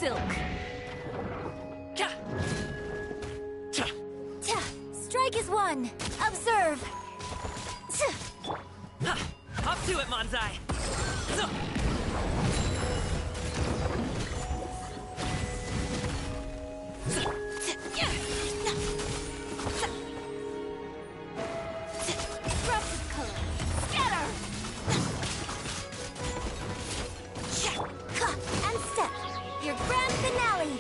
silk. Strike is one. Observe. Up to it, Manzai! And step. Your grand finale.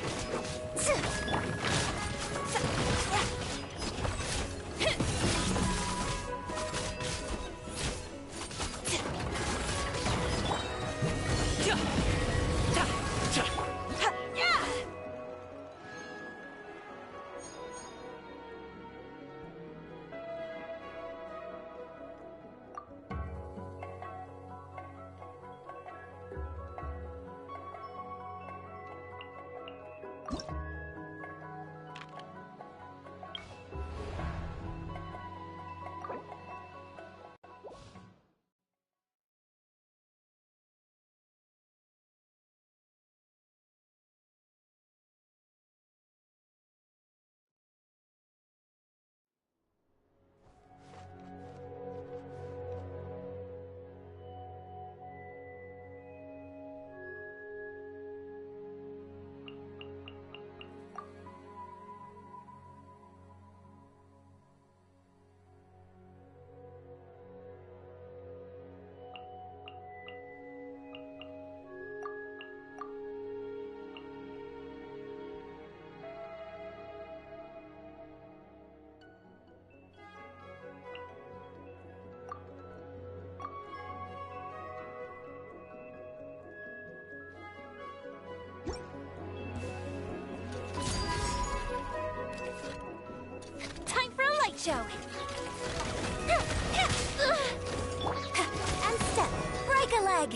Show. And step. Break a leg.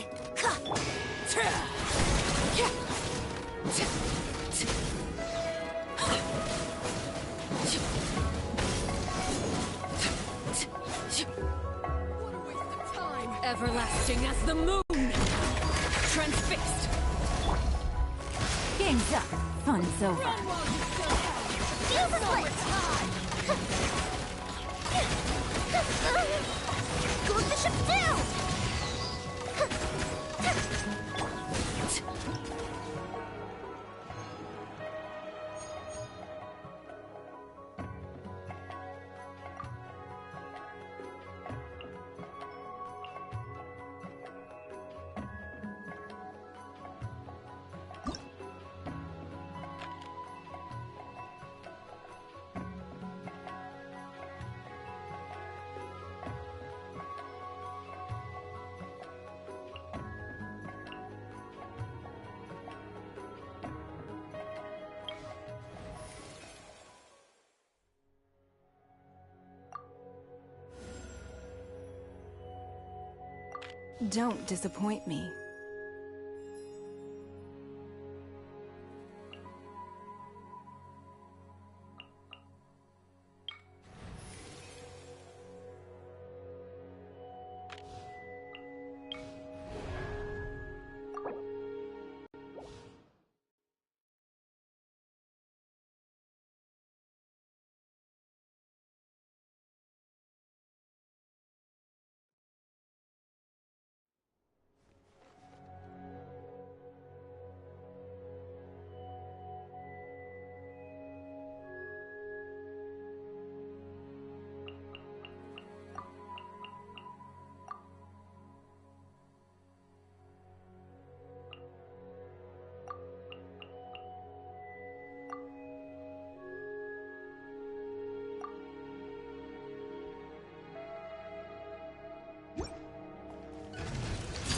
What a waste of time! Everlasting as the moon! Transfixed! Game's up. Fun's over. Run while you still can! Use a Go the ship down! Don't disappoint me.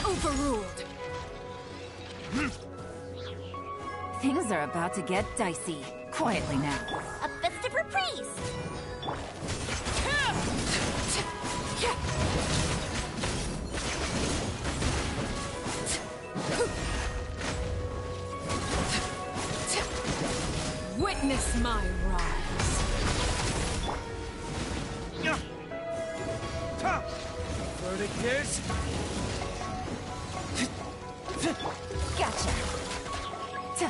Overruled! Things are about to get dicey. Quietly now. A festive reprise! Witness my rise! Verdict is... Gotcha. Laid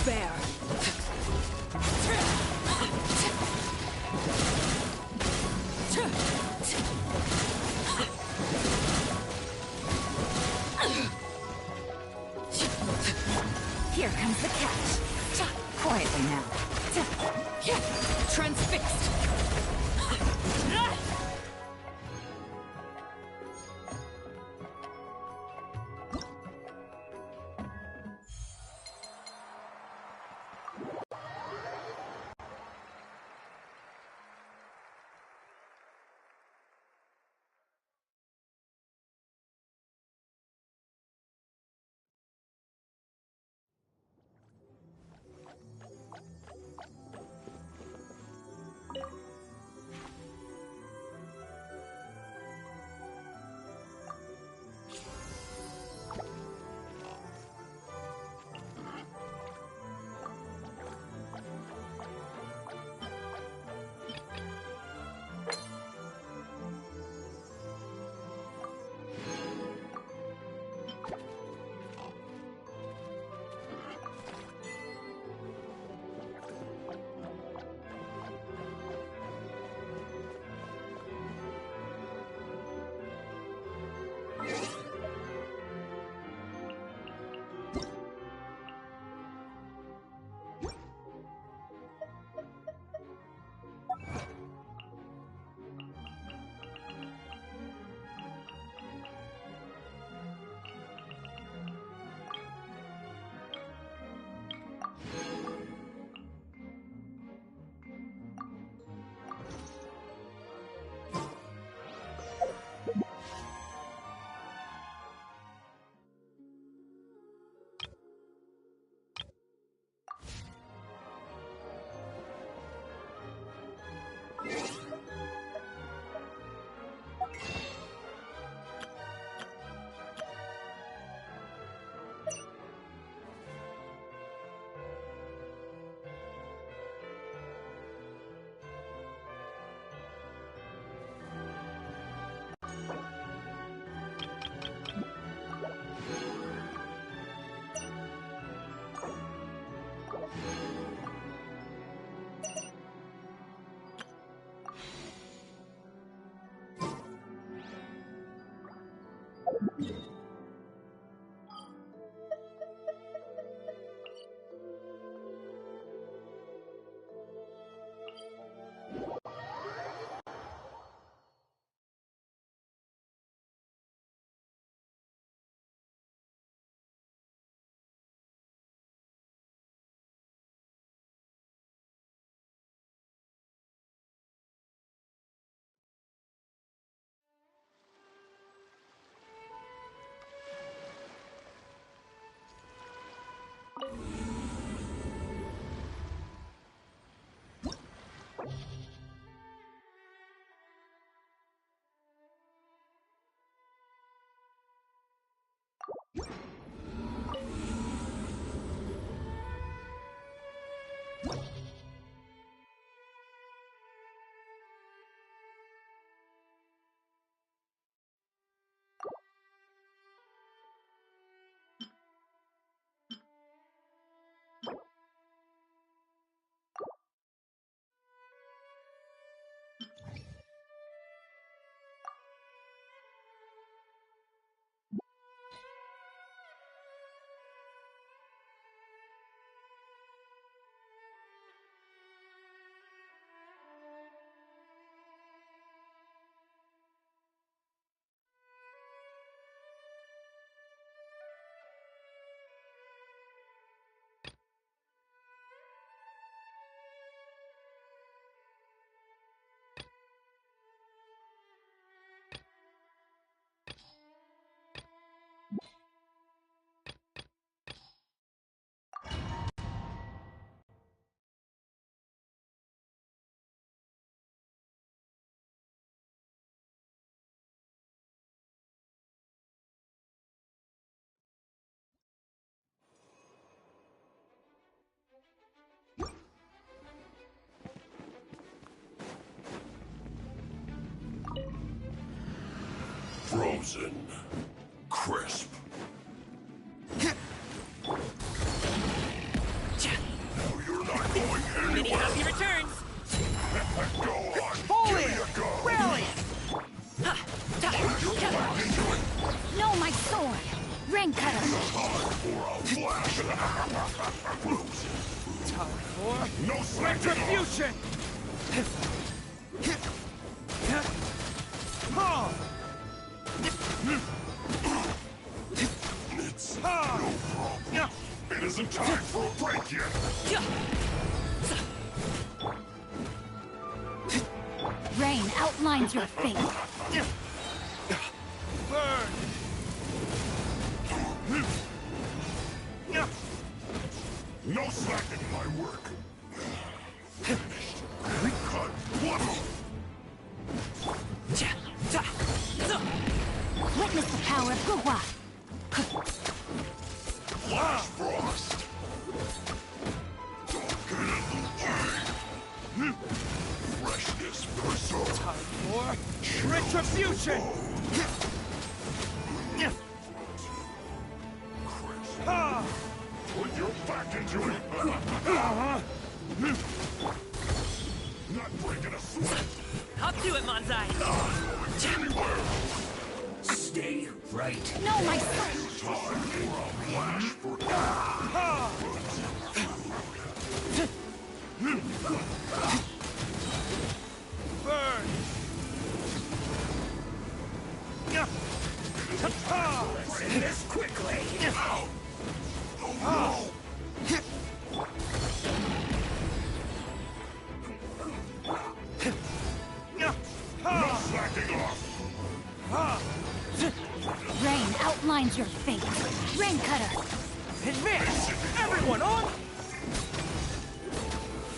bare. Here comes the catch. Quietly now. Transfixed. Frozen. Crisp. Rain cutter. Time for No retribution! It's no problem. It isn't time for a break yet. Rain outlines your fate. Burn! No slacking in my work. Finished. Cut. What? Witness the power of Gugwa. Flash frost. Don't get in the way. Freshness preserved. Time for retribution! Put your back into it. Not breaking a sweat. Up to it, Manzai! Anywhere. Stay right. No, my son. Time for a flash for Burn! This quickly. no slacking off. Rain outlines your fate. Rain cutter. Advance! Everyone on!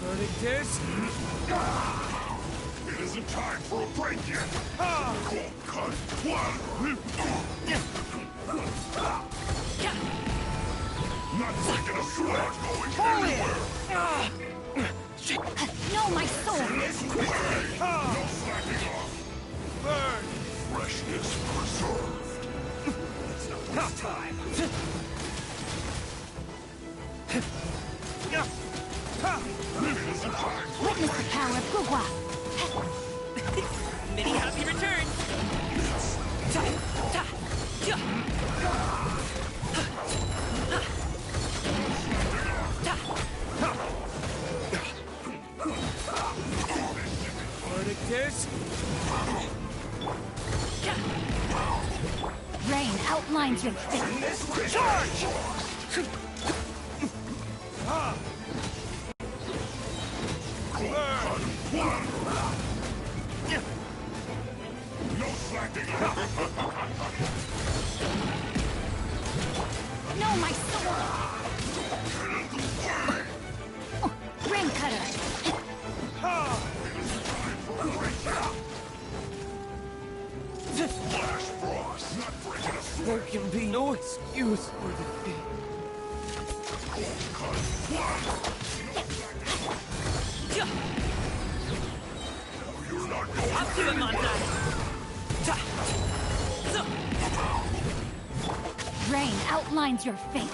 Verdict is... It isn't time for a break yet. Cold cut. Not breaking a sweat. Going anywhere. No, my soul. No slacking off. Burn! Freshness preserved. This time. It isn't time for Witness the power of Gugwa. Many happy returns! Verdict is... Rain outlines your fate. Charge! no slacking off. No, my soul. Rain cutter. Flash frost. Not breaking a sweat. There can be no excuse for defeat. You're not going Up to it, Manzai! Rain outlines your fate.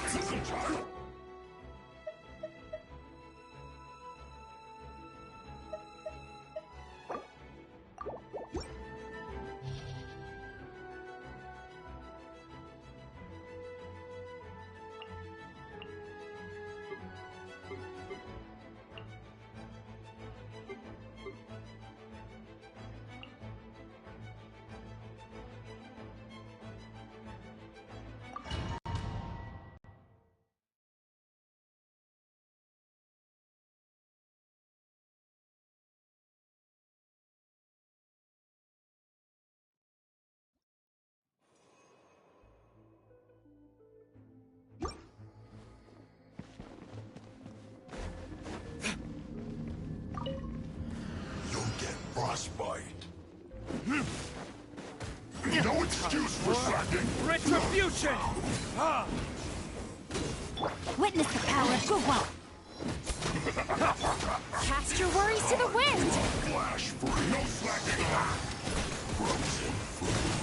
You'll get frostbite. No excuse for slacking. Retribution! Witness the power of Gugwa. Cast your worries to the wind. Flash free. No slacking off. Frozen food.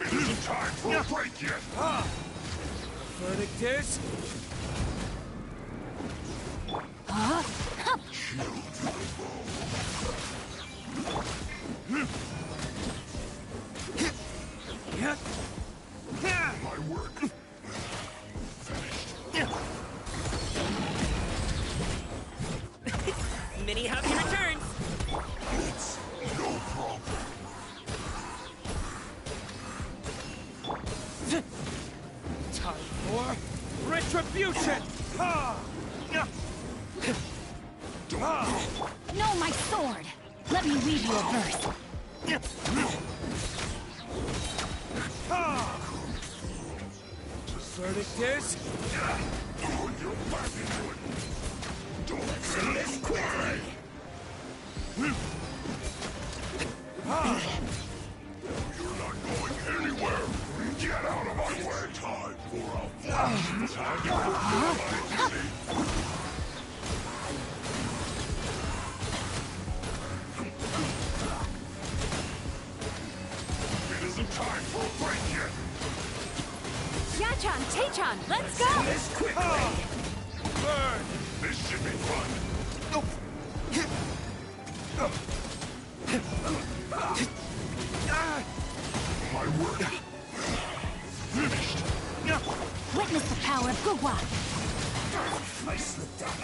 It isn't time for a break yet. Verdict is... Chill to the bone. No, my sword! Let me weave you a verse. Verdict is... See this quickly. You're not going anywhere. Get out of my way. Time for a flash attack. It isn't time for a break yet. Yachan, Taechan, let's go! See this quickly. Burn! This should be fun. My work. Finished. Witness the power of Gugwa. I slipped up.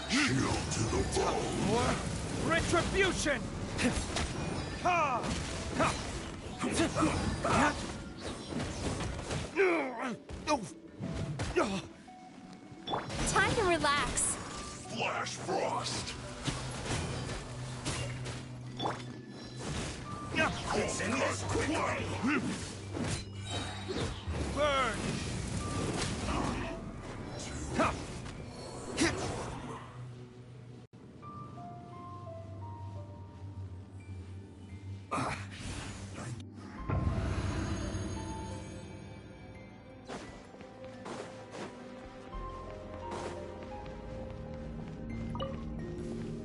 Shield to the bone. More retribution! Ha! Ha! Time to relax. Flash frost. See this quickly. Burn! Ha!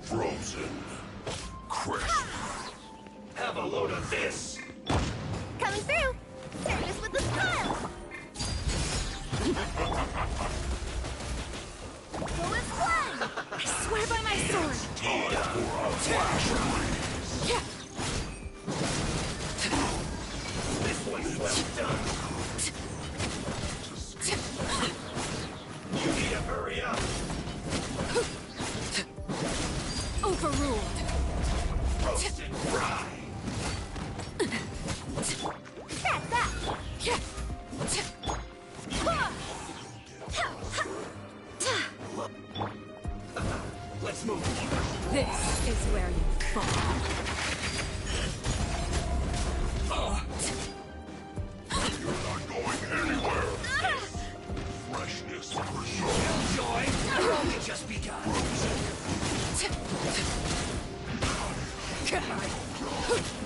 Frozen. Crisp. Have a load of this. Coming through! Service with a smile! Go with fun! I swear by my sword! Yeah. This one's well done. You need to hurry up. Overruled! Roast and fry. That's that! Yeah. Let's move. This is where you fall. You're not going anywhere. Freshness preserved. Joy, you've only just begun.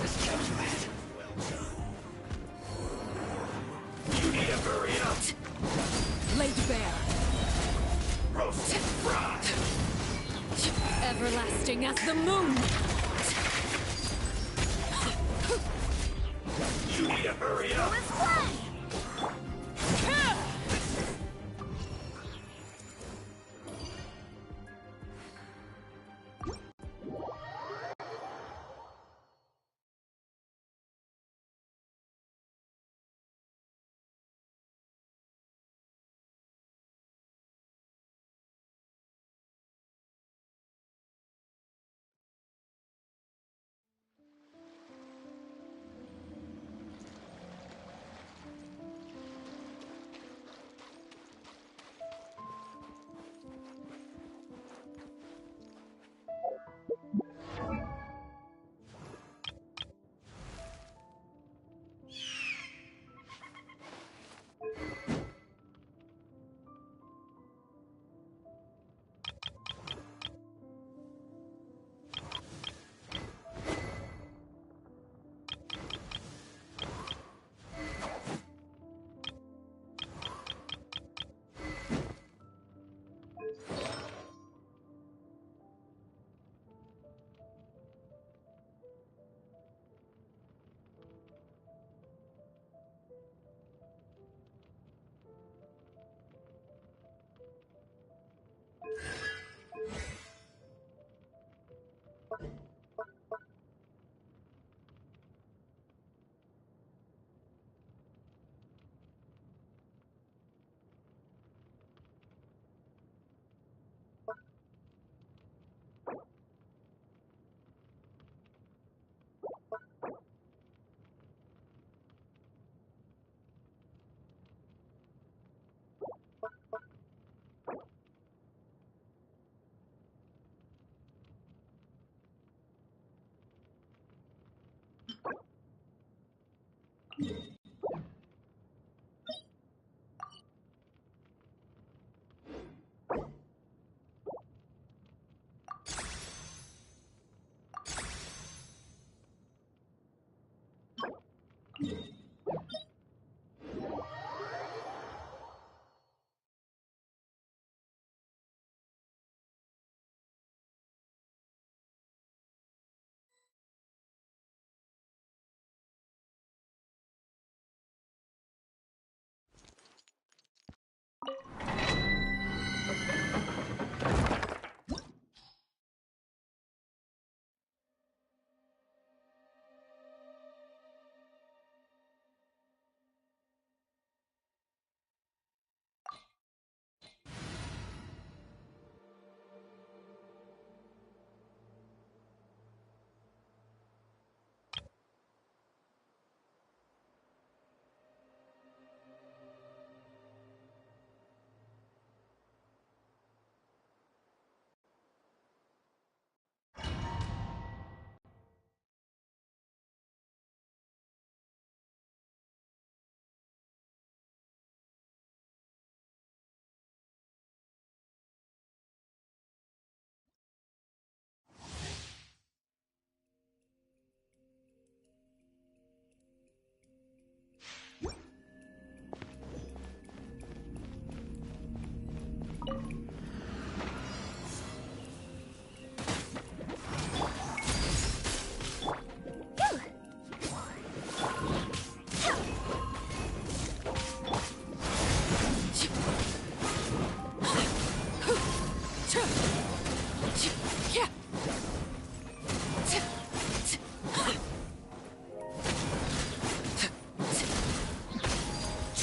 This counts for that. You need to hurry up. Laid bare. Roast and fry. Everlasting as the moon. You need to hurry up. With fun!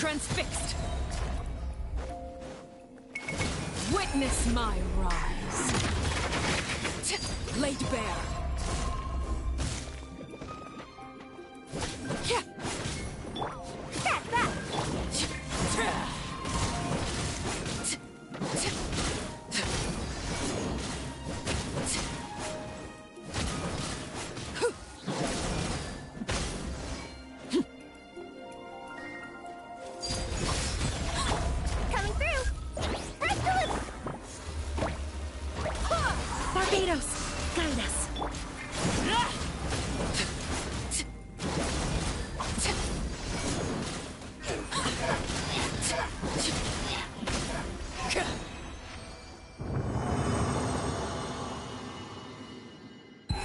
Transfixed! Witness my rise! Laid bare! Coming through! Barbados, guide us.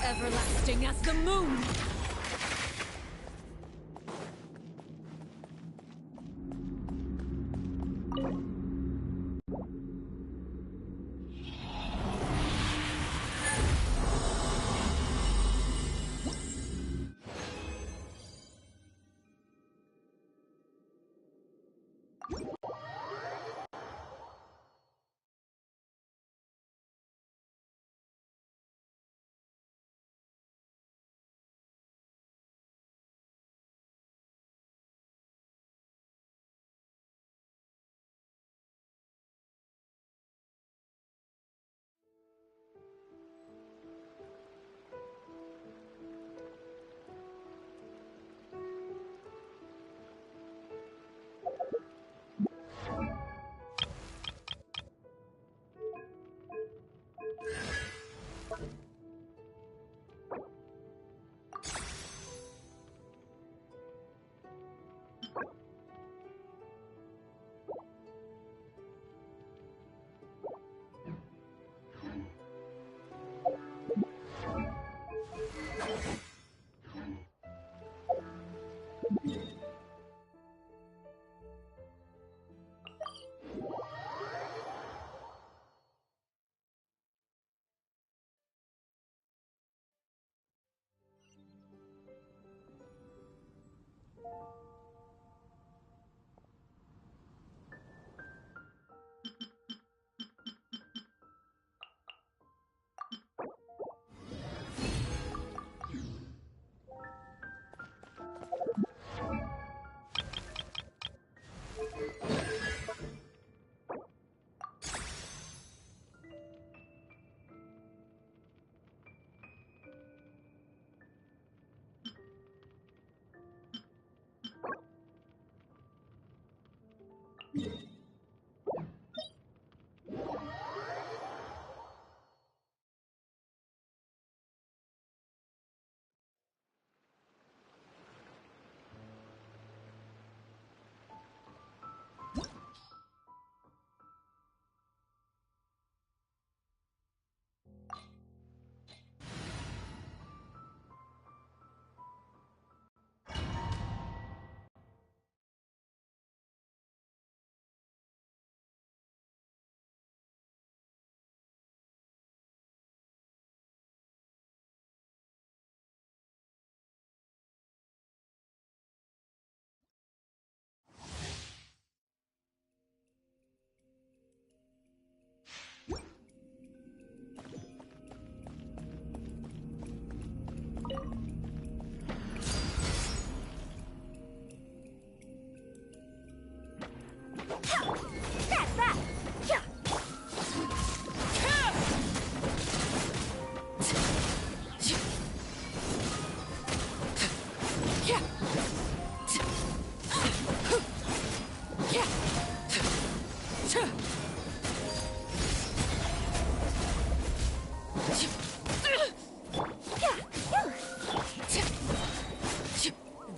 Everlasting as the moon!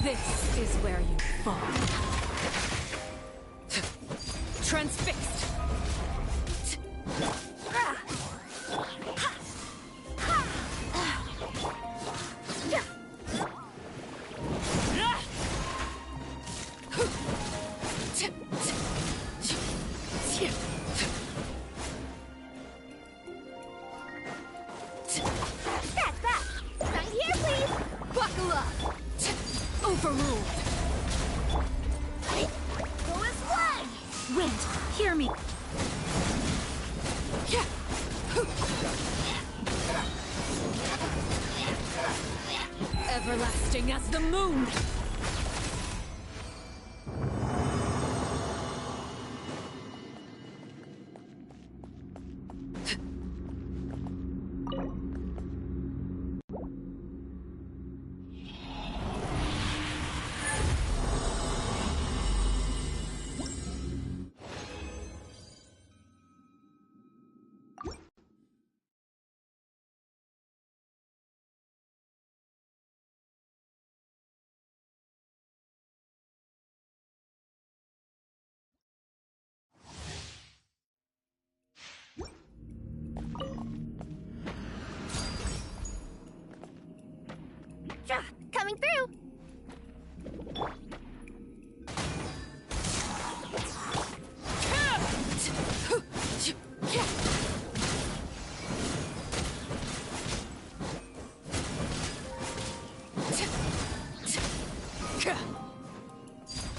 This is where you fall. Transfixed! Buckle up! Overruled! Wind, hear me. Everlasting as the moon! Coming through!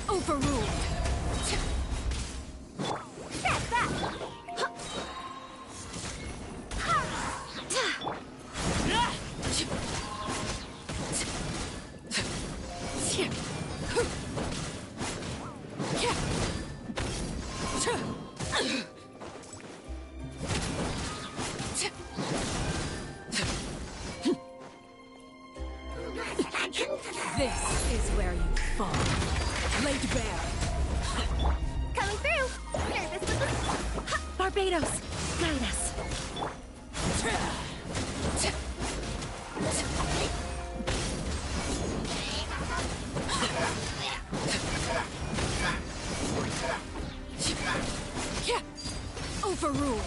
Overruled! That's that! This is where you fall. Laid bare. Coming through! Nervous with the... Barbados, guide us. Overruled.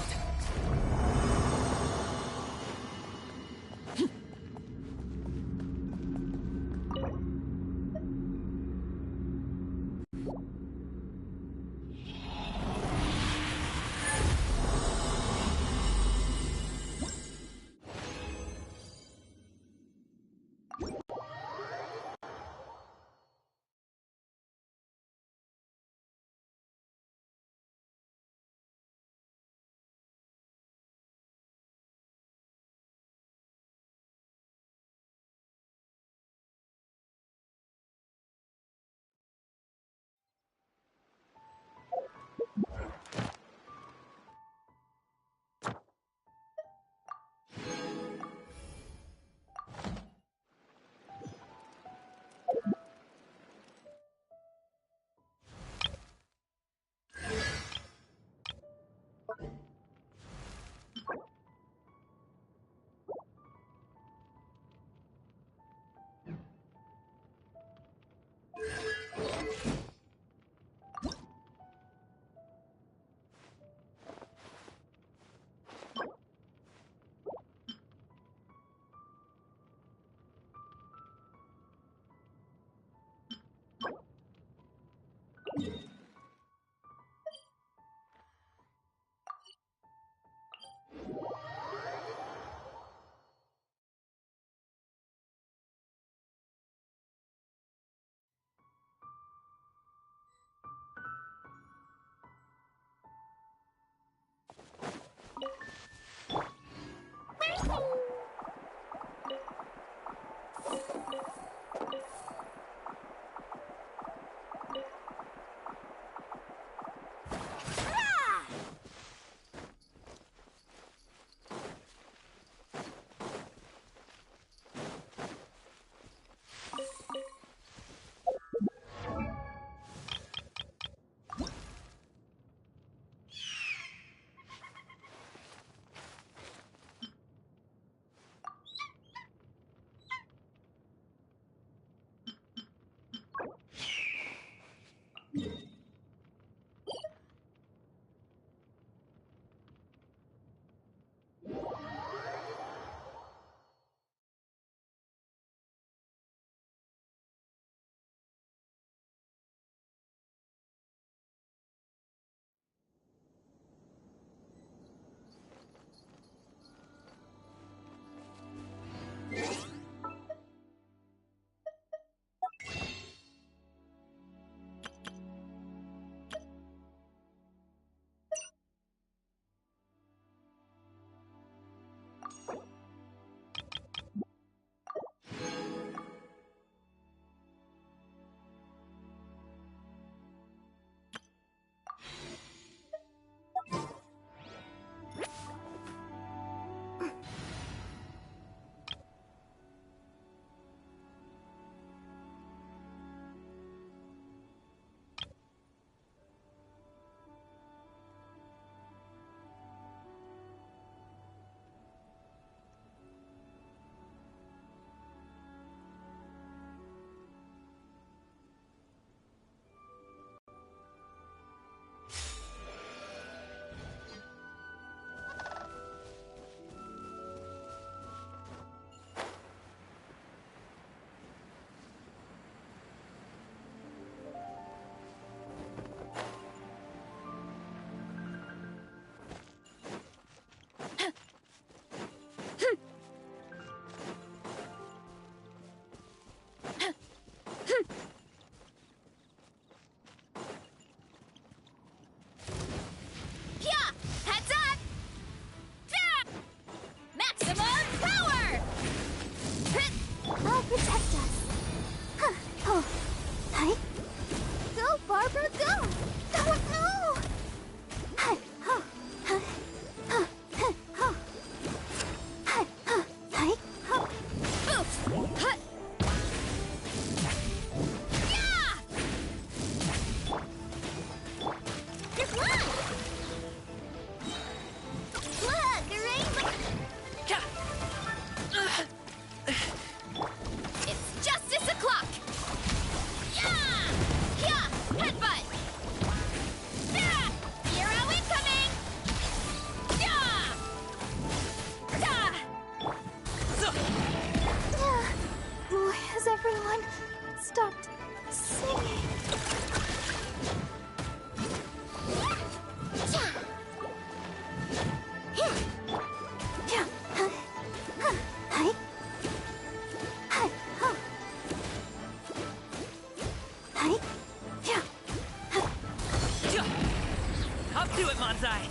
bullseye!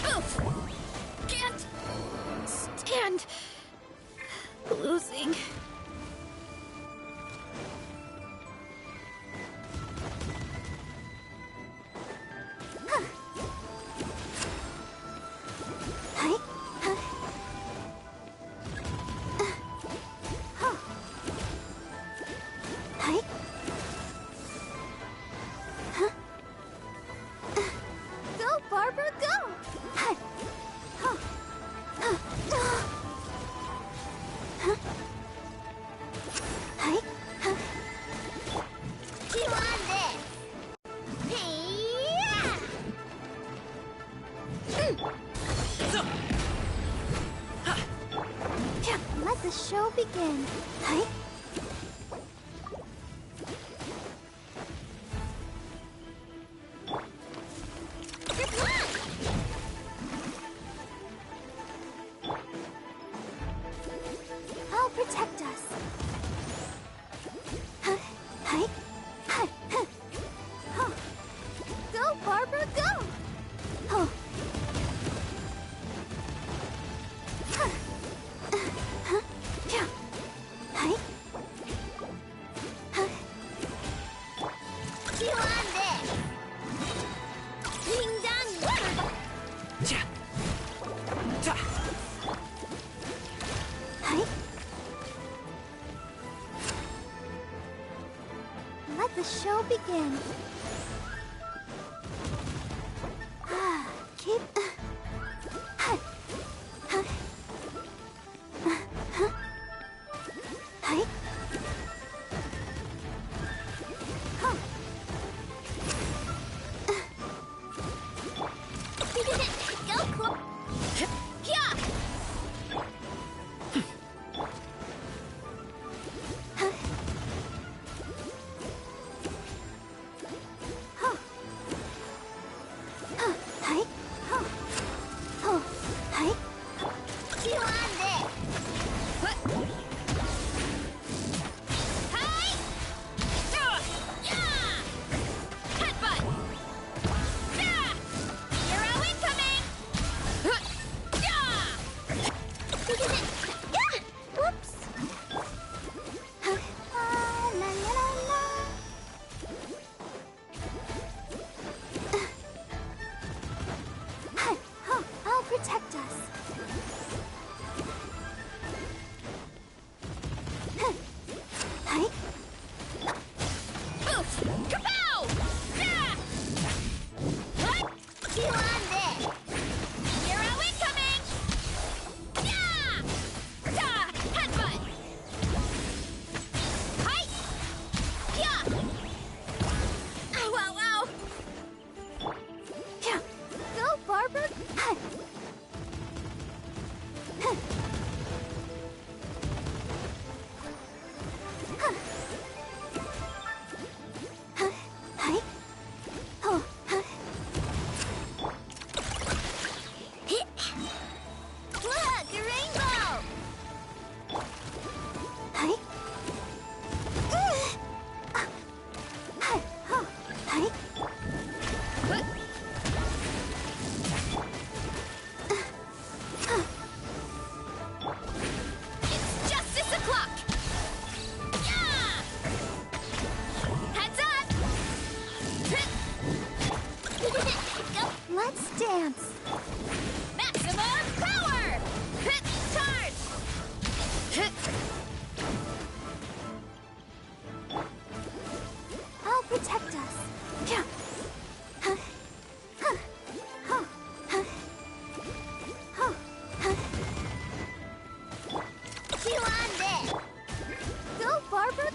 Oof! Can't stand losing. Go, Barbara, go! You on this? Let the show begin. Good luck! I'll protect us. Go, Barbara, go! You on this? Ding dong, water. Cha! Ta! Let the show begin. Keep. Go, Clo- Yeah! You on this? Hey! Yeah! Headbutt! Yeah! Hero incoming! Yeah! Whoops! La la la la. I'll protect us. Oof! Kapow! Yeah! What? You on this? Hero incoming! Yeah! Ta! Headbutt! Hi! Yeah! Ow, ow, ow! Go, Barbara! Look, a rainbow! It's justice o'clock! Yeah! Heads up! Go. Let's dance. Maximum power! Charge! I'll protect us. You on this? Go, Barbara.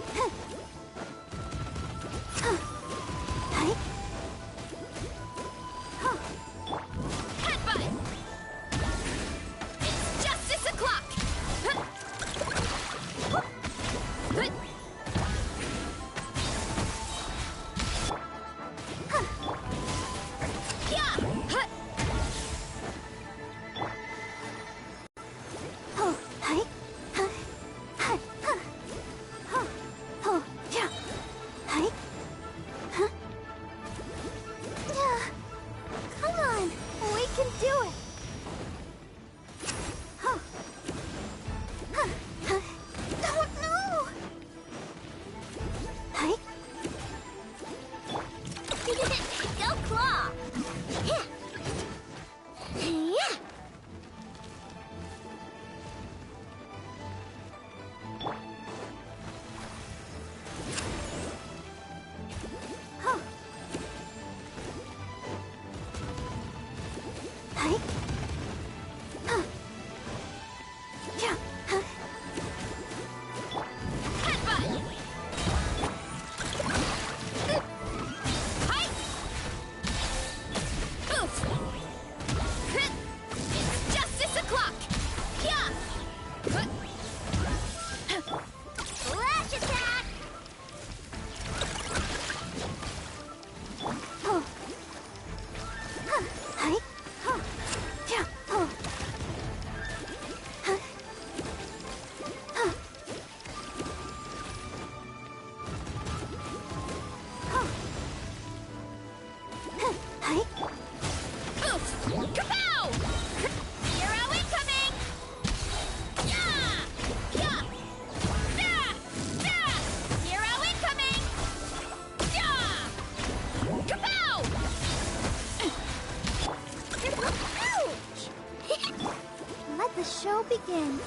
Let the show begin.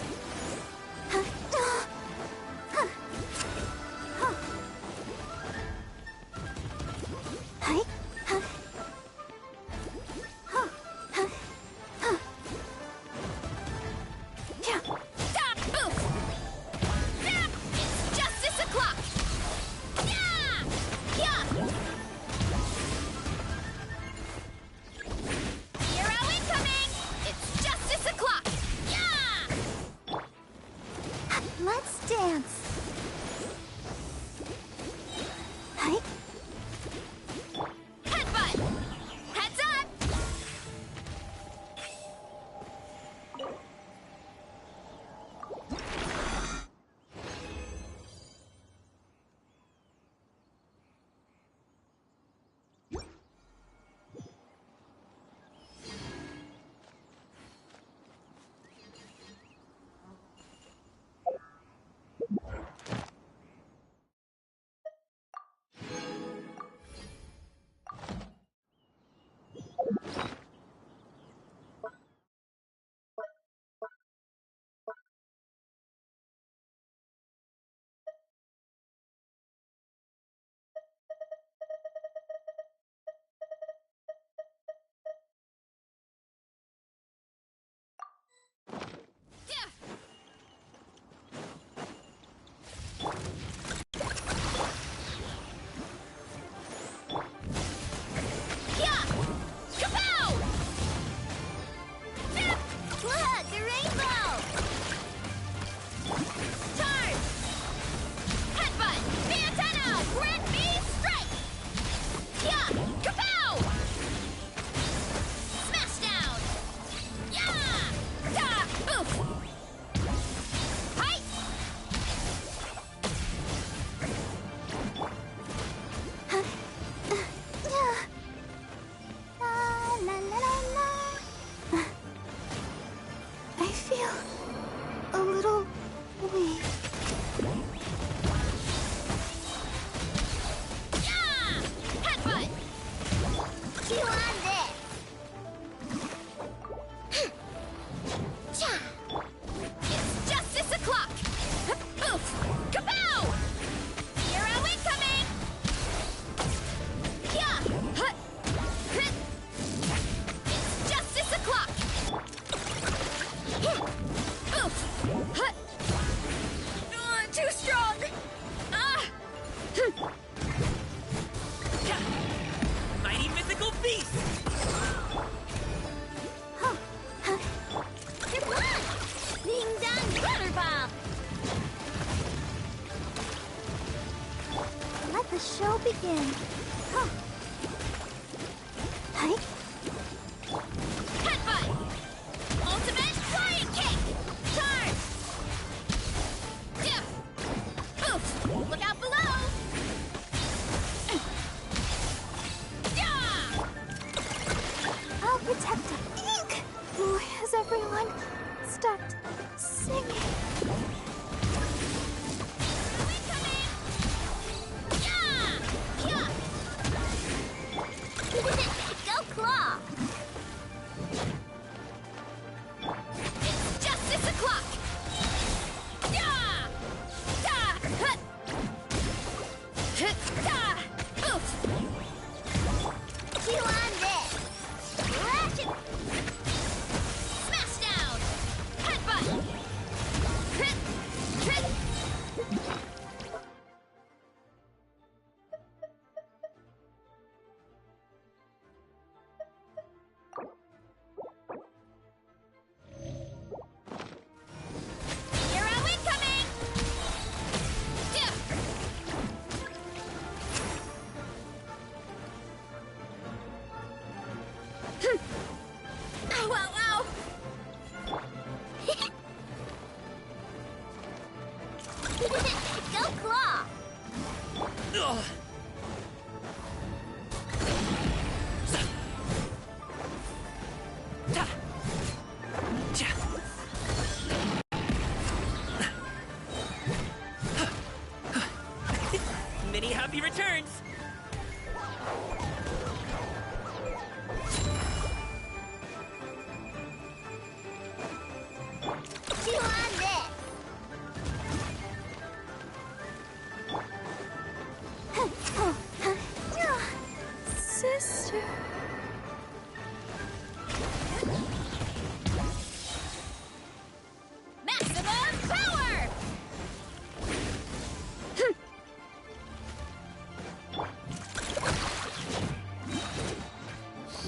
Let's dance. Headbutt! Heads up! The show begins. Headbutt! Ultimate flying kick! Charge! Oof! Look out below! I'll protect him. Ink! Why has everyone stopped singing? Go claw! It's justice o'clock! Oof! Chew on this! Lash it! Ugh. Ta. Cha. Many happy returns! Chew on this! Sister... Maximum power!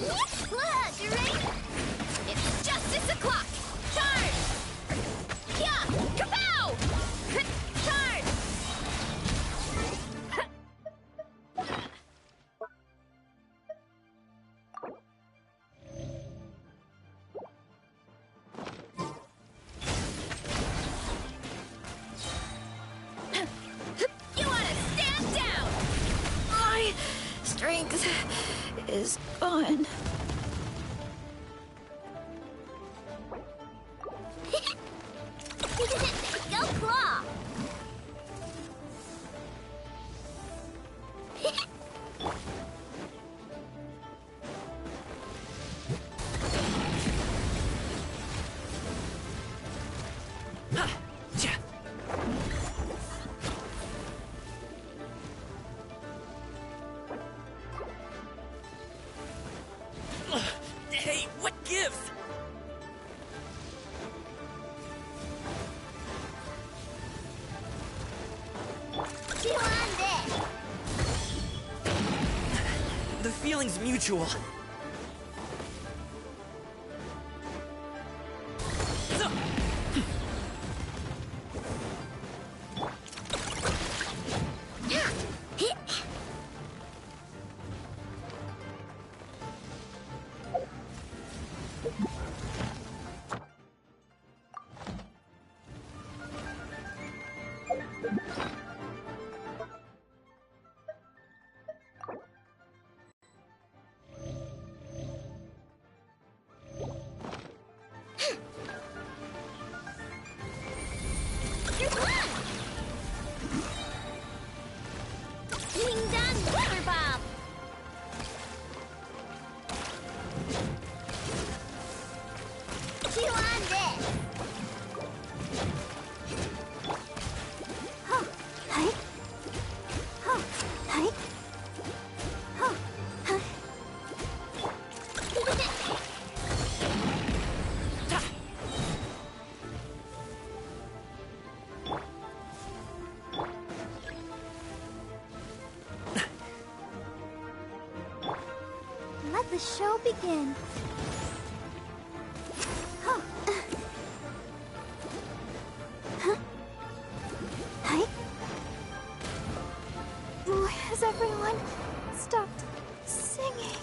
Look, you ready? It's justice o'clock! Charge! Yeah! Kapow! Charge! You wanna stand down! My strength is gone. Go claw! Ha! Cha! Ugh. Hey, what gives? Chew on this! The feeling's mutual. So- You're one! Ding dong rubber bomb! Chew on this! Huh, hi. Huh, hi. Huh, huh. Ta! Let the show begin. Huh. Huh? Hi? Why has everyone stopped singing?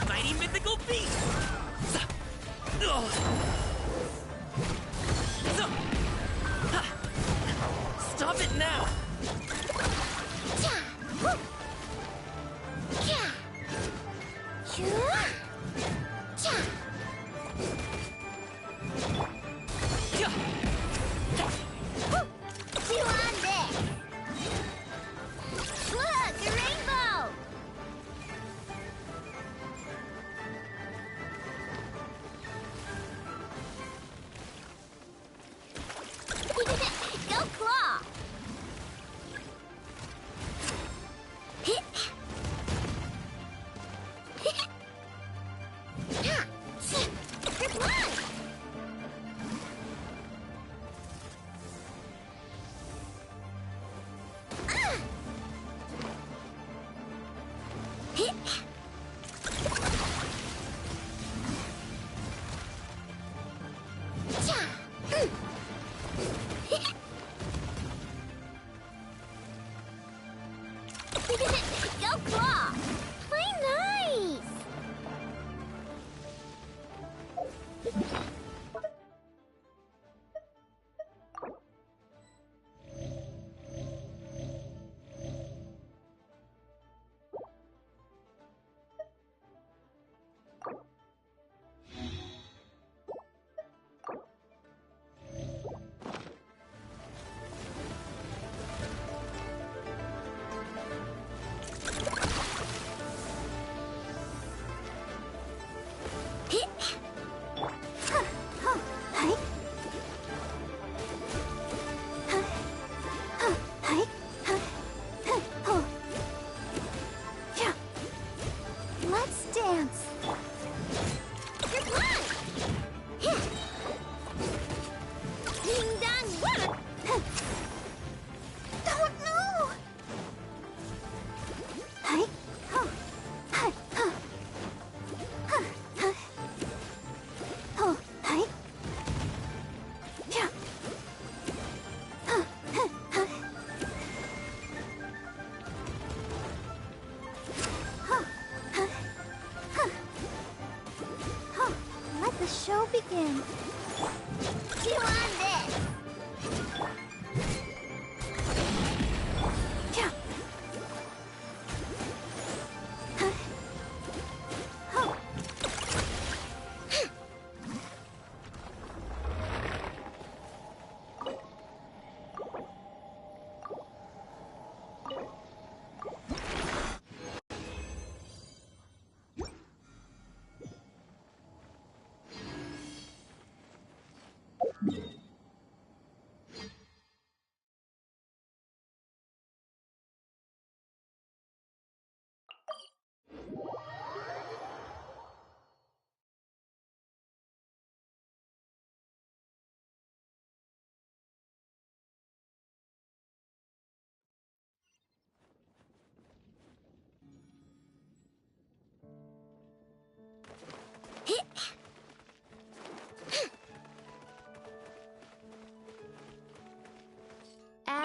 Mighty mythical beast! Ugh. So- Ha. Stop it now! Cha! Woo! Cha! Chua! Cha! Yeah. Woo!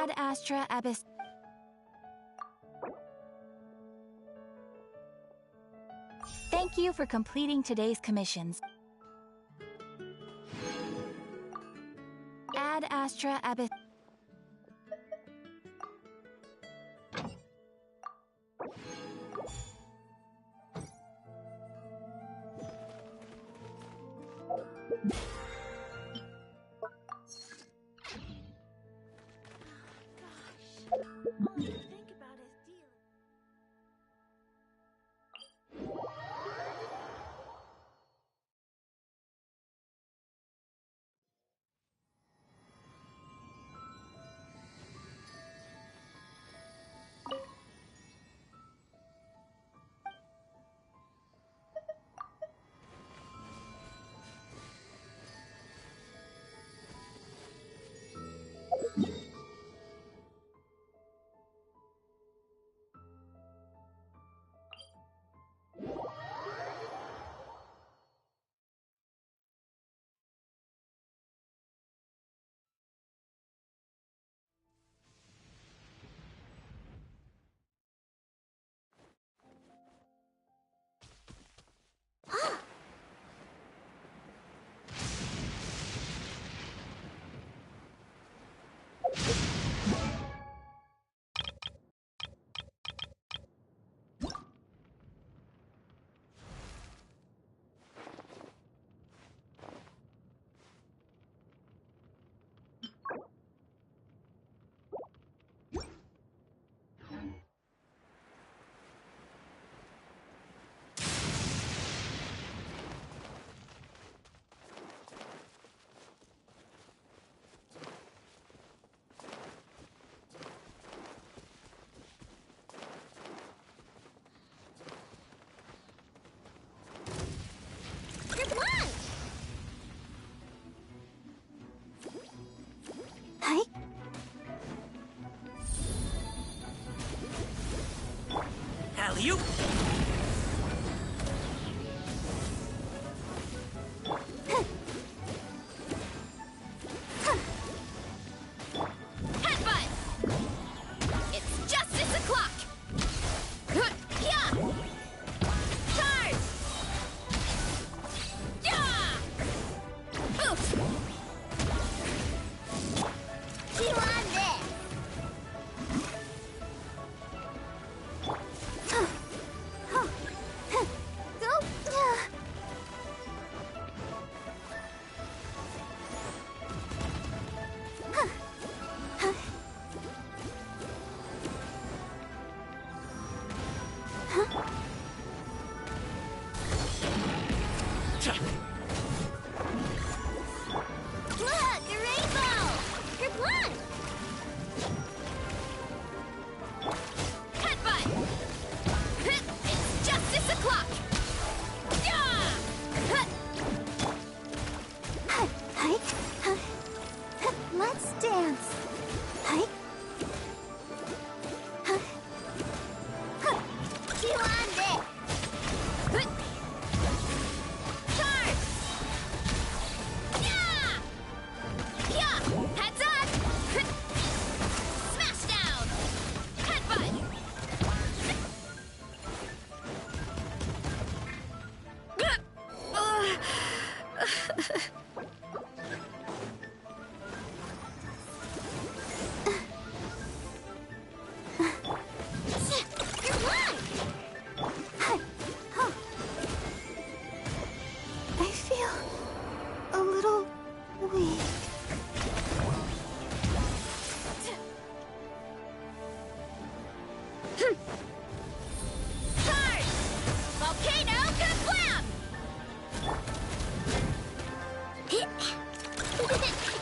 Ad Astra Abyss. Thank you for completing today's commissions. Ad Astra Abyss. Alley-oop! Headbutt! It's justice o'clock! Yeah! Charge! Yeah! Boot! You on this! Look, a rainbow! Your blood! Headbutt! It's justice o'clock! Yeah! Let's dance. You on this? Charge! Yeah! Yeah! Heads up! Smash down! Headbutt! You're blind! I feel a little weak. Charge! Volcano kablam!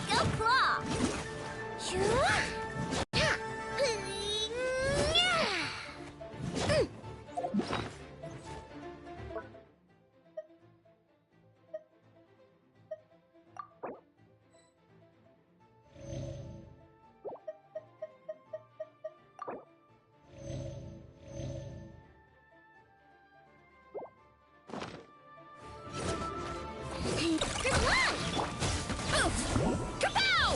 Go claw! Good luck! Kapow!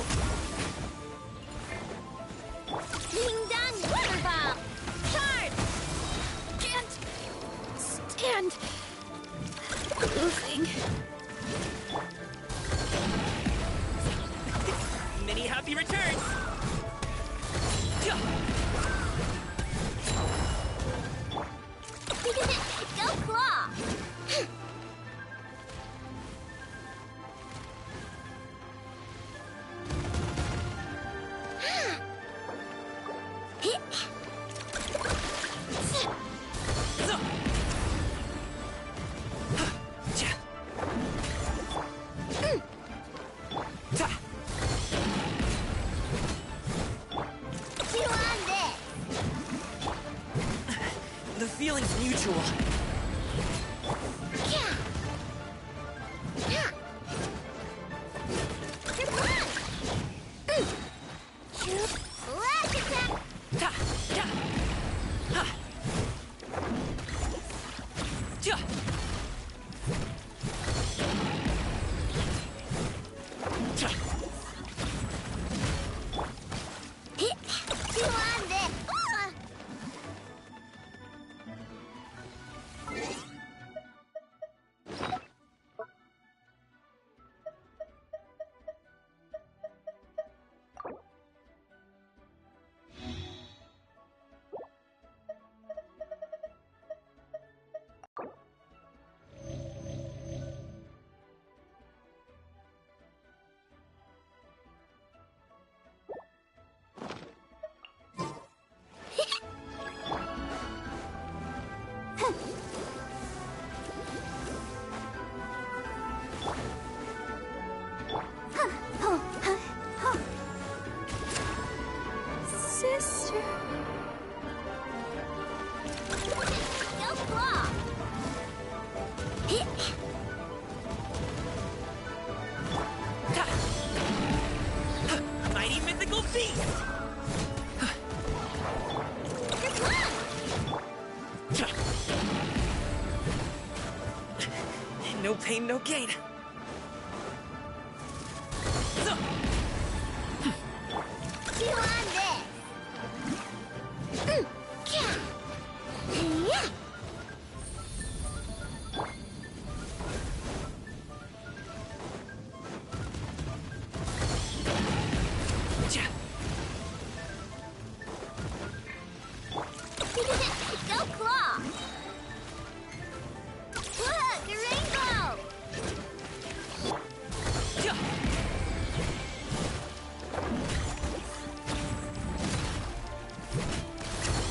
returns! Go claw! Chew on this! The feeling's mutual. Yeah. Yeah. Your blood! Last attack! Ta! Ta! Ha! Ja! Ja! Chew on this! Ah! Sister. Go claw. Ta! Mighty mythical beast! Your blood. Ja! No pain, no gain. So, Chew on this. Yeah. Yeah. ja! Go claw. Look, a rainbow. Ja!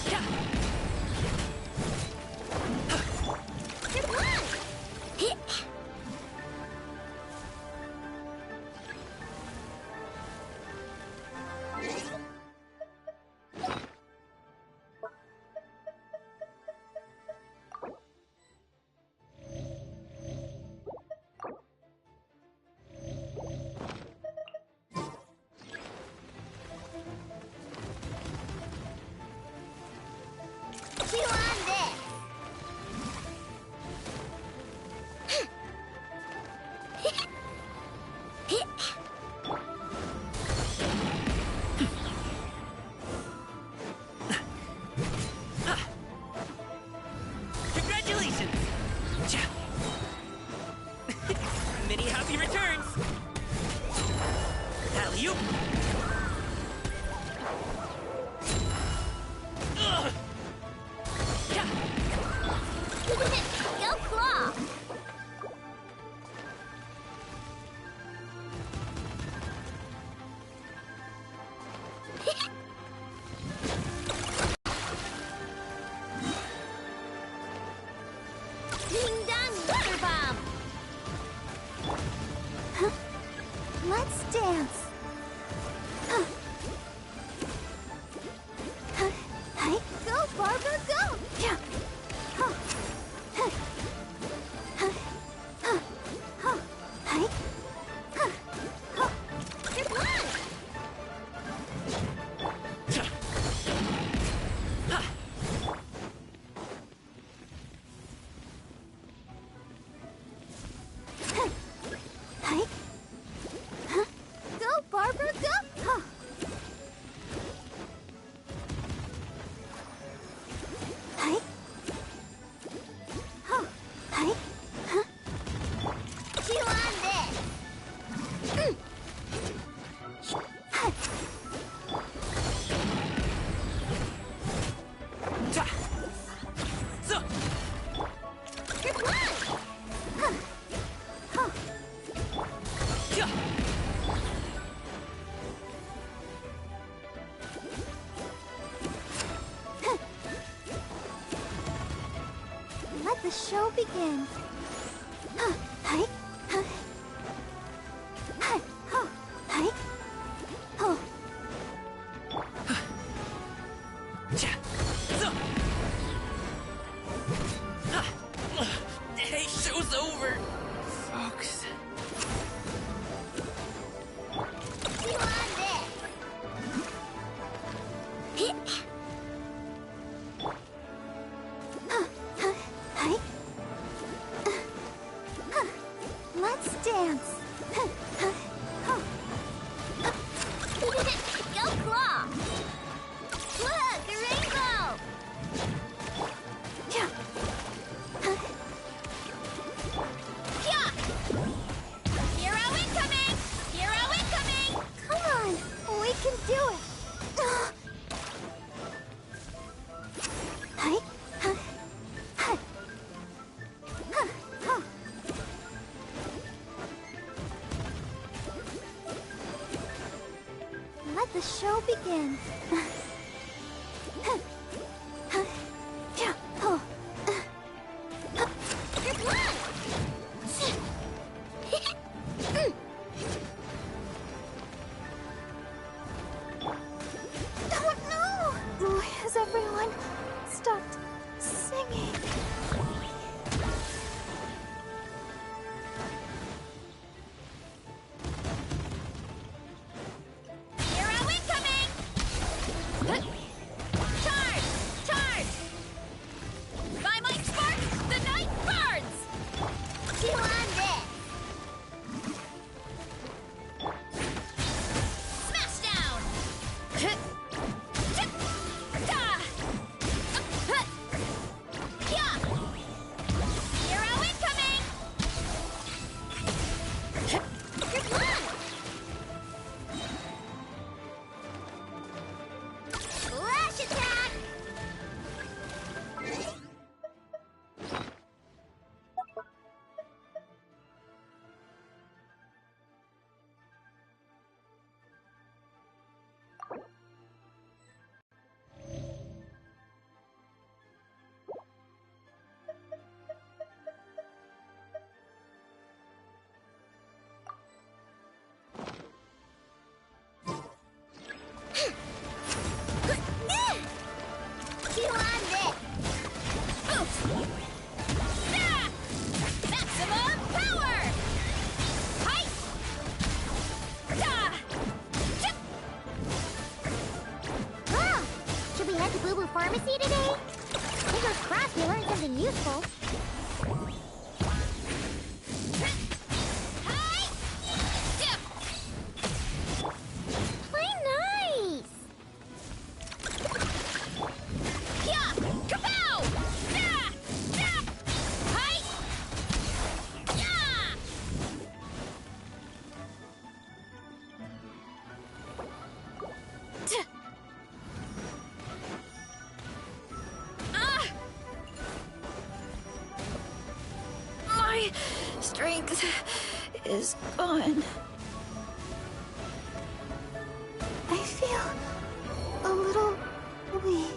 Ja! Your blood. Chew on this. Congratulations! Ja! Many happy returns! Alley-oop! Ugh! Ja! Go claw. Ding dong water bomb. Let's dance. Go, Barbara, go! Yeah. Your blood! Ja! Ha! Go, show begin. Hi. Hi. Hi. Oh. Hey, show's over. Folks. You on this? Hi. Let's dance. Go claw! Look, a rainbow! Yeah. Yeah. Hero incoming! Hero incoming! Come on, we can do it. Hi. Hi. Let the show begin. Your blood! Oh no! Has everyone stopped singing? Hero incoming! Charge! Charge! By my sparks, the night burns! Chew on this! Smash down! Hero incoming! Your blood! Flash attack! Chew on this! Ah! Maximum power! Hi! Ah! Wow! Should we head to Boo Boo Pharmacy today? Fingers crossed we learned something useful. Hi! Dip! Play nice! Yeah! Kapow! Ah! Ah! Hi! Yeah! Ah! My strength is gone. I feel a little weak.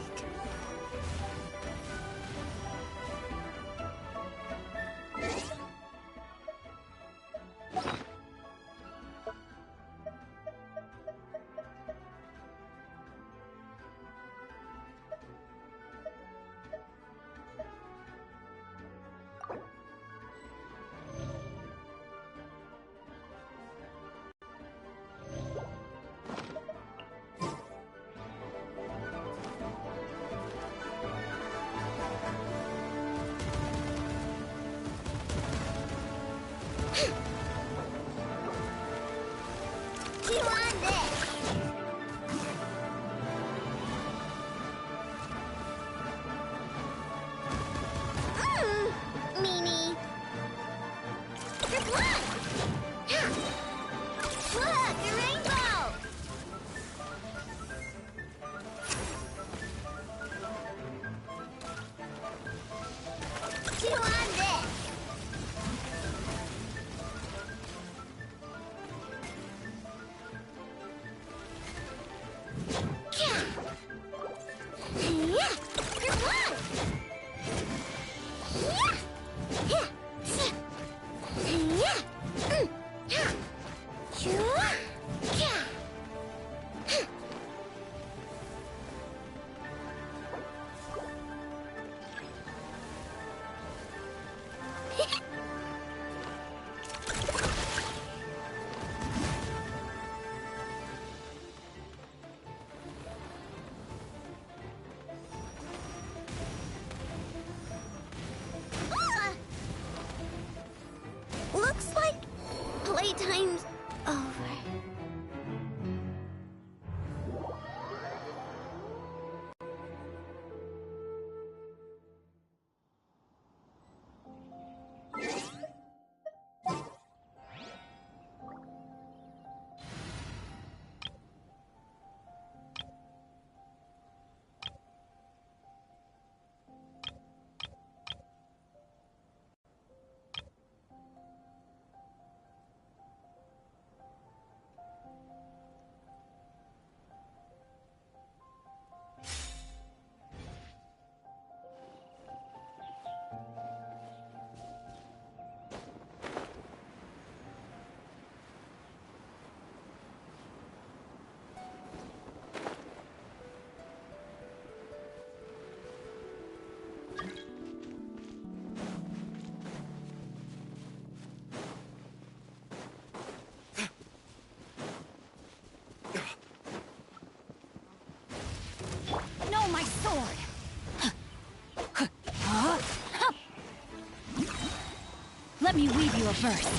verse.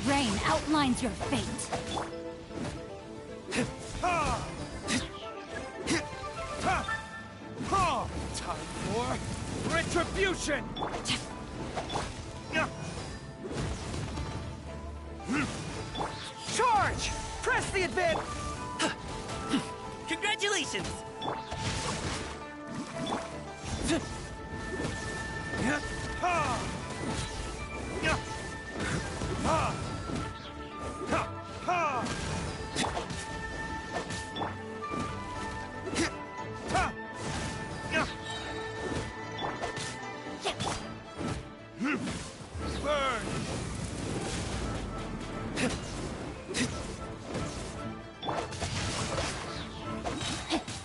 Rain outlines your fate. Time for retribution! Charge! Press the advance! Congratulations!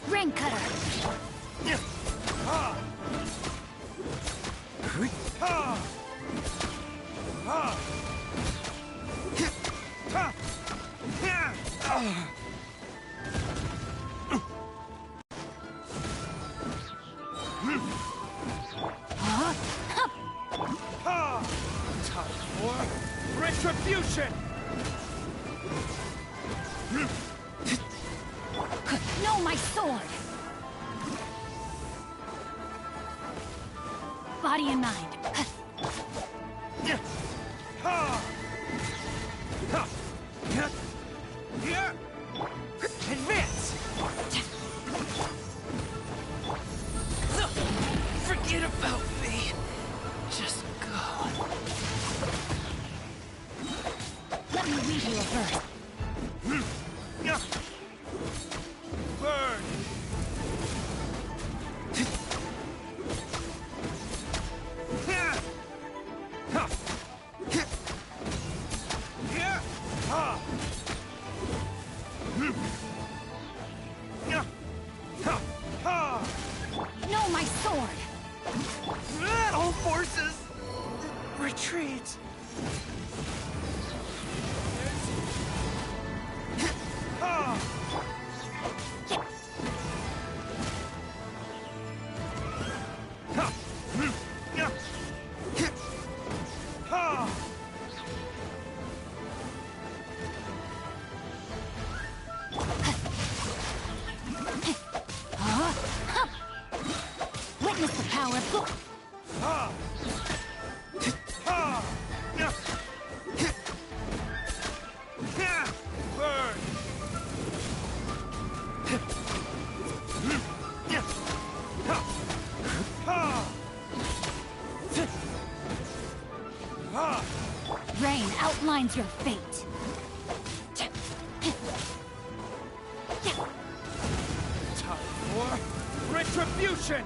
Ring cutter. Time for retribution! No, my sword. Body and mind. Advance! No! Forget about me! Just go. Let me read you a verse. Burn! No, my sword. All forces! Retreat! Witness the power of the... Burn! Rain outlines your fate. Time for retribution!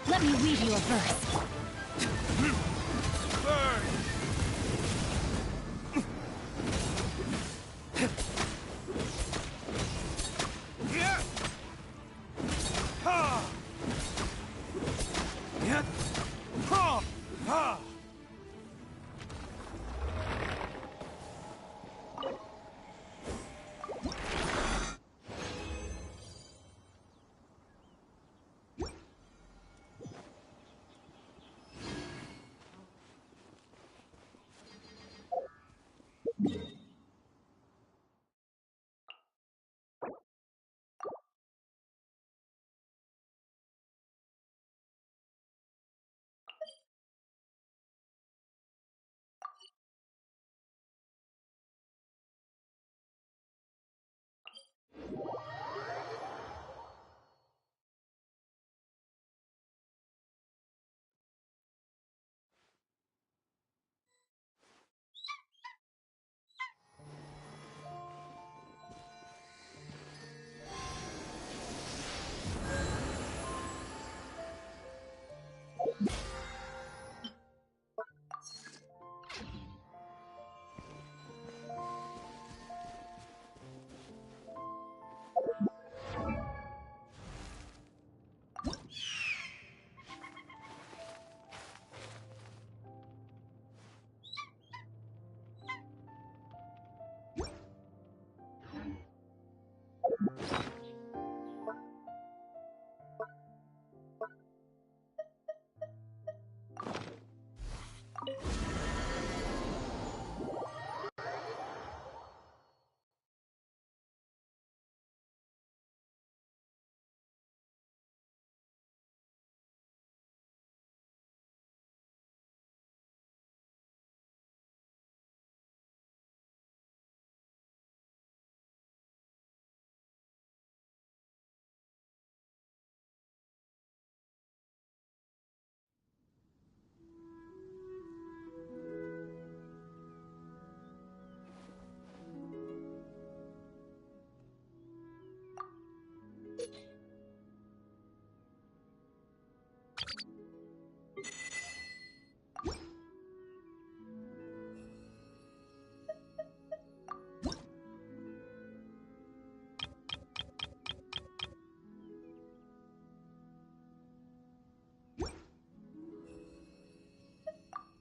Let me read you a verse. Burn!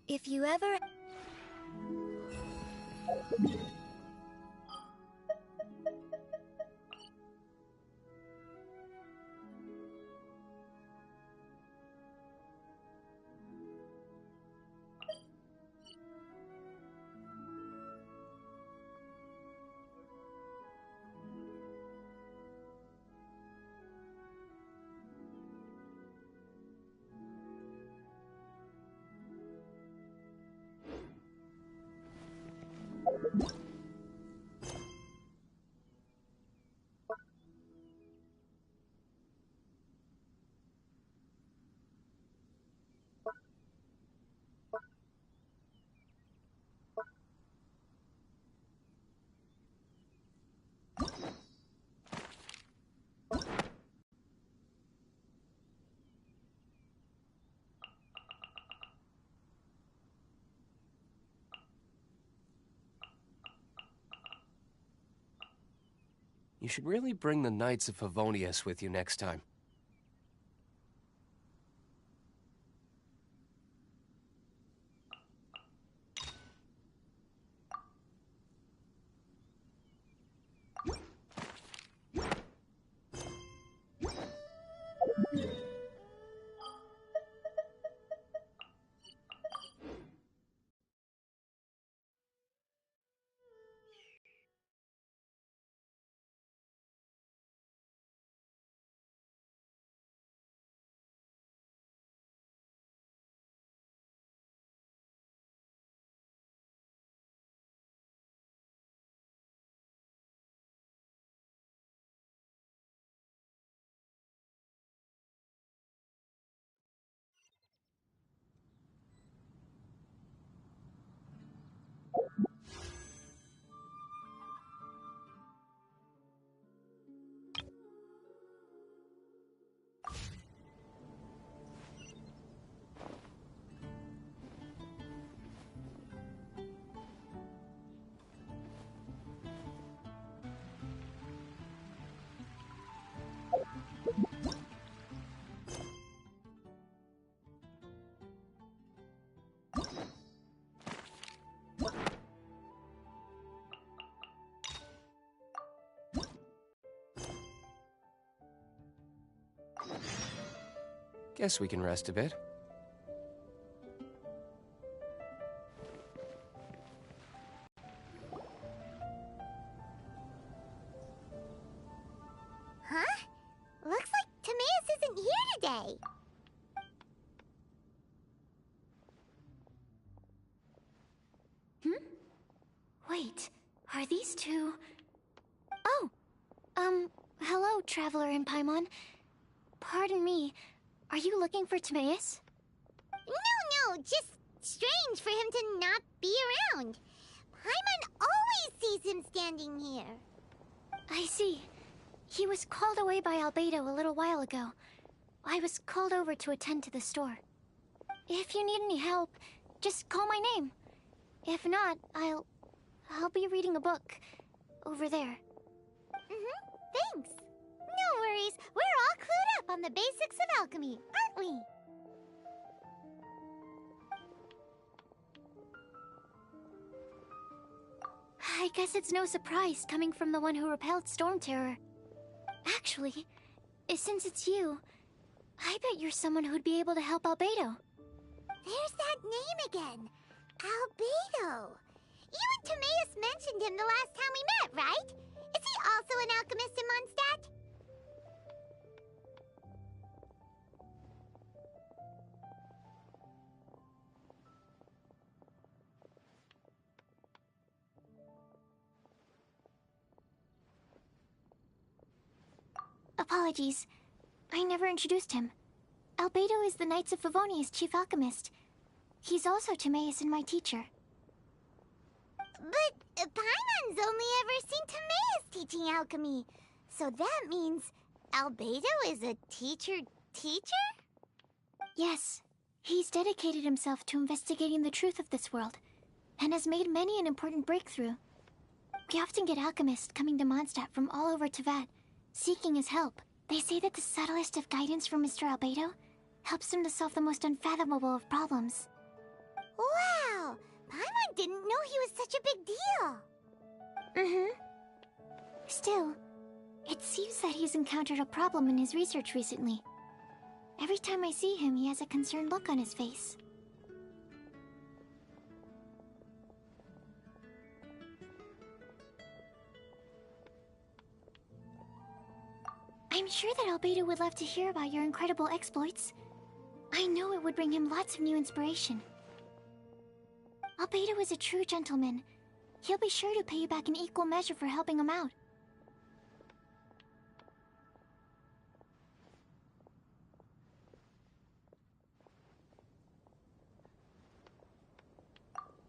If you ever... You should really bring the Knights of Favonius with you next time. Guess we can rest a bit. Huh? Looks like Timaeus isn't here today. Wait, are these two... Oh! Hello, Traveler in Paimon. Pardon me, are you looking for Timaeus? No, just strange for him to not be around. Paimon always sees him standing here. I see. He was called away by Albedo a little while ago. I was called over to attend to the store. If you need any help, just call my name. If not, I'll be reading a book over there. Thanks. No worries. We're all clued up on the basics of alchemy, aren't we? I guess it's no surprise coming from the one who repelled Storm Terror. Actually, since it's you, I bet you're someone who'd be able to help Albedo. There's that name again. Albedo. You and Timaeus mentioned him the last time we met, right? Is he also an alchemist in Mondstadt? Apologies. I never introduced him. Albedo is the Knights of Favonius' chief alchemist. He's also Timaeus and my teacher. But Paimon's only ever seen Timaeus teaching alchemy. So that means Albedo is a teacher? Yes. He's dedicated himself to investigating the truth of this world, and has made many an important breakthrough. We often get alchemists coming to Mondstadt from all over Teyvat, seeking his help. They say that the subtlest of guidance from Mr. Albedo helps him to solve the most unfathomable of problems. Wow! Paimon didn't know he was such a big deal! Still, it seems that he's encountered a problem in his research recently. Every time I see him, he has a concerned look on his face. I'm sure that Albedo would love to hear about your incredible exploits. I know it would bring him lots of new inspiration. Albedo is a true gentleman. He'll be sure to pay you back in equal measure for helping him out.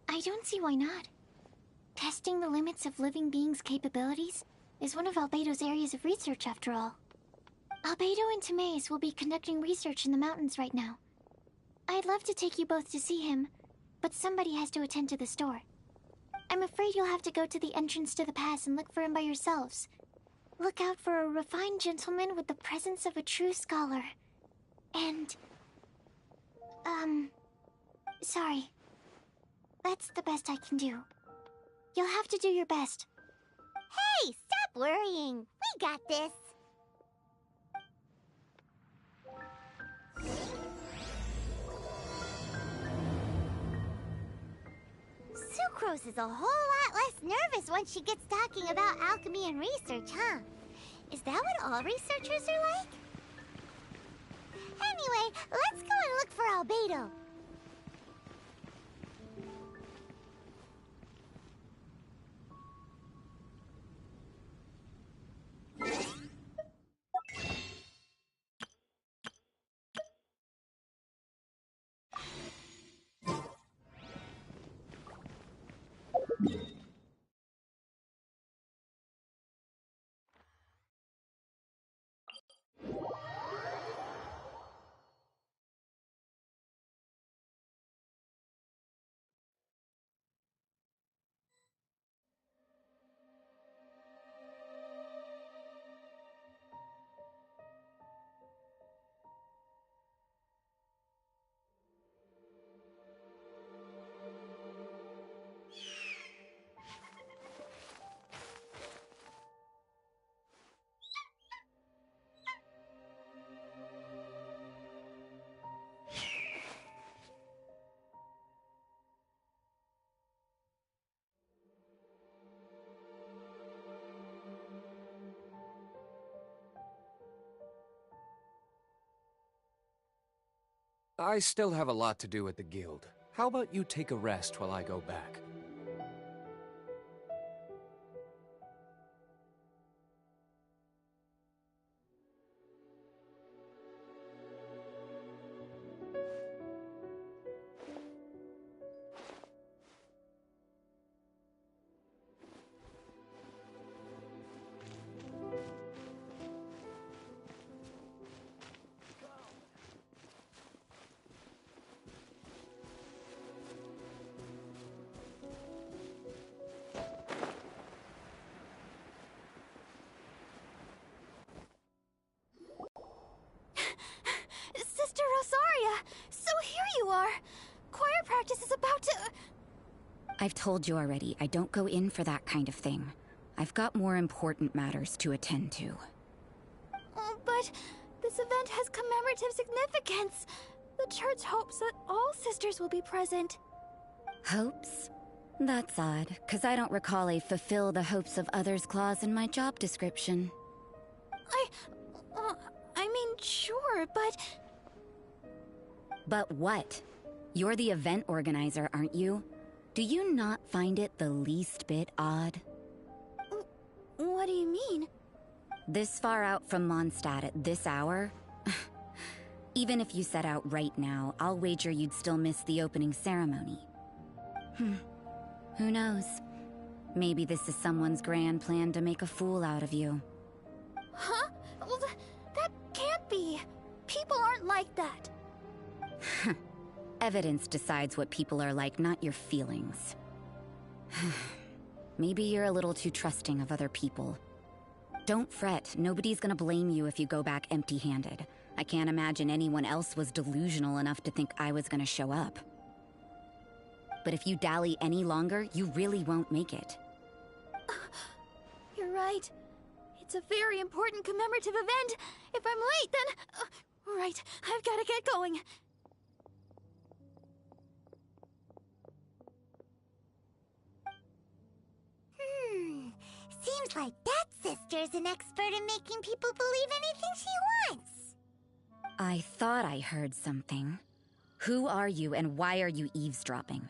I don't see why not. Testing the limits of living beings' capabilities is one of Albedo's areas of research, after all. Albedo and Timaeus will be conducting research in the mountains right now. I'd love to take you both to see him, but somebody has to attend to the store. I'm afraid you'll have to go to the entrance to the pass and look for him by yourselves. Look out for a refined gentleman with the presence of a true scholar. And... sorry. That's the best I can do. You'll have to do your best. Hey, stop worrying! We got this! Sucrose is a whole lot less nervous once she gets talking about alchemy and research, huh? Is that what all researchers are like? Anyway, let's go and look for Albedo. I still have a lot to do at the guild. How about you take a rest while I go back? Sister Rosaria! So here you are! Choir practice is about to... I've told you already, I don't go in for that kind of thing. I've got more important matters to attend to. Oh, but this event has commemorative significance. The church hopes that all sisters will be present. Hopes? That's odd, because I don't recall a fulfill the hopes of others clause in my job description. I mean, sure, but... But what? You're the event organizer, aren't you? Do you not find it the least bit odd? What do you mean? This far out from Mondstadt at this hour? Even if you set out right now, I'll wager you'd still miss the opening ceremony. Who knows? Maybe this is someone's grand plan to make a fool out of you. Huh? Well, that can't be. People aren't like that. Evidence decides what people are like, not your feelings. Maybe you're a little too trusting of other people. Don't fret, nobody's gonna blame you if you go back empty-handed. I can't imagine anyone else was delusional enough to think I was gonna show up. But if you dally any longer, you really won't make it. You're right. It's a very important commemorative event. If I'm late, then... right, I've got to get going. Seems like that sister's an expert in making people believe anything she wants. I thought I heard something. Who are you and why are you eavesdropping?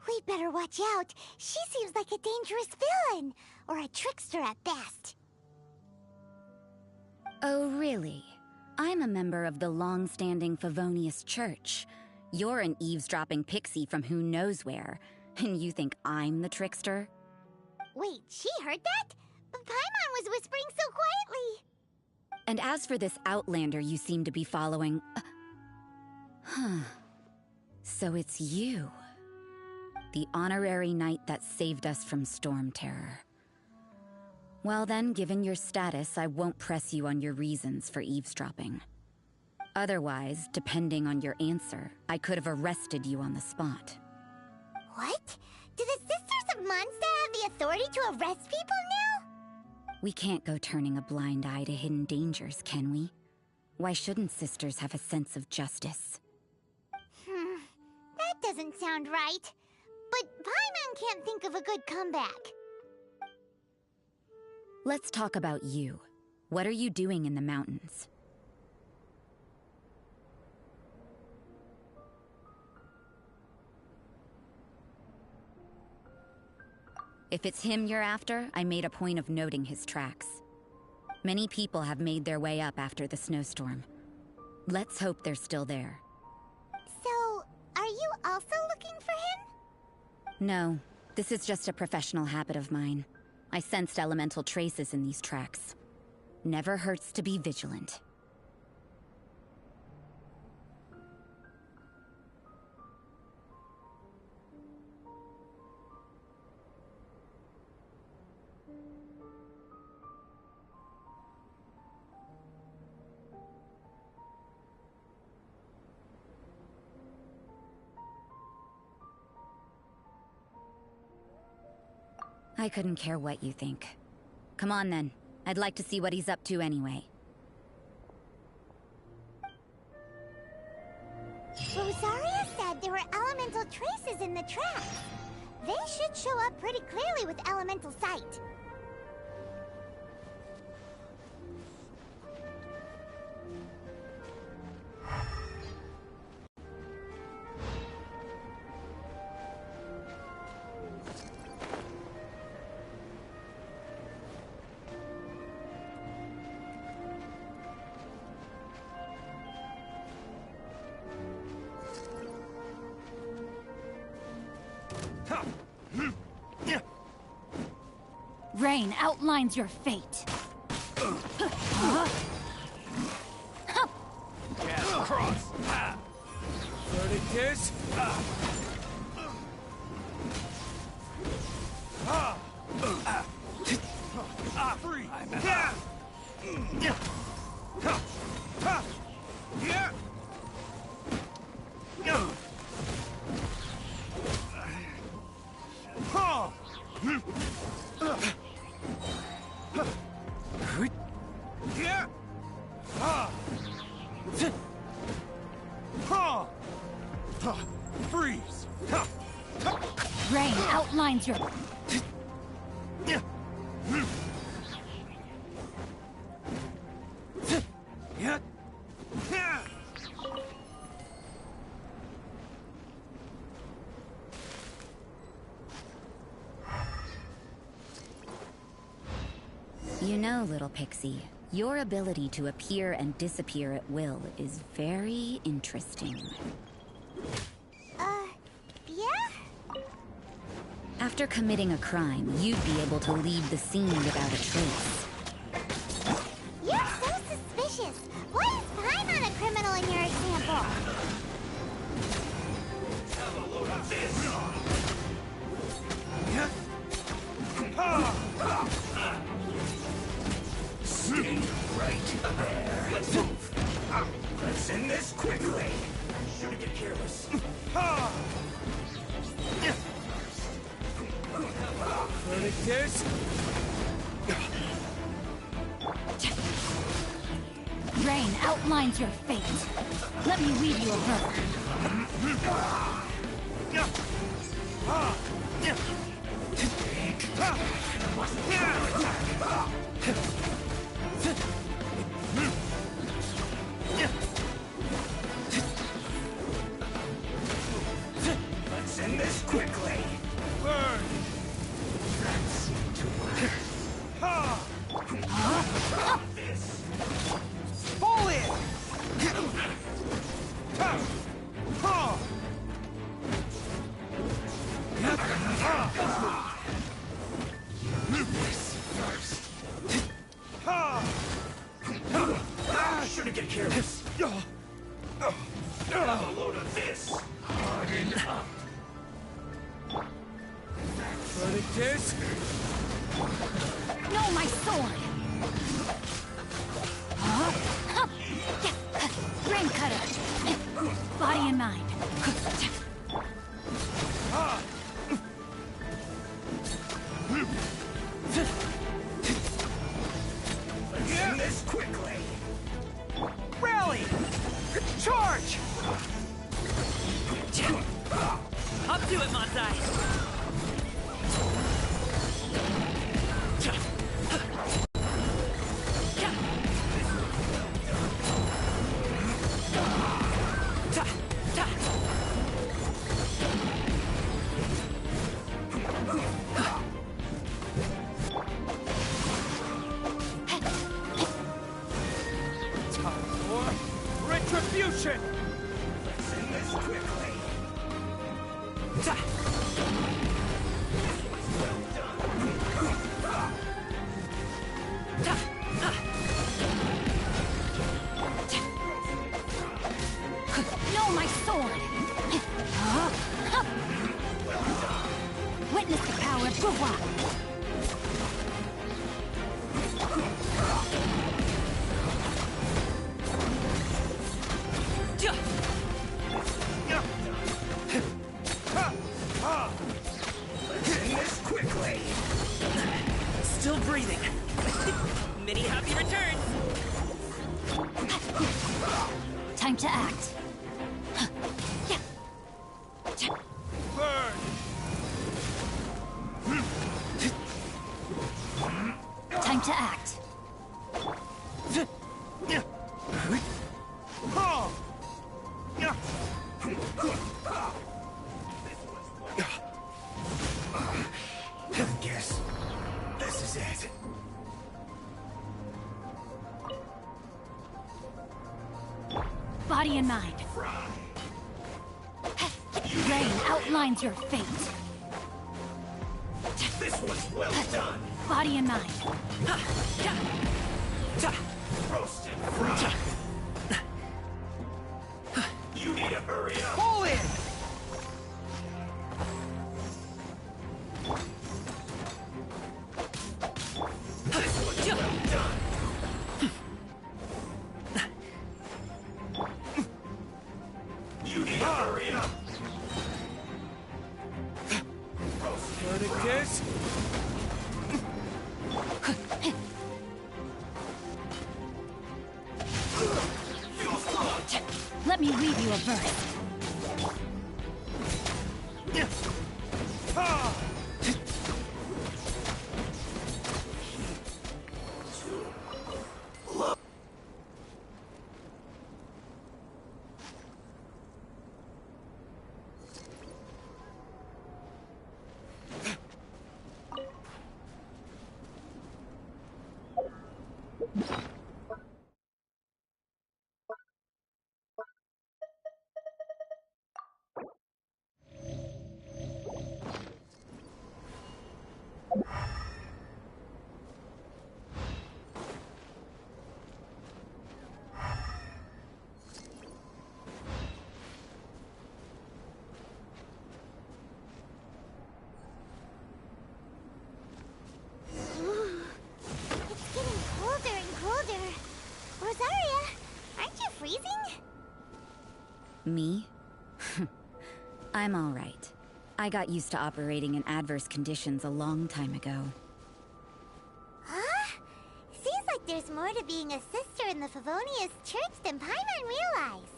We'd better watch out. She seems like a dangerous villain, or a trickster at best. Oh, really? I'm a member of the long-standing Favonius Church. You're an eavesdropping pixie from who knows where, and you think I'm the trickster? Wait, she heard that? Paimon was whispering so quietly. And as for this outlander you seem to be following... So it's you. The honorary knight that saved us from Storm Terror. Well then, given your status, I won't press you on your reasons for eavesdropping. Otherwise, depending on your answer, I could have arrested you on the spot. What? Do the Sisters of Mondstadt have the authority to arrest people now? We can't go turning a blind eye to hidden dangers, can we? Why shouldn't sisters have a sense of justice? That doesn't sound right. But Paimon can't think of a good comeback. Let's talk about you. What are you doing in the mountains? If it's him you're after, I made a point of noting his tracks. Many people have made their way up after the snowstorm. Let's hope they're still there. So, are you also looking for him? No, this is just a professional habit of mine. I sensed elemental traces in these tracks. Never hurts to be vigilant. I couldn't care what you think. Come on then. I'd like to see what he's up to anyway. Rosaria said there were elemental traces in the tracks. They should show up pretty clearly with elemental sight. Rain outlines your fate. Cast cross. Verdict is... free. Freeze! Rain outlines your... You know, little pixie, your ability to appear and disappear at will is very interesting. Yeah? After committing a crime, you'd be able to leave the scene without a trace. You're so suspicious. Why is Paimon a criminal in your example? Have a load of this. Stay right there. Let's move. Let's end this quickly. Shouldn't get careless. Verdict is... Rain outlines your fate. Let me weave you a verse. Let's end this quickly. Burn! That seemed to work. Ha! This. Pull it! Ha! Ha! This first. Ha! Shouldn't get careless. Have a load of this. Harden up. Verdict is... No, my sword! Rain cutter! Body and mind. Let's end this quickly. Rally! Charge! Up to it, Manzai! Time for retribution! Let's end this quickly. No, my sword! Witness the power of Gugwa! Let's end this quickly. Still breathing. Many happy returns! Time to act. Burn! Time to act. Ha! I guess this is it. Body and mind. Rain outlines your fate. This was well done. Body and mind. Roasted fry. You need to hurry up. Pull in! This was well done. You need to hurry up. Verdict is... Let me weave you a verse. Ha! Me? I'm all right. I got used to operating in adverse conditions a long time ago. Huh? Seems like there's more to being a sister in the Favonius Church than Paimon realized.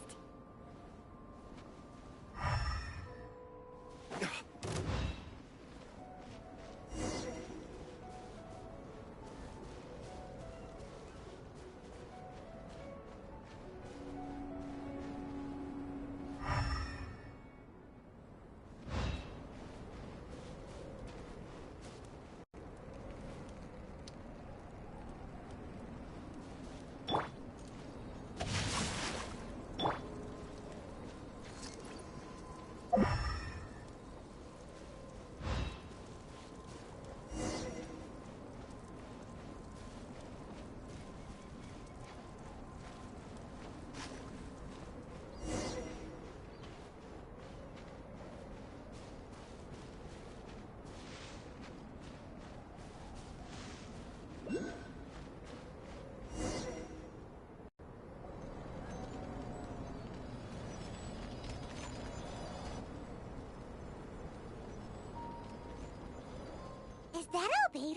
Is that Albedo?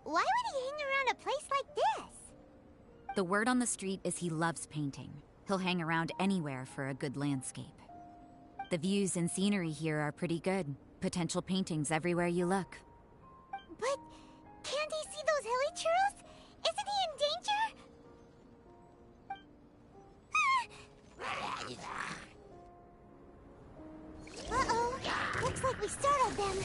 Why would he hang around a place like this? The word on the street is he loves painting. He'll hang around anywhere for a good landscape. The views and scenery here are pretty good. Potential paintings everywhere you look. But can't he see those hilichurls? Isn't he in danger? Uh-oh. Looks like we startled them.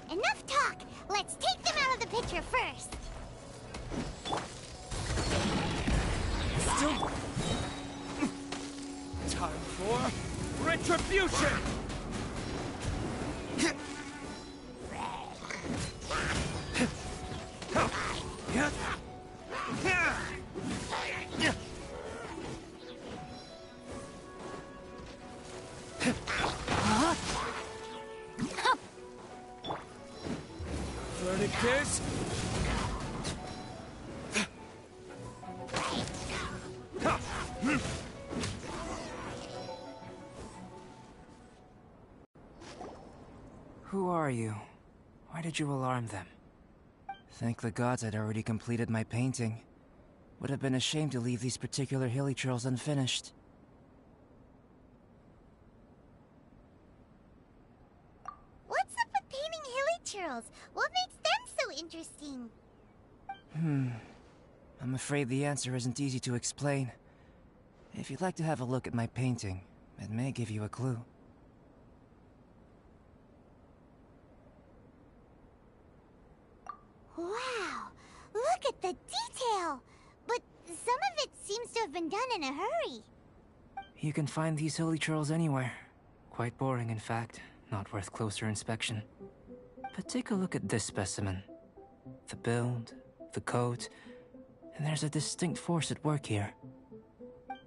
Enough talk! Let's take them out of the picture first! Still... Time for retribution! Verticus! Who are you? Why did you alarm them? Thank the gods I'd already completed my painting. Would have been a shame to leave these particular hilichurls unfinished. What's up with painting hilichurls? What makes them so interesting? I'm afraid the answer isn't easy to explain. If you'd like to have a look at my painting, it may give you a clue. Wow! Look at the detail! But some of it seems to have been done in a hurry. You can find these hilichurls anywhere. Quite boring, in fact. Not worth closer inspection. But take a look at this specimen. The build, the coat, and there's a distinct force at work here.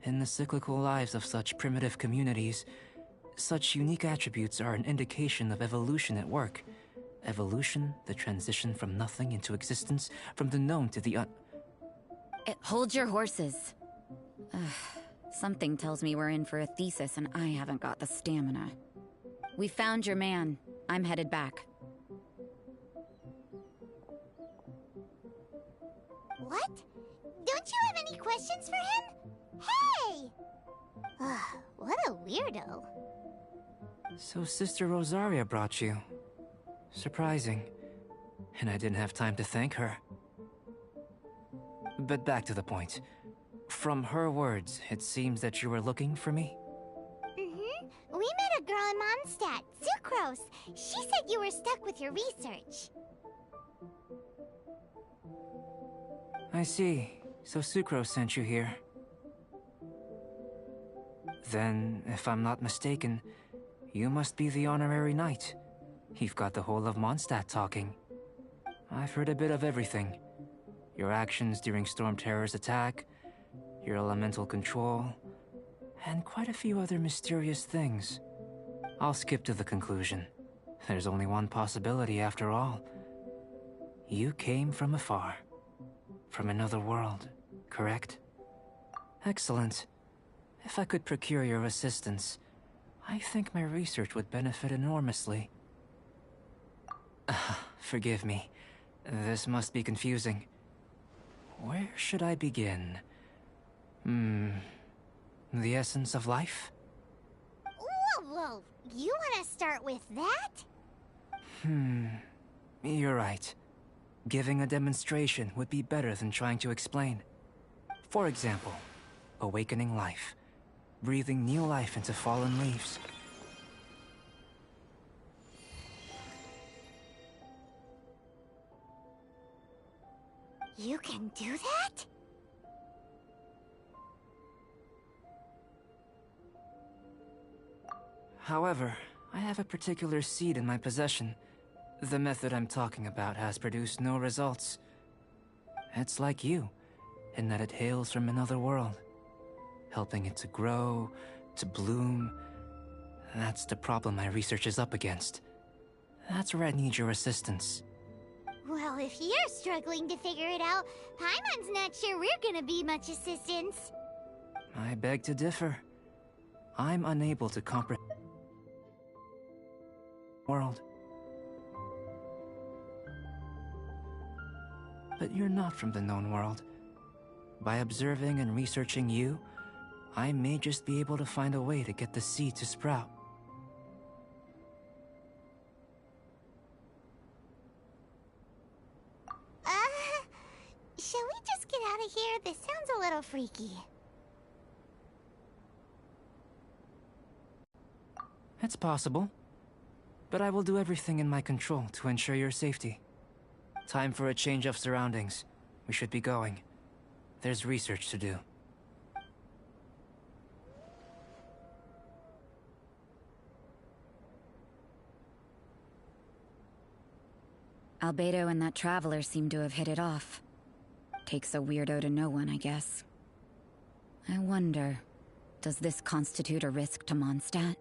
In the cyclical lives of such primitive communities, such unique attributes are an indication of evolution at work. Evolution, the transition from nothing into existence, from the known to the Hold your horses. Something tells me we're in for a thesis and I haven't got the stamina. We found your man. I'm headed back. What? Don't you have any questions for him? Hey! What a weirdo. So Sister Rosaria brought you. Surprising. And I didn't have time to thank her. But back to the point. From her words, it seems that you were looking for me? Mm-hmm. We met a girl in Mondstadt, Sucrose. She said you were stuck with your research. I see. So Sucrose sent you here. Then, if I'm not mistaken, you must be the honorary knight. You've got the whole of Mondstadt talking. I've heard a bit of everything. Your actions during Storm Terror's attack, your elemental control, and quite a few other mysterious things. I'll skip to the conclusion. There's only one possibility after all. You came from afar. From another world, correct? Excellent. If I could procure your assistance, I think my research would benefit enormously. Forgive me. This must be confusing. Where should I begin? The essence of life? Whoa! You want to start with that? You're right. Giving a demonstration would be better than trying to explain. For example, awakening life. Breathing new life into fallen leaves. You can do that? However, I have a particular seed in my possession. The method I'm talking about has produced no results. It's like you, in that it hails from another world. Helping it to grow, to bloom. That's the problem my research is up against. That's where I need your assistance. Well, if you're struggling to figure it out, Paimon's not sure we're gonna be much assistance. I beg to differ. I'm unable to comprehend the world. But you're not from the known world. By observing and researching you, I may just be able to find a way to get the seed to sprout. Shall we just get out of here? This sounds a little freaky. It's possible. But I will do everything in my control to ensure your safety. Time for a change of surroundings. We should be going. There's research to do. Albedo and that traveler seem to have hit it off. Takes a weirdo to know one, I guess. I wonder, does this constitute a risk to Mondstadt?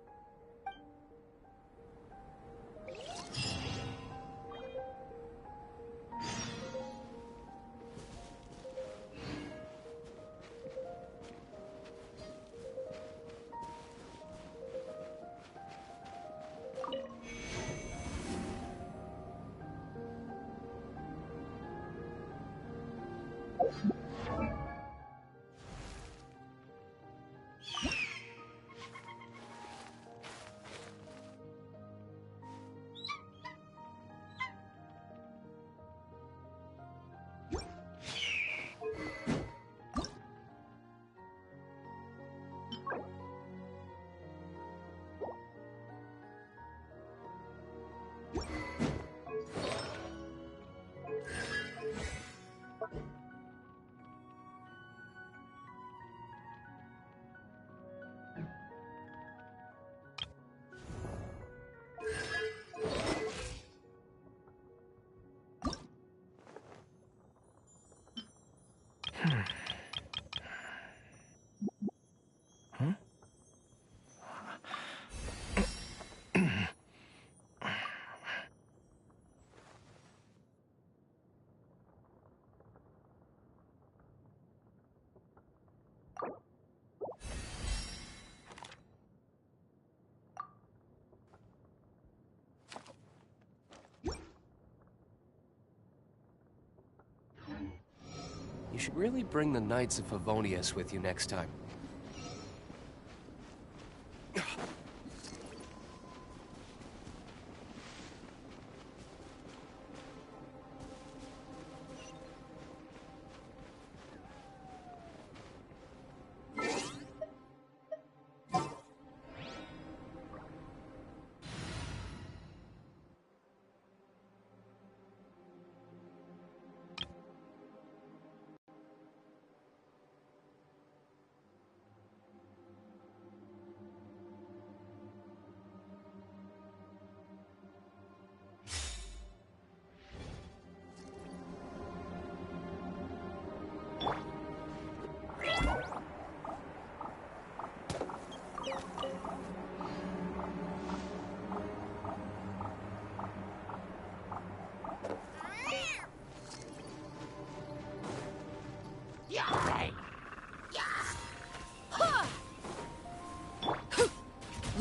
You should really bring the Knights of Favonius with you next time.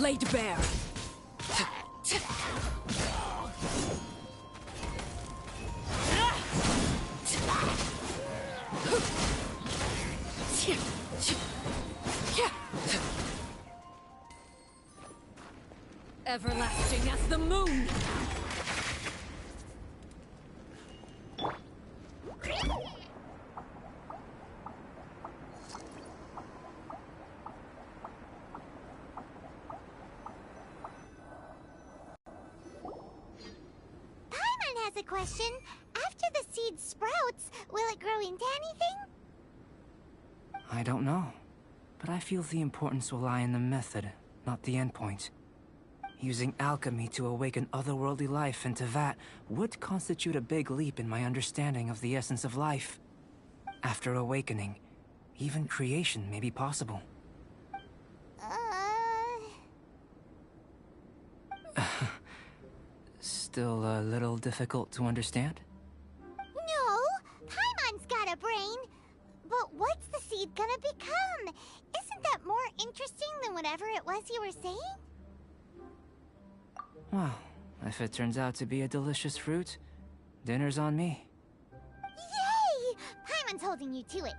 laid bare. Everlasting as the moon! A question. After the seed sprouts, will it grow into anything? I don't know, but I feel the importance will lie in the method, not the endpoint. Using alchemy to awaken otherworldly life into that would constitute a big leap in my understanding of the essence of life. After awakening, even creation may be possible. Still a little difficult to understand? No, Paimon's got a brain. But what's the seed gonna become? Isn't that more interesting than whatever it was you were saying? Well, if it turns out to be a delicious fruit, dinner's on me. Yay! Paimon's holding you to it.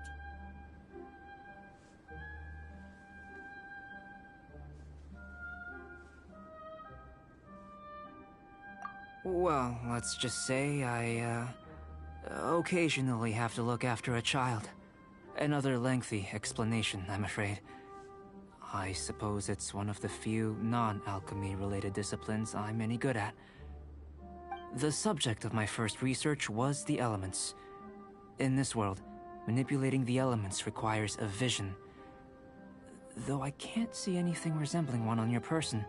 Well, let's just say I, occasionally have to look after a child. Another lengthy explanation, I'm afraid. I suppose it's one of the few non-alchemy related disciplines I'm any good at. The subject of my first research was the elements. In this world, manipulating the elements requires a vision. Though I can't see anything resembling one on your person,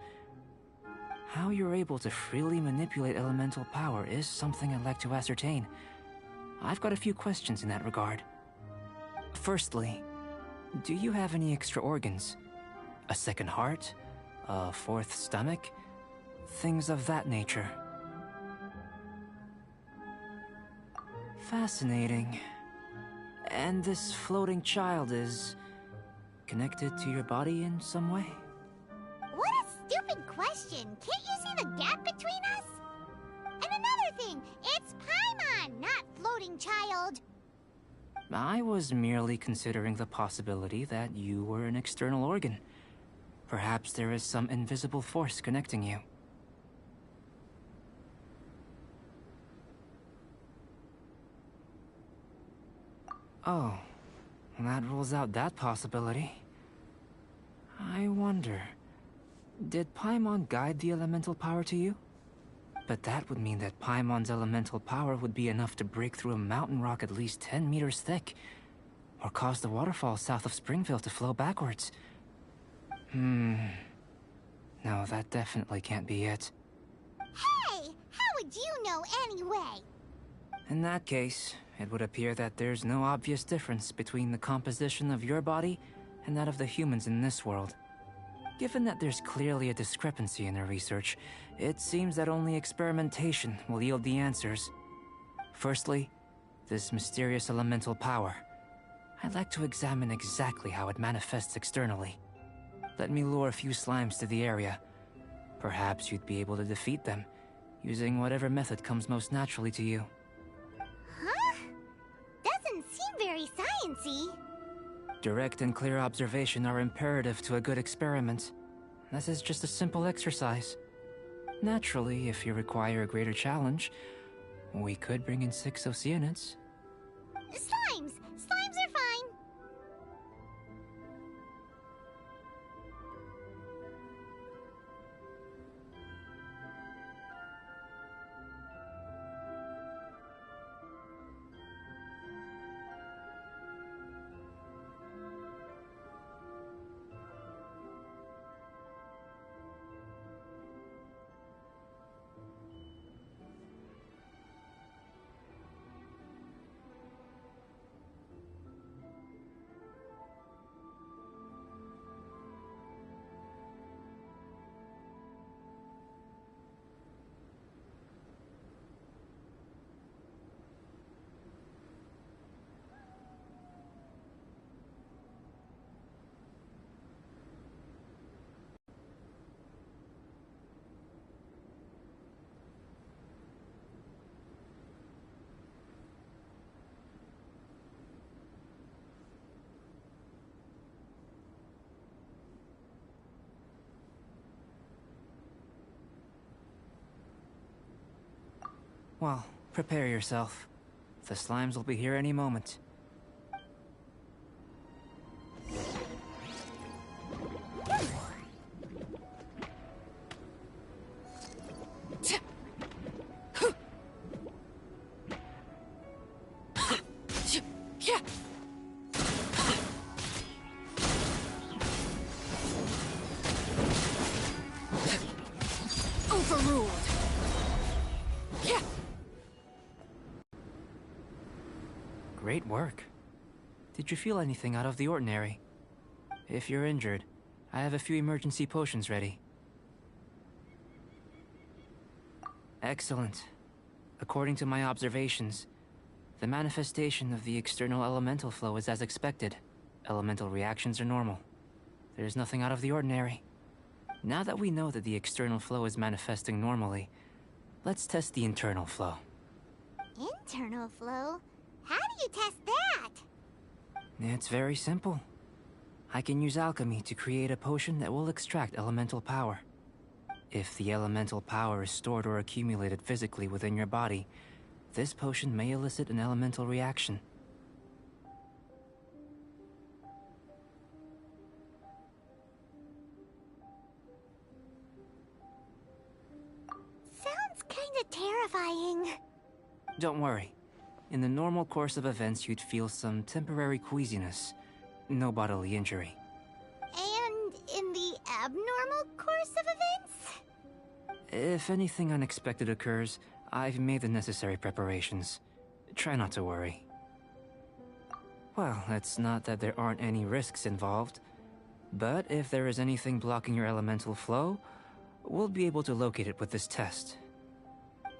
how you're able to freely manipulate elemental power is something I'd like to ascertain. I've got a few questions in that regard. Firstly, do you have any extra organs? A second heart? A fourth stomach? Things of that nature. Fascinating. And this floating child is connected to your body in some way? What a stupid question! Can't you see the gap between us? And another thing, it's Paimon, not floating child. I was merely considering the possibility that you were an external organ. Perhaps there is some invisible force connecting you. Oh, that rules out that possibility. I wonder, did Paimon guide the elemental power to you? But that would mean that Paimon's elemental power would be enough to break through a mountain rock at least 10 meters thick, or cause the waterfall south of Springville to flow backwards. No, that definitely can't be it. Hey! How would you know anyway? In that case, it would appear that there's no obvious difference between the composition of your body and that of the humans in this world. Given that there's clearly a discrepancy in the research, it seems that only experimentation will yield the answers. Firstly, this mysterious elemental power. I'd like to examine exactly how it manifests externally. Let me lure a few slimes to the area. Perhaps you'd be able to defeat them, using whatever method comes most naturally to you. Huh? Doesn't seem very sciencey. Direct and clear observation are imperative to a good experiment. This is just a simple exercise. Naturally, if you require a greater challenge, we could bring in 6 Oceanids. Slimes! Slimes are fine! Well, prepare yourself. The slimes will be here any moment. Overruled. Yeah. Great work. Did you feel anything out of the ordinary? If you're injured, I have a few emergency potions ready. Excellent. According to my observations, the manifestation of the external elemental flow is as expected. Elemental reactions are normal. There's nothing out of the ordinary. Now that we know that the external flow is manifesting normally, let's test the internal flow. Internal flow? How do you test that? It's very simple. I can use alchemy to create a potion that will extract elemental power. If the elemental power is stored or accumulated physically within your body, this potion may elicit an elemental reaction. Sounds kinda terrifying. Don't worry. In the normal course of events, you'd feel some temporary queasiness. No bodily injury. And in the abnormal course of events? If anything unexpected occurs, I've made the necessary preparations. Try not to worry. Well, it's not that there aren't any risks involved. But if there is anything blocking your elemental flow, we'll be able to locate it with this test.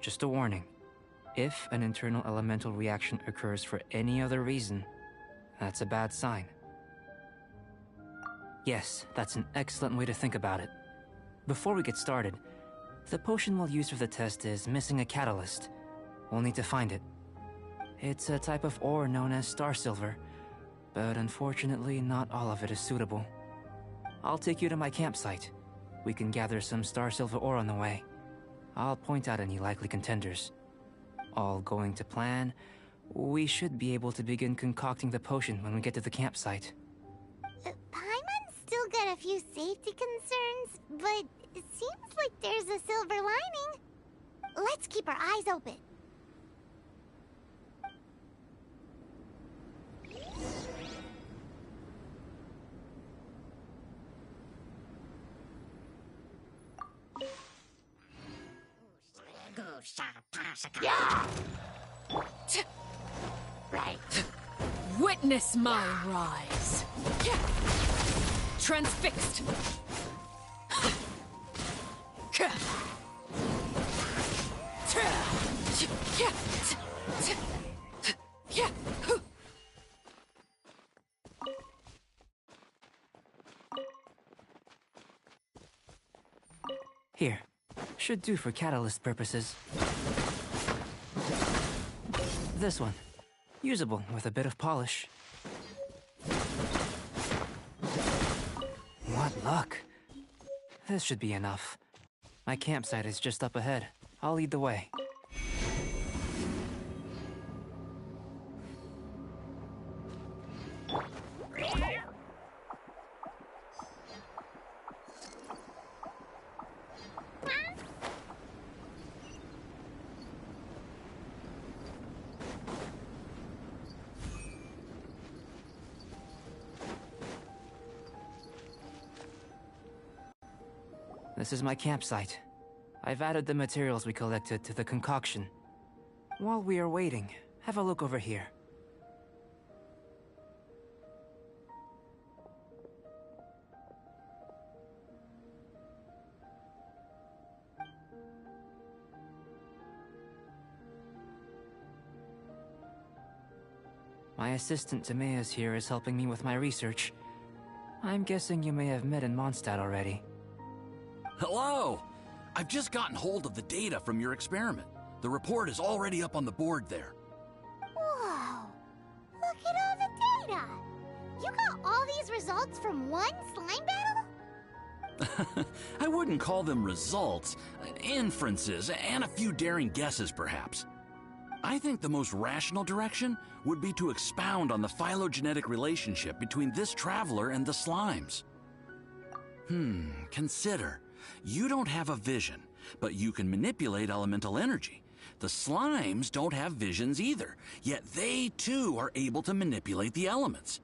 Just a warning. If an internal elemental reaction occurs for any other reason, that's a bad sign. Yes, that's an excellent way to think about it. Before we get started, the potion we'll use for the test is missing a catalyst. We'll need to find it. It's a type of ore known as star silver, but unfortunately not all of it is suitable. I'll take you to my campsite. We can gather some star silver ore on the way. I'll point out any likely contenders. All going to plan, we should be able to begin concocting the potion when we get to the campsite. Paimon's still got a few safety concerns, but it seems like there's a silver lining. Let's keep our eyes open. Right. Witness my rise. Transfixed. Here. Should do for catalyst purposes. This one. Usable with a bit of polish. What luck. This should be enough. My campsite is just up ahead. I'll lead the way. This is my campsite. I've added the materials we collected to the concoction. While we are waiting, have a look over here. My assistant Timaeus here is helping me with my research. I'm guessing you may have met in Mondstadt already. Hello! I've just gotten hold of the data from your experiment. The report is already up on the board there. Whoa! Look at all the data! You got all these results from one slime battle? I wouldn't call them results, inferences, and a few daring guesses, perhaps. I think the most rational direction would be to expound on the phylogenetic relationship between this traveler and the slimes. Consider. You don't have a vision, but you can manipulate elemental energy. The slimes don't have visions either, yet they too are able to manipulate the elements.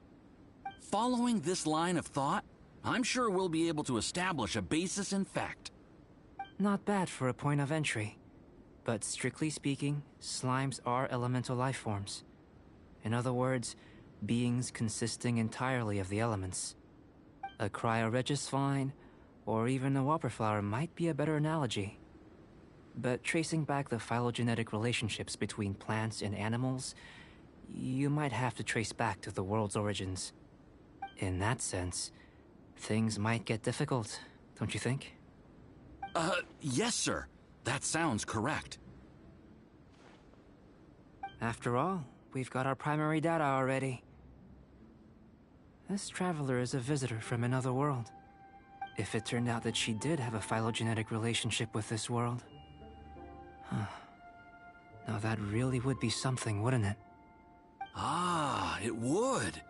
Following this line of thought, I'm sure we'll be able to establish a basis in fact. Not bad for a point of entry. But strictly speaking, slimes are elemental life forms. In other words, beings consisting entirely of the elements. A cryoregisvine, or even a whopperflower might be a better analogy. But tracing back the phylogenetic relationships between plants and animals, you might have to trace back to the world's origins. In that sense, things might get difficult, don't you think? Yes, sir. That sounds correct. After all, we've got our primary data already. This traveler is a visitor from another world. If it turned out that she did have a phylogenetic relationship with this world... Now that really would be something, wouldn't it? Ah, it would.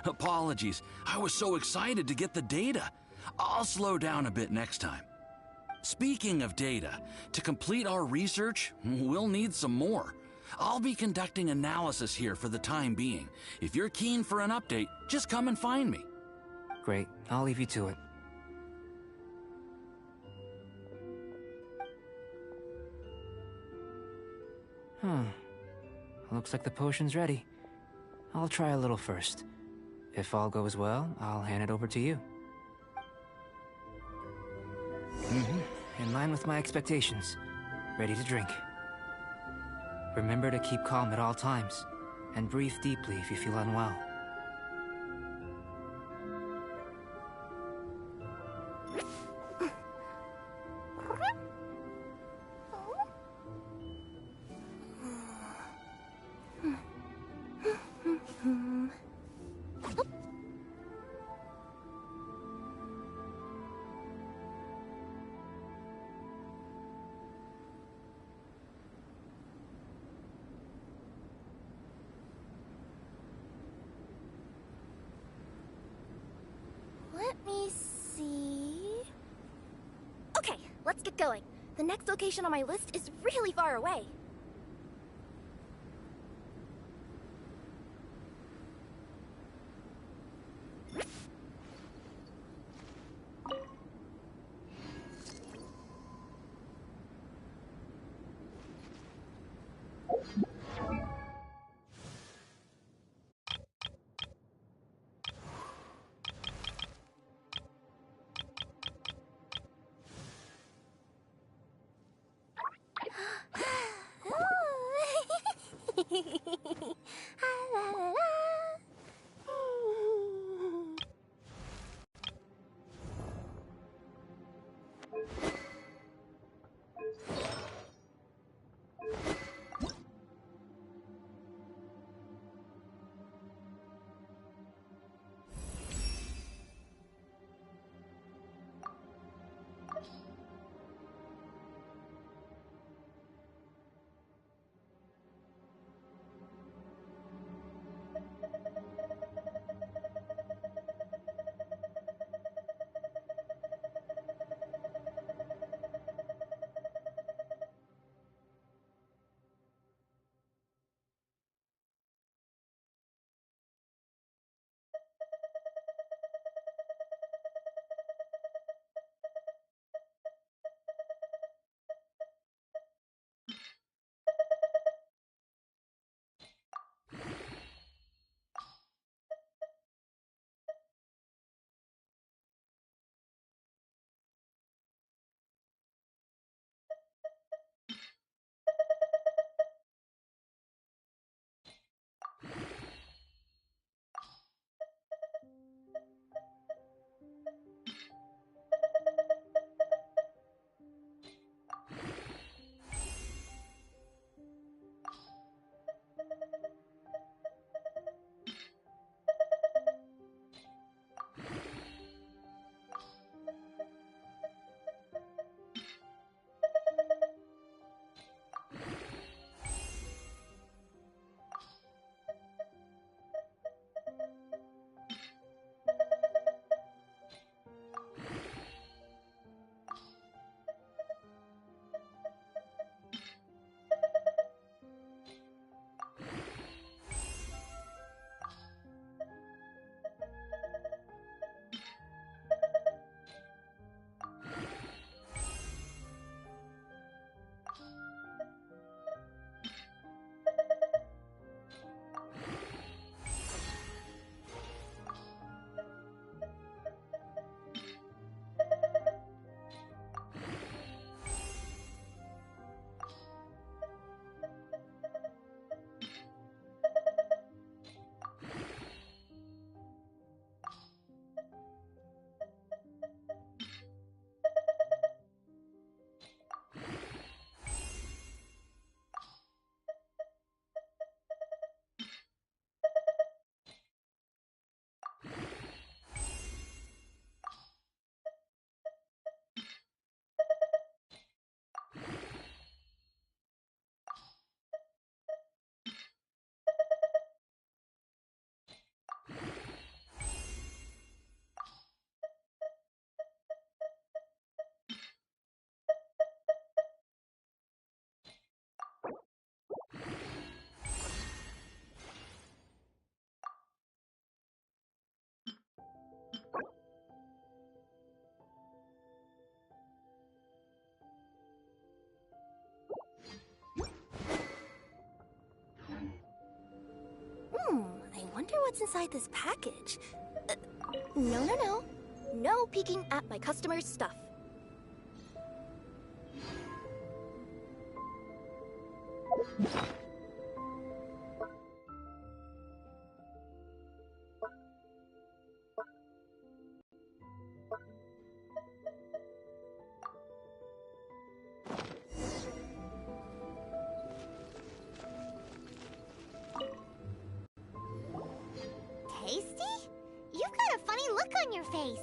Apologies. I was so excited to get the data. I'll slow down a bit next time. Speaking of data, to complete our research, we'll need some more. I'll be conducting analysis here for the time being. If you're keen for an update, just come and find me. Great. I'll leave you to it. Looks like the potion's ready. I'll try a little first. If all goes well, I'll hand it over to you. In line with my expectations. Ready to drink. Remember to keep calm at all times, and breathe deeply if you feel unwell. Let me see... Okay, let's get going. The next location on my list is really far away. wonder what's inside this package. No, no, no. No peeking at my customers' stuff. Tasty? You've got a funny look on your face.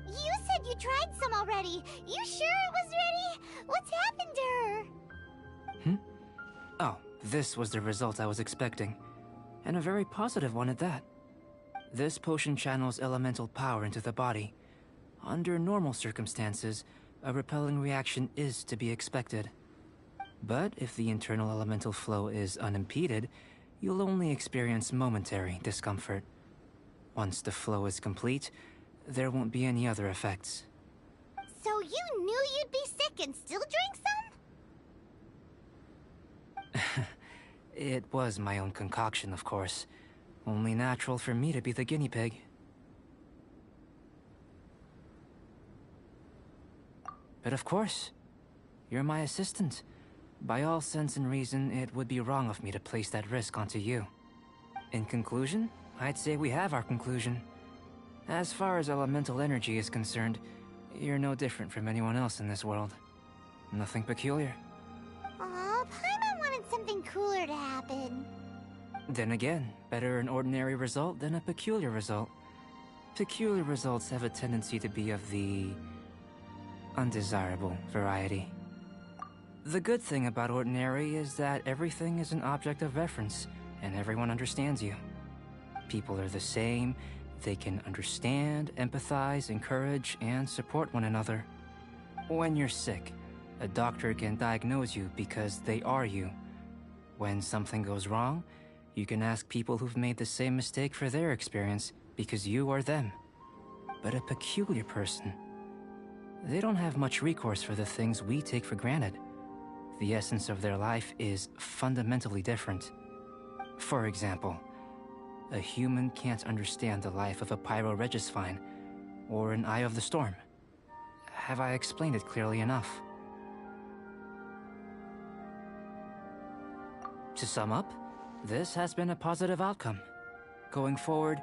You said you tried some already. You sure it was ready? What's happened to her? Oh, this was the result I was expecting. And a very positive one at that. This potion channels elemental power into the body. Under normal circumstances, a repelling reaction is to be expected. But if the internal elemental flow is unimpeded, you'll only experience momentary discomfort. Once the flow is complete, there won't be any other effects. So you knew you'd be sick and still drank some? It was my own concoction, of course. Only natural for me to be the guinea pig. But of course, you're my assistant. By all sense and reason, it would be wrong of me to place that risk onto you. In conclusion, I'd say we have our conclusion. As far as elemental energy is concerned, you're no different from anyone else in this world. Nothing peculiar. Aw, Paimon wanted something cooler to happen. Then again, better an ordinary result than a peculiar result. Peculiar results have a tendency to be of the undesirable variety. The good thing about ordinary is that everything is an object of reference, and everyone understands you. People are the same, they can understand, empathize, encourage, and support one another. When you're sick, a doctor can diagnose you because they are you. When something goes wrong, you can ask people who've made the same mistake for their experience because you are them. But a peculiar person, they don't have much recourse for the things we take for granted. The essence of their life is fundamentally different. For example, a human can't understand the life of a pyroregisvine or an eye of the storm. Have I explained it clearly enough? To sum up, this has been a positive outcome. Going forward,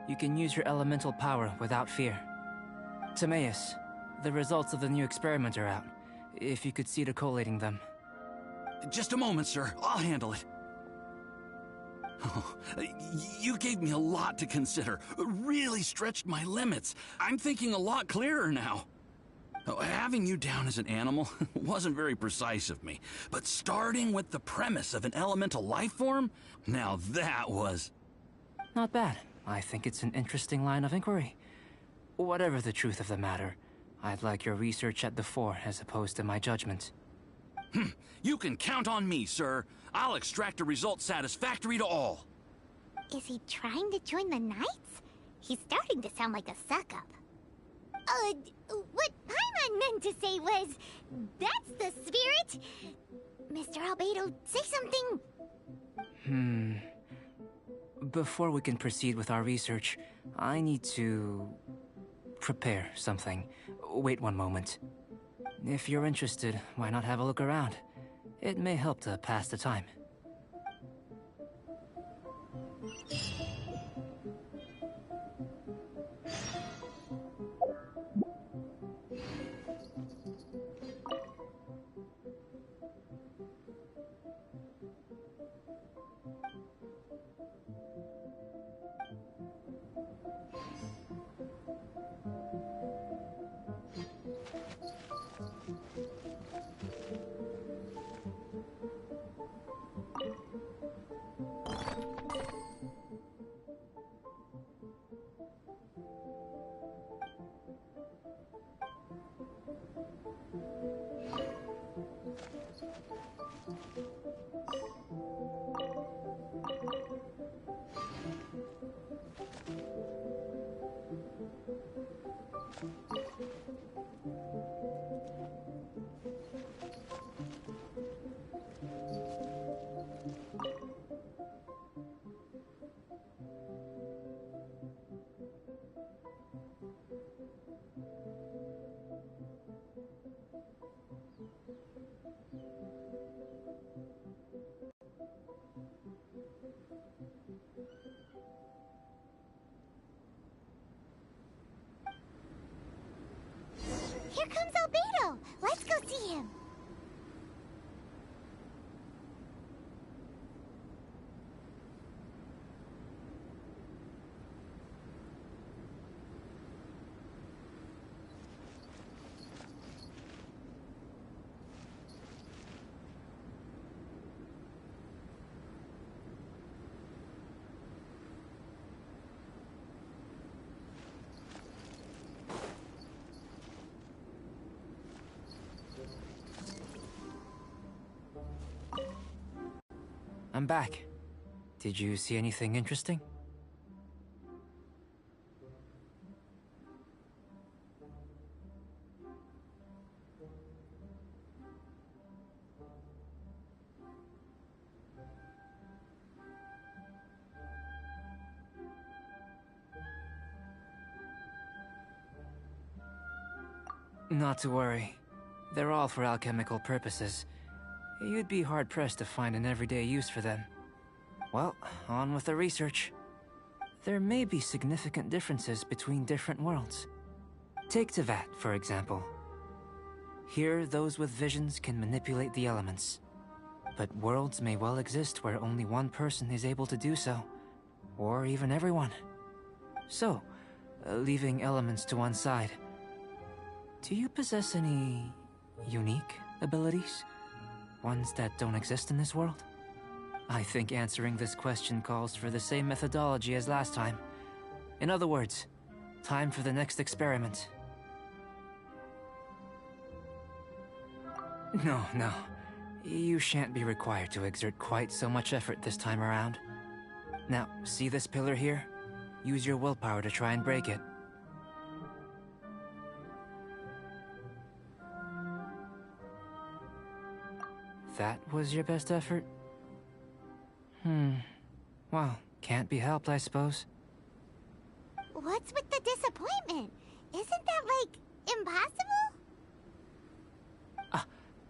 you can use your elemental power without fear. Timaeus, the results of the new experiment are out. If you could see to collating them. Just a moment, sir. I'll handle it. Oh, you gave me a lot to consider. Really stretched my limits. I'm thinking a lot clearer now. Oh, having you down as an animal wasn't very precise of me, but starting with the premise of an elemental life form, now that was... Not bad. I think it's an interesting line of inquiry. Whatever the truth of the matter, I'd like your research at the fore as opposed to my judgment. You can count on me, sir. I'll extract a result satisfactory to all. Is he trying to join the Knights? He's starting to sound like a suck-up. What Paimon meant to say was, that's the spirit! Mr. Albedo, say something! Before we can proceed with our research, I need to... prepare something. Wait one moment. If you're interested, why not have a look around? It may help to pass the time. I'm back. Did you see anything interesting? Not to worry. They're all for alchemical purposes. You'd be hard-pressed to find an everyday use for them. Well, on with the research. There may be significant differences between different worlds. Take Tevat, for example. Here, those with visions can manipulate the elements. But worlds may well exist where only one person is able to do so. Or even everyone. So, leaving elements to one side. Do you possess any unique abilities? Ones that don't exist in this world? I think answering this question calls for the same methodology as last time. In other words, time for the next experiment. No. You shan't be required to exert quite so much effort this time around. Now, see this pillar here? Use your willpower to try and break it. That was your best effort? Well, can't be helped, I suppose. What's with the disappointment? Isn't that, like, impossible?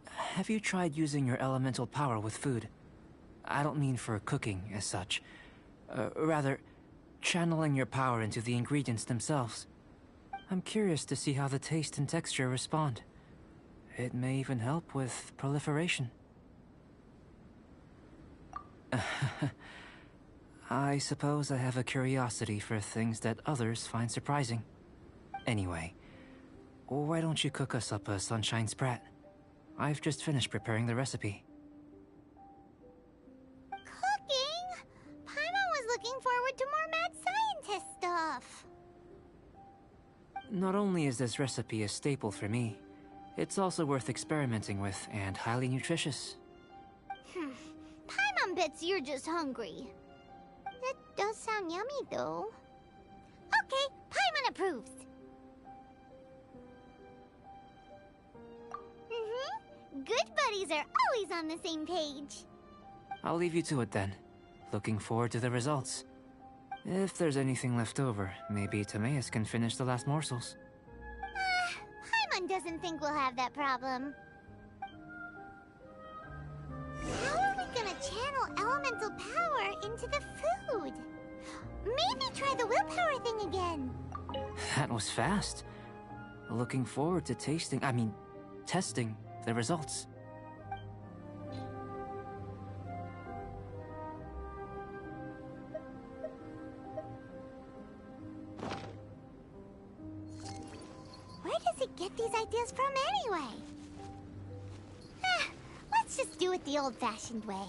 Have you tried using your elemental power with food? I don't mean for cooking, as such. Rather, channeling your power into the ingredients themselves. I'm curious to see how the taste and texture respond. It may even help with proliferation. I suppose I have a curiosity for things that others find surprising. Anyway, why don't you cook us up a sunshine sprat? I've just finished preparing the recipe. Cooking? Paimon was looking forward to more mad scientist stuff. Not only is this recipe a staple for me, it's also worth experimenting with and highly nutritious. Paimon bets you're just hungry. That does sound yummy, though. Okay, Paimon approves. Good buddies are always on the same page. I'll leave you to it then. Looking forward to the results. If there's anything left over, maybe Timaeus can finish the last morsels. Paimon doesn't think we'll have that problem. How are we gonna channel elemental power into the food? Maybe try the willpower thing again. That was fast. Looking forward to testing the results. Where does he get these ideas from anyway? Let's just do it the old-fashioned way.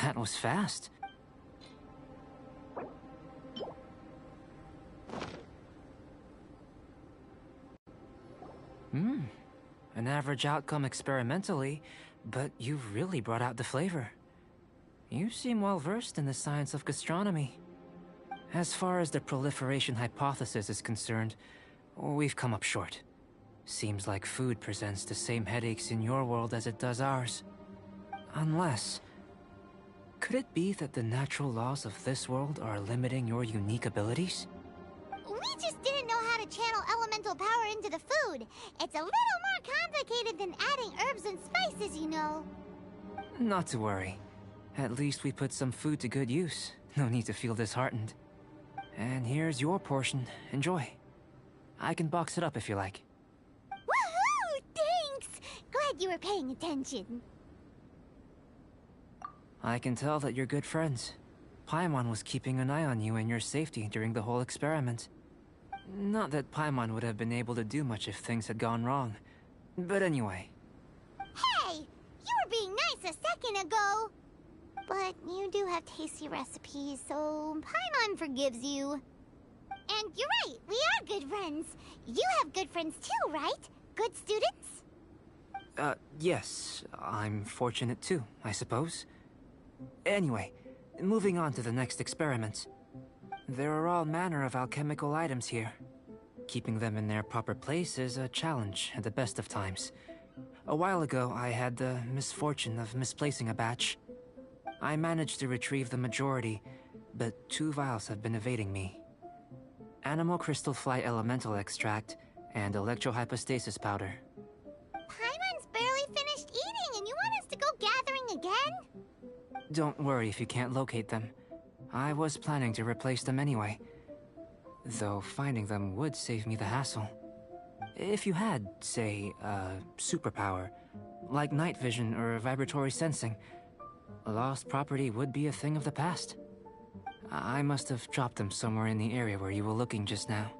That was fast. An average outcome experimentally, but you've really brought out the flavor. You seem well versed in the science of gastronomy. As far as the proliferation hypothesis is concerned, we've come up short. Seems like food presents the same headaches in your world as it does ours. Unless... could it be that the natural laws of this world are limiting your unique abilities? We just didn't know how to channel elemental power into the food. It's a little more complicated than adding herbs and spices, you know. Not to worry. At least we put some food to good use. No need to feel disheartened. And here's your portion. Enjoy. I can box it up if you like. Woohoo! Thanks! Glad you were paying attention. I can tell that you're good friends. Paimon was keeping an eye on you and your safety during the whole experiment. Not that Paimon would have been able to do much if things had gone wrong. But anyway. Hey! You were being nice a second ago! But you do have tasty recipes, so Paimon forgives you. And you're right, we are good friends. You have good friends too, right? Good students? Yes. I'm fortunate too, I suppose. Anyway, moving on to the next experiment. There are all manner of alchemical items here. Keeping them in their proper place is a challenge at the best of times. A while ago, I had the misfortune of misplacing a batch. I managed to retrieve the majority, but 2 vials have been evading me. Animal crystal fly elemental extract and electrohypostasis powder. Paimon's barely finished eating and you want us to go gathering again? Don't worry if you can't locate them. I was planning to replace them anyway. Though finding them would save me the hassle. If you had, say, a superpower, like night vision or vibratory sensing, lost property would be a thing of the past. I must have dropped them somewhere in the area where you were looking just now.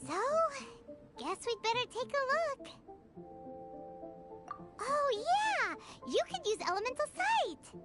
So, guess we'd better take a look. Oh yeah! You could use elemental sight!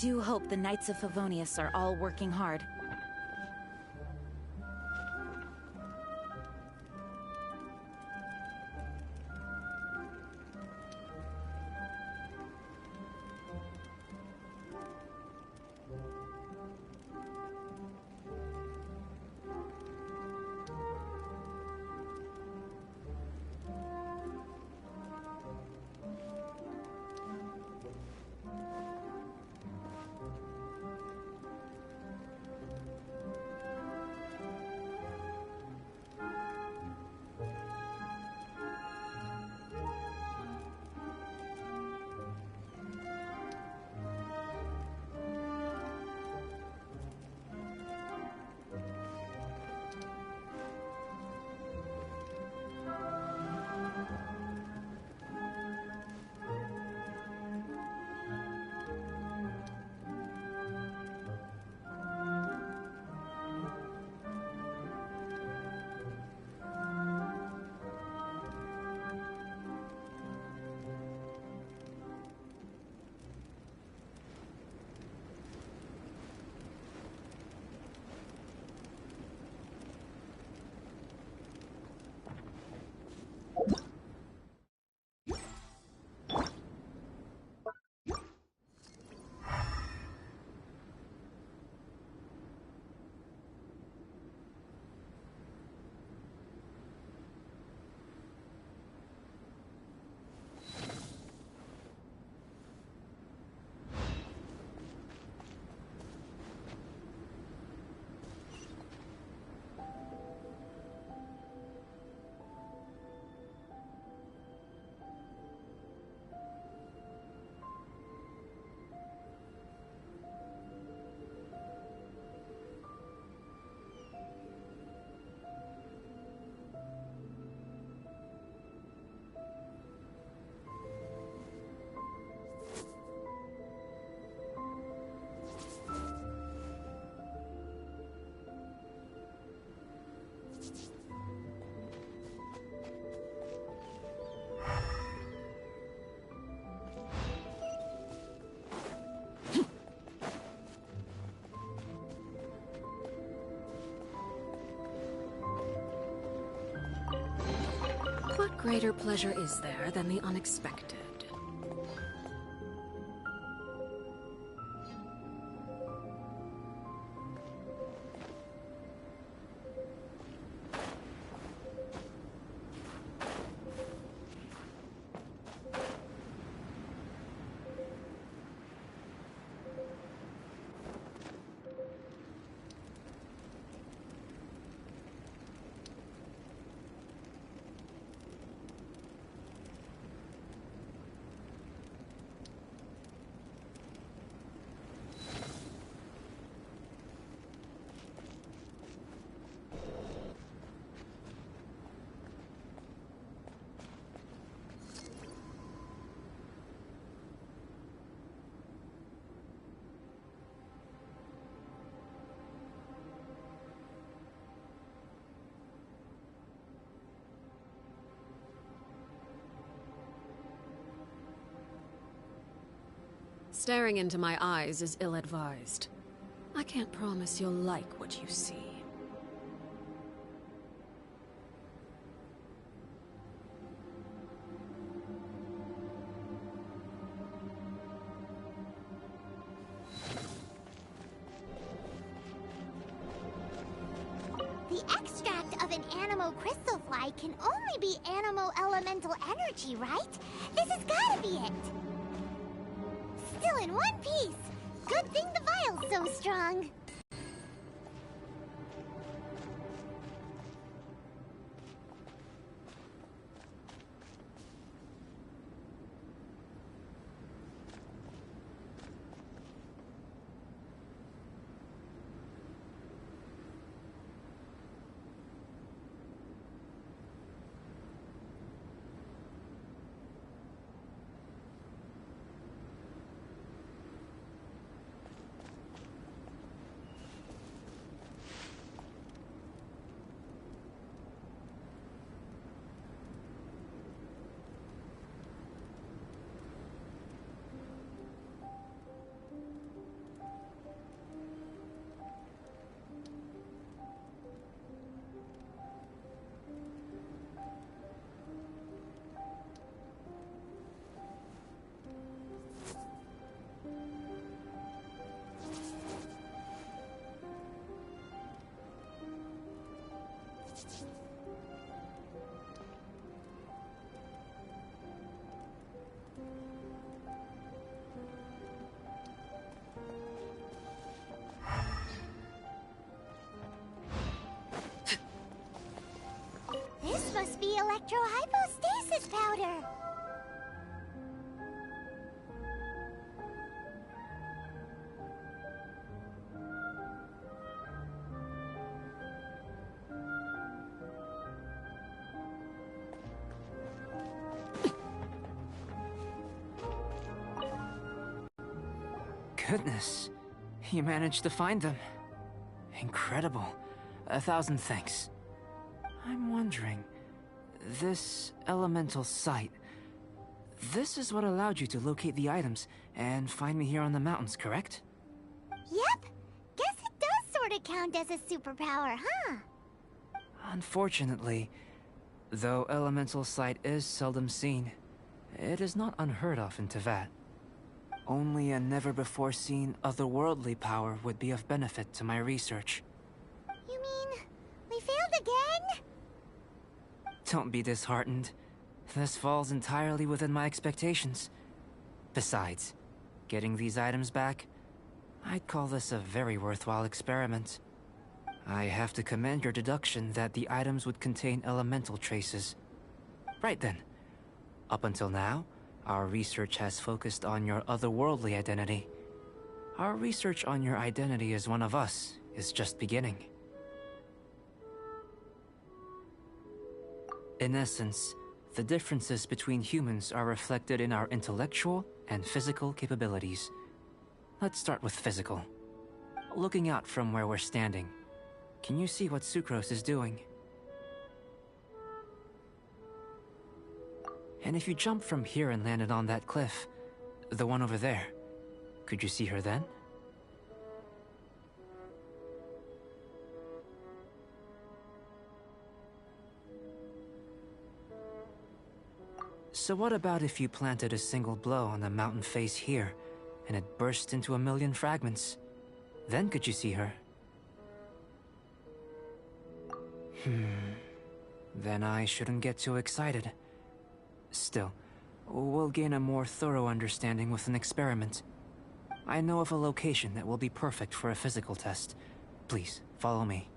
do hope the Knights of Favonius are all working hard. What greater pleasure is there than the unexpected? Staring into my eyes is ill-advised. I can't promise you'll like what you see. The extract of an animo crystal fly can only be animo elemental energy, right? This has gotta be it! Still in one piece! Good thing the vial's so strong! This must be electrohypostasis powder. Goodness, you managed to find them. Incredible. 1,000 thanks. I'm wondering, this elemental sight, this is what allowed you to locate the items and find me here on the mountains, correct? Yep. Guess it does sort of count as a superpower, huh? Unfortunately, though elemental sight is seldom seen, it is not unheard of in Teyvat. Only a never-before-seen otherworldly power would be of benefit to my research. You mean, we failed again? Don't be disheartened. This falls entirely within my expectations. Besides, getting these items back, I'd call this a very worthwhile experiment. I have to commend your deduction that the items would contain elemental traces. Right then. Up until now, our research has focused on your otherworldly identity. Our research on your identity as one of us is just beginning. In essence, the differences between humans are reflected in our intellectual and physical capabilities. Let's start with physical. Looking out from where we're standing, can you see what Sucrose is doing? And if you jumped from here and landed on that cliff, the one over there, could you see her then? So what about if you planted a single blow on the mountain face here, and it burst into 1,000,000 fragments? Then could you see her? Then I shouldn't get too excited. Still, we'll gain a more thorough understanding with an experiment. I know of a location that will be perfect for a physical test. Please, follow me.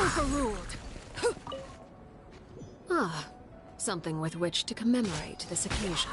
Overruled. Ah, something with which to commemorate this occasion.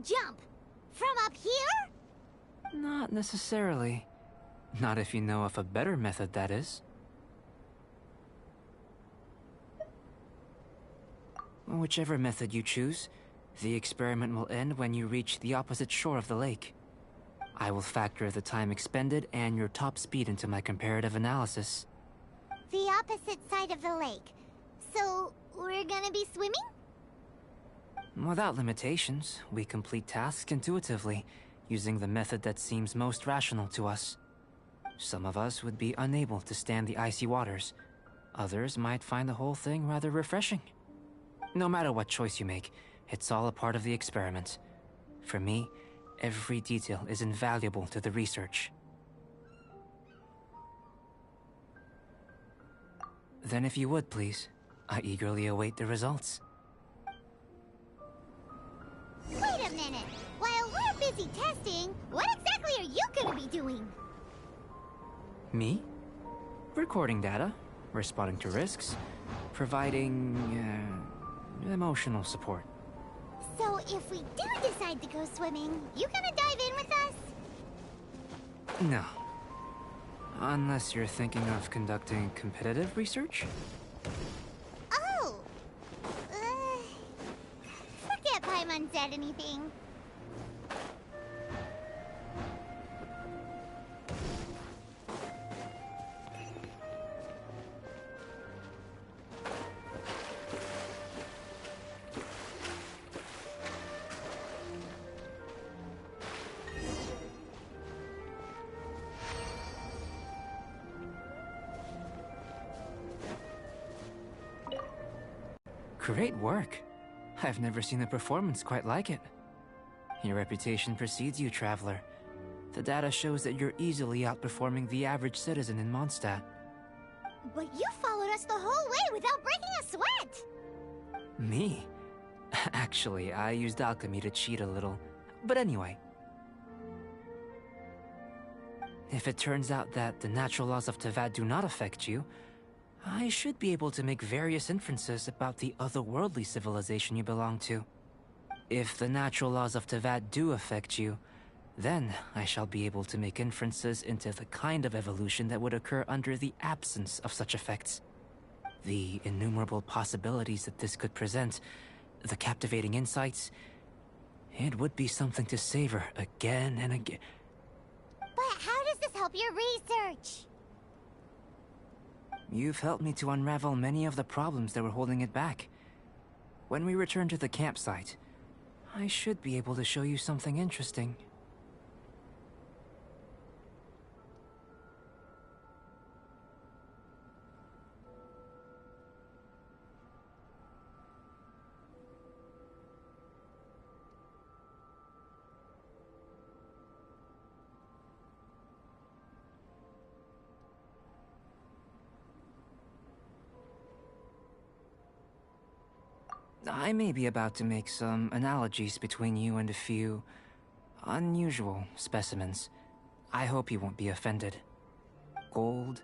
jump? From up here? Not necessarily. Not if you know of a better method, that is. Whichever method you choose, the experiment will end when you reach the opposite shore of the lake. I will factor the time expended and your top speed into my comparative analysis. The opposite side of the lake. So, we're gonna be swimming? Without limitations, we complete tasks intuitively, using the method that seems most rational to us. Some of us would be unable to stand the icy waters. Others might find the whole thing rather refreshing. No matter what choice you make, it's all a part of the experiment. For me, every detail is invaluable to the research. Then if you would, please, I eagerly await the results. Wait a minute! While we're busy testing, what exactly are you gonna be doing? Me? Recording data, responding to risks, providing, emotional support. So if we do decide to go swimming, you gonna dive in with us? No. Unless you're thinking of conducting competitive research? Oh! Forget Paimon said anything. Great work. I've never seen a performance quite like it. Your reputation precedes you, Traveler. The data shows that you're easily outperforming the average citizen in Mondstadt. But you followed us the whole way without breaking a sweat! Me? Actually, I used alchemy to cheat a little. But anyway. If it turns out that the natural laws of Tevat do not affect you, I should be able to make various inferences about the otherworldly civilization you belong to. If the natural laws of Tevat do affect you, then I shall be able to make inferences into the kind of evolution that would occur under the absence of such effects. The innumerable possibilities that this could present, the captivating insights, it would be something to savor again and again. But how does this help your research? You've helped me to unravel many of the problems that were holding it back. When we return to the campsite, I should be able to show you something interesting. I may be about to make some analogies between you and a few unusual specimens. I hope you won't be offended. Gold,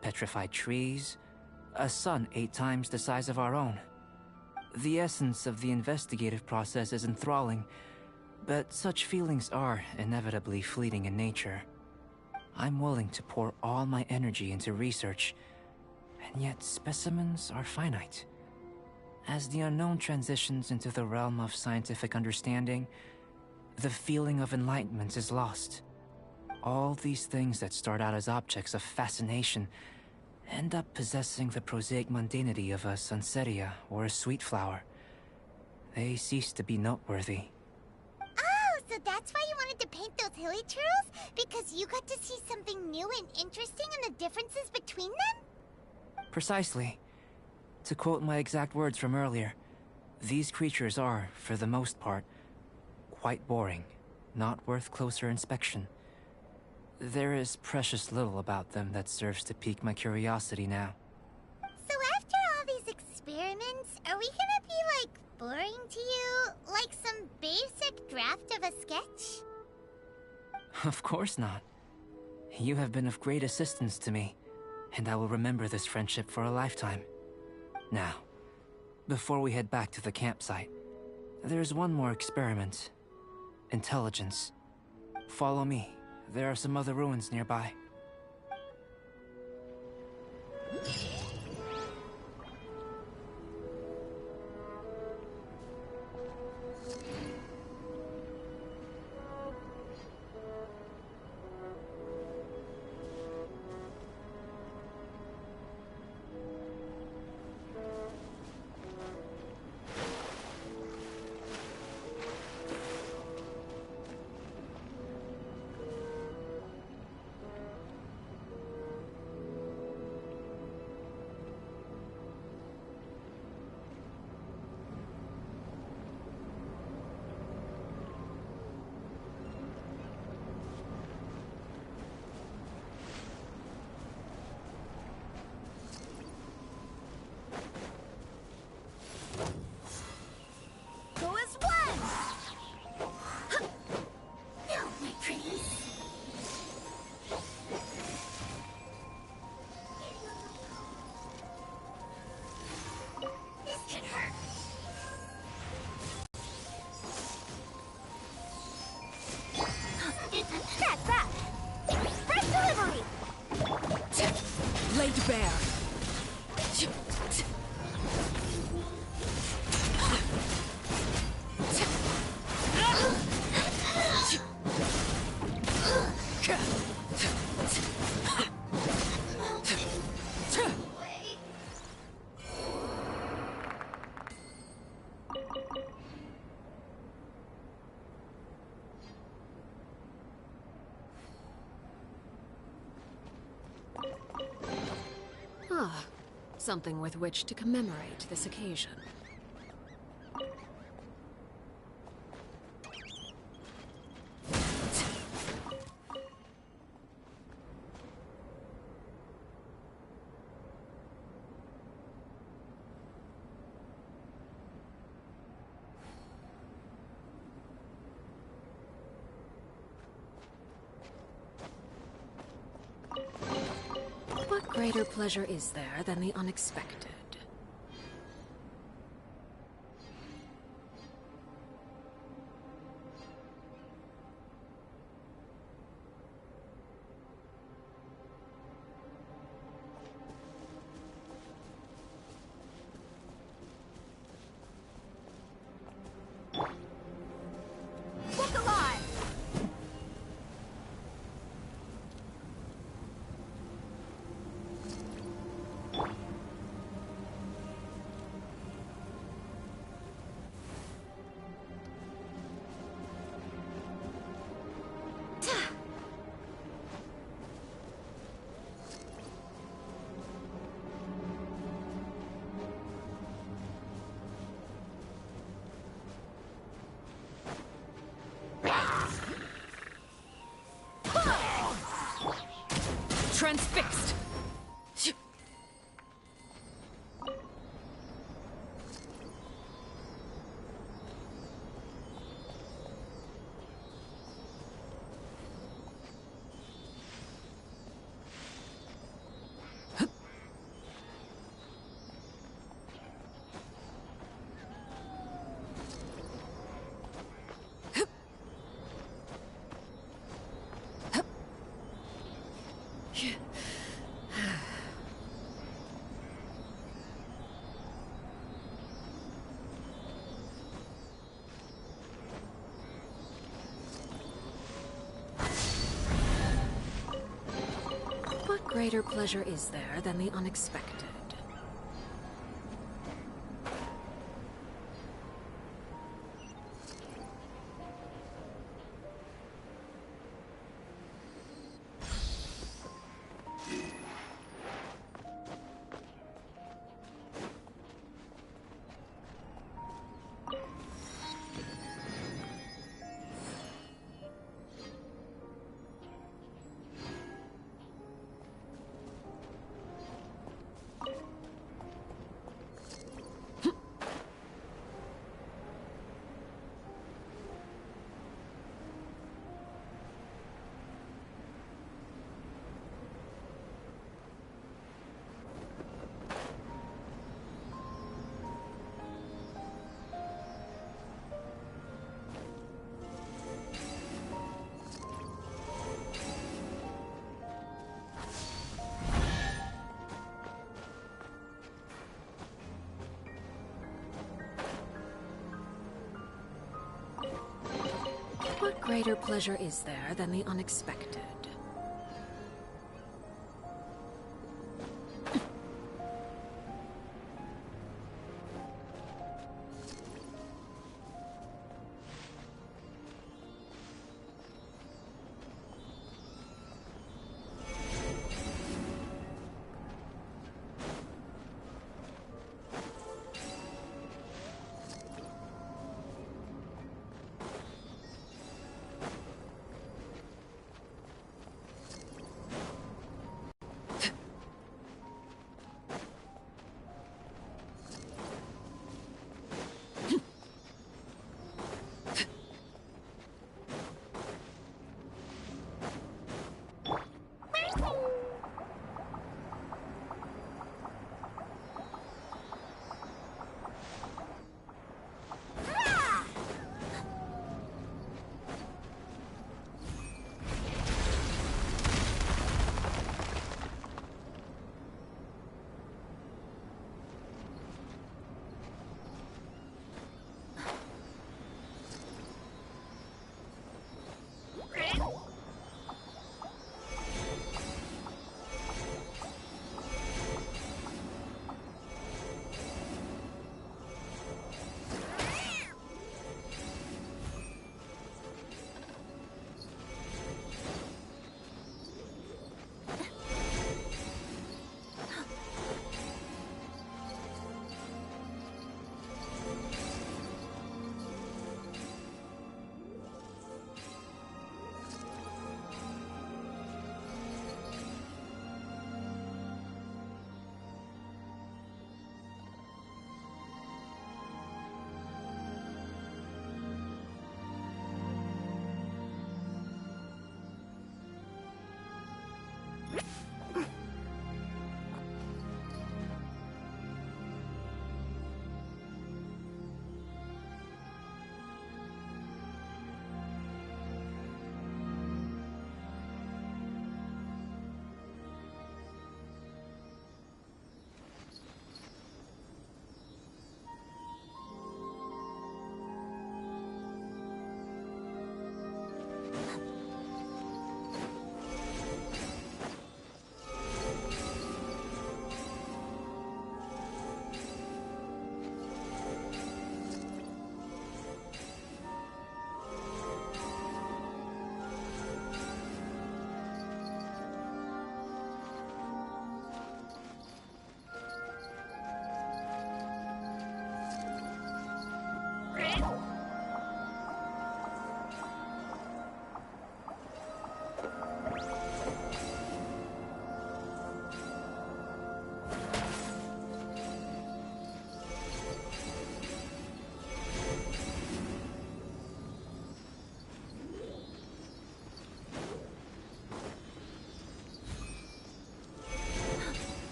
petrified trees, a sun 8 times the size of our own. The essence of the investigative process is enthralling, but such feelings are inevitably fleeting in nature. I'm willing to pour all my energy into research, and yet specimens are finite. As the unknown transitions into the realm of scientific understanding, the feeling of enlightenment is lost. All these things that start out as objects of fascination end up possessing the prosaic mundanity of a sunsetia or a sweet flower. They cease to be noteworthy. Oh, so that's why you wanted to paint those hilly turtles? Because you got to see something new and interesting in the differences between them? Precisely. To quote my exact words from earlier, these creatures are, for the most part, quite boring, not worth closer inspection. There is precious little about them that serves to pique my curiosity now. So after all these experiments, are we gonna be, like, boring to you? Like some basic draft of a sketch? Of course not. You have been of great assistance to me, and I will remember this friendship for a lifetime. Now, before we head back to the campsite, there's one more experiment. intelligence. Follow me. There are some other ruins nearby. That's that! Fresh delivery! Laid bare. Ah, something with which to commemorate this occasion. What greater pleasure is there than the unexpected? Look alive! Transfixed! What greater pleasure is there than the unexpected? greater pleasure is there than the unexpected?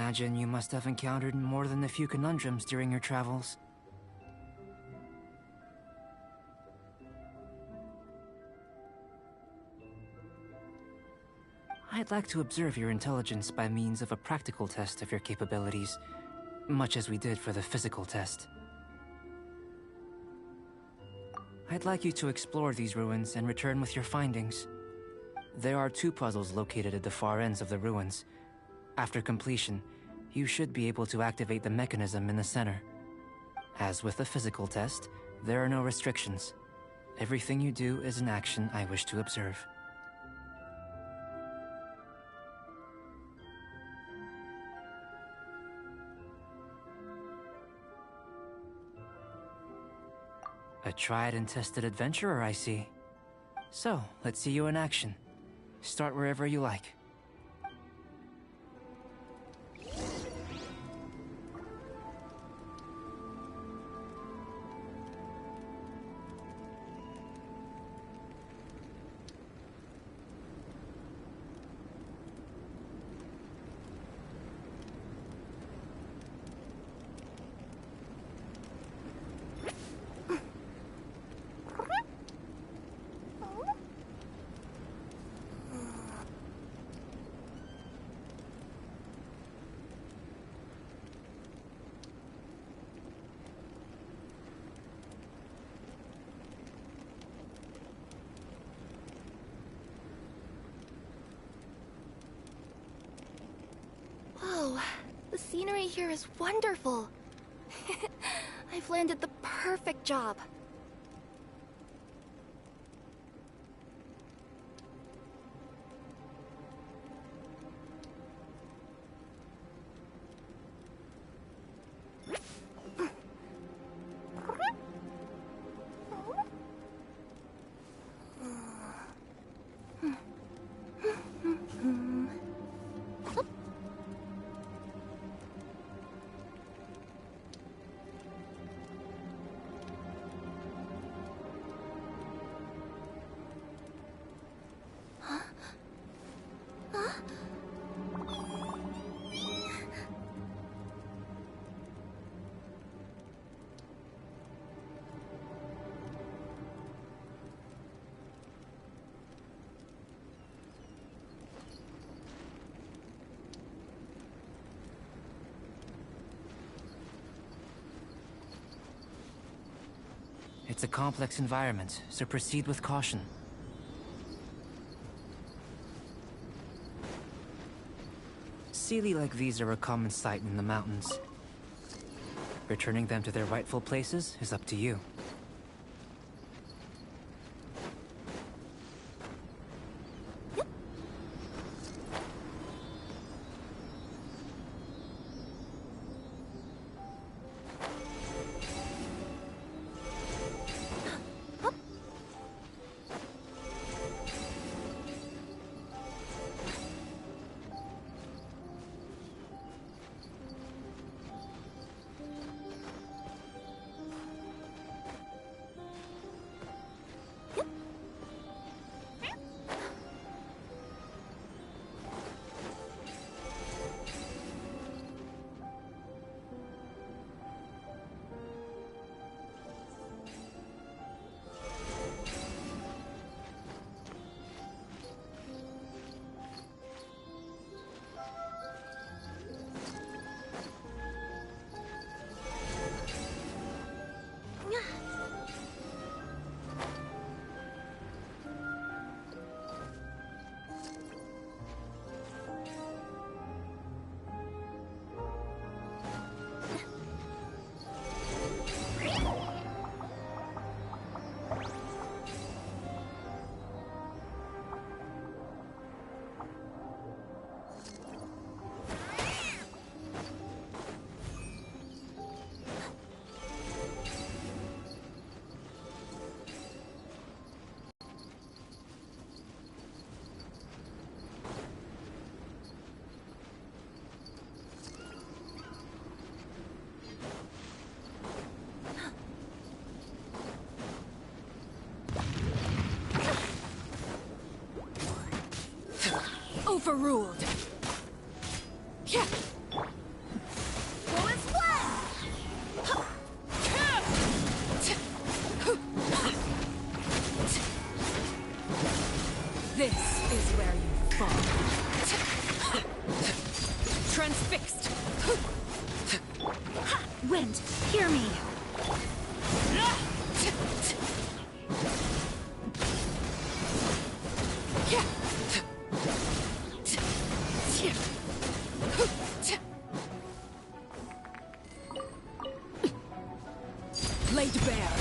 imagine you must have encountered more than a few conundrums during your travels. I'd like to observe your intelligence by means of a practical test of your capabilities, much as we did for the physical test. I'd like you to explore these ruins and return with your findings. There are 2 puzzles located at the far ends of the ruins. After completion, you should be able to activate the mechanism in the center. As with the physical test, there are no restrictions. Everything you do is an action I wish to observe. A tried and tested adventurer, I see. So, let's see you in action. Start wherever you like. Whoa, the scenery here is wonderful. I've landed the perfect job. It's a complex environment, so proceed with caution. Sealy like these are a common sight in the mountains. Returning them to their rightful places is up to you. Hear me! Laid bare.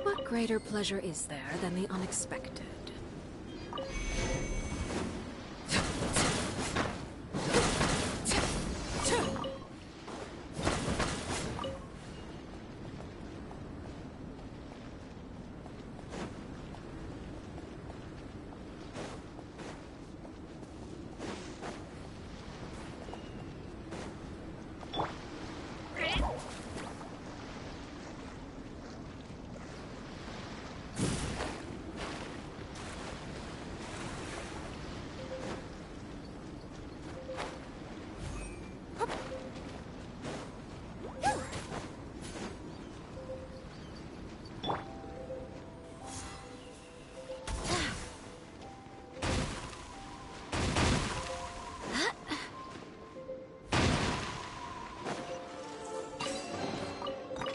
What greater pleasure is there than the unexpected?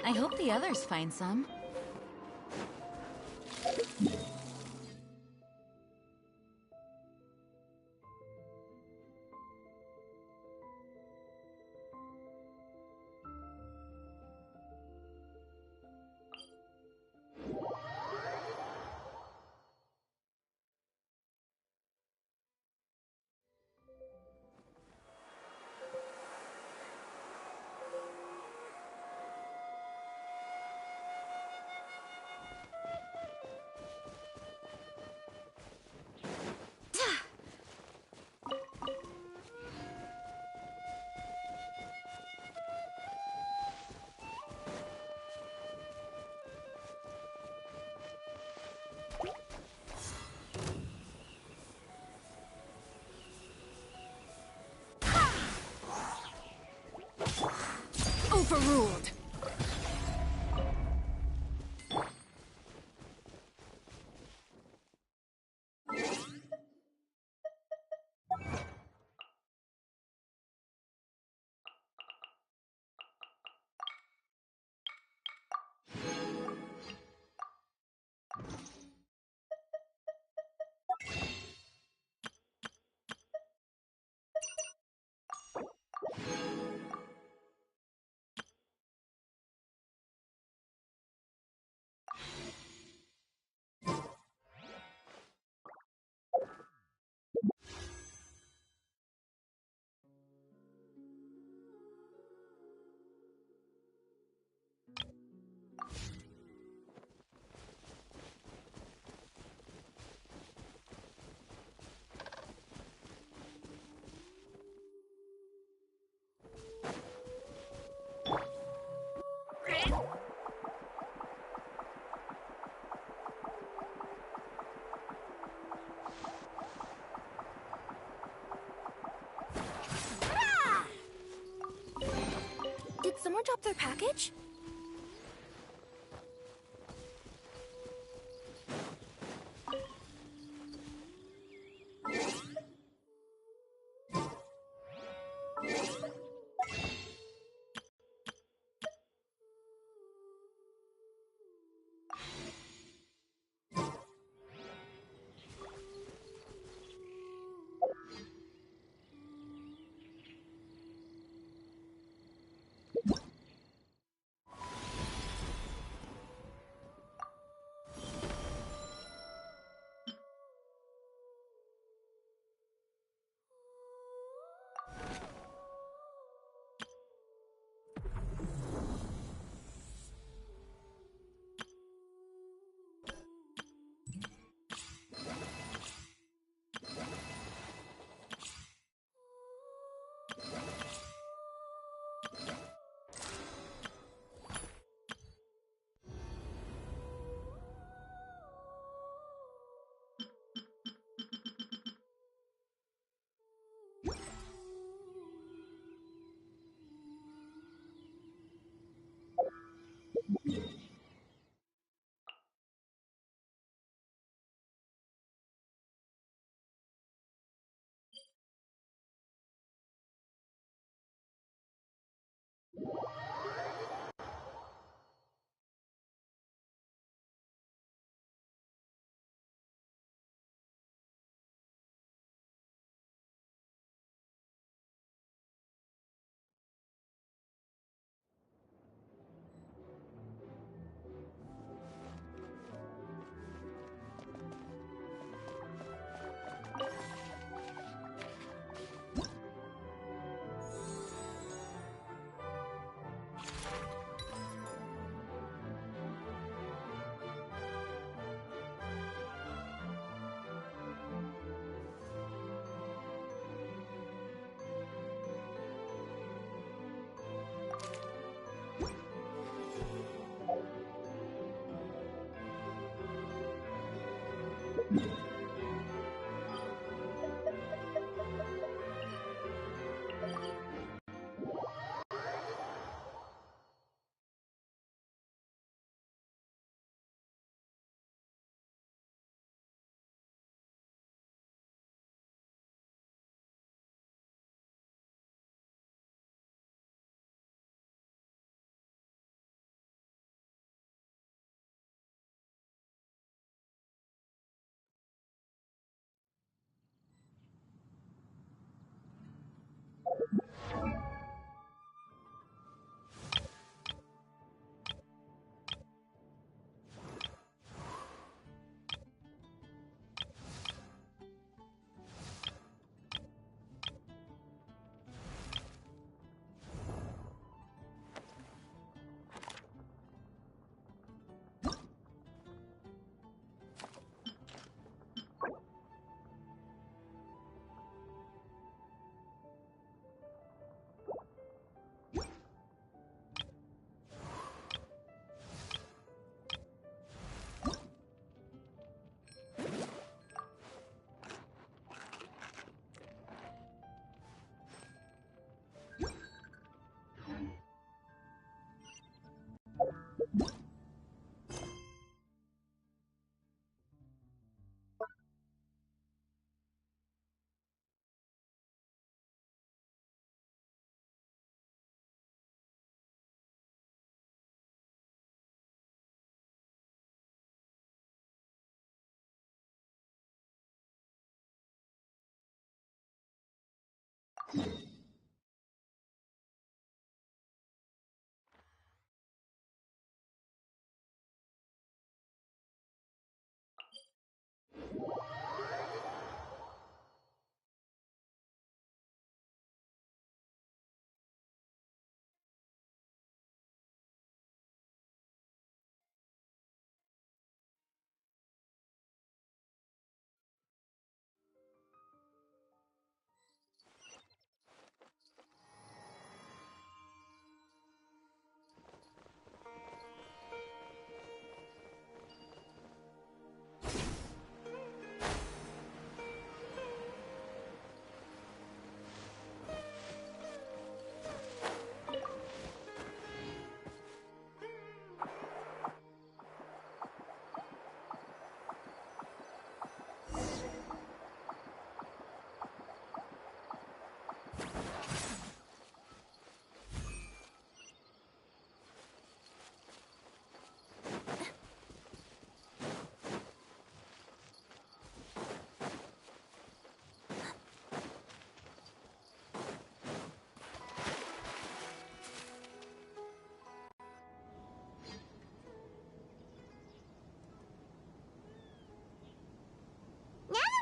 I hope the others find some. Overruled. Did someone drop their package?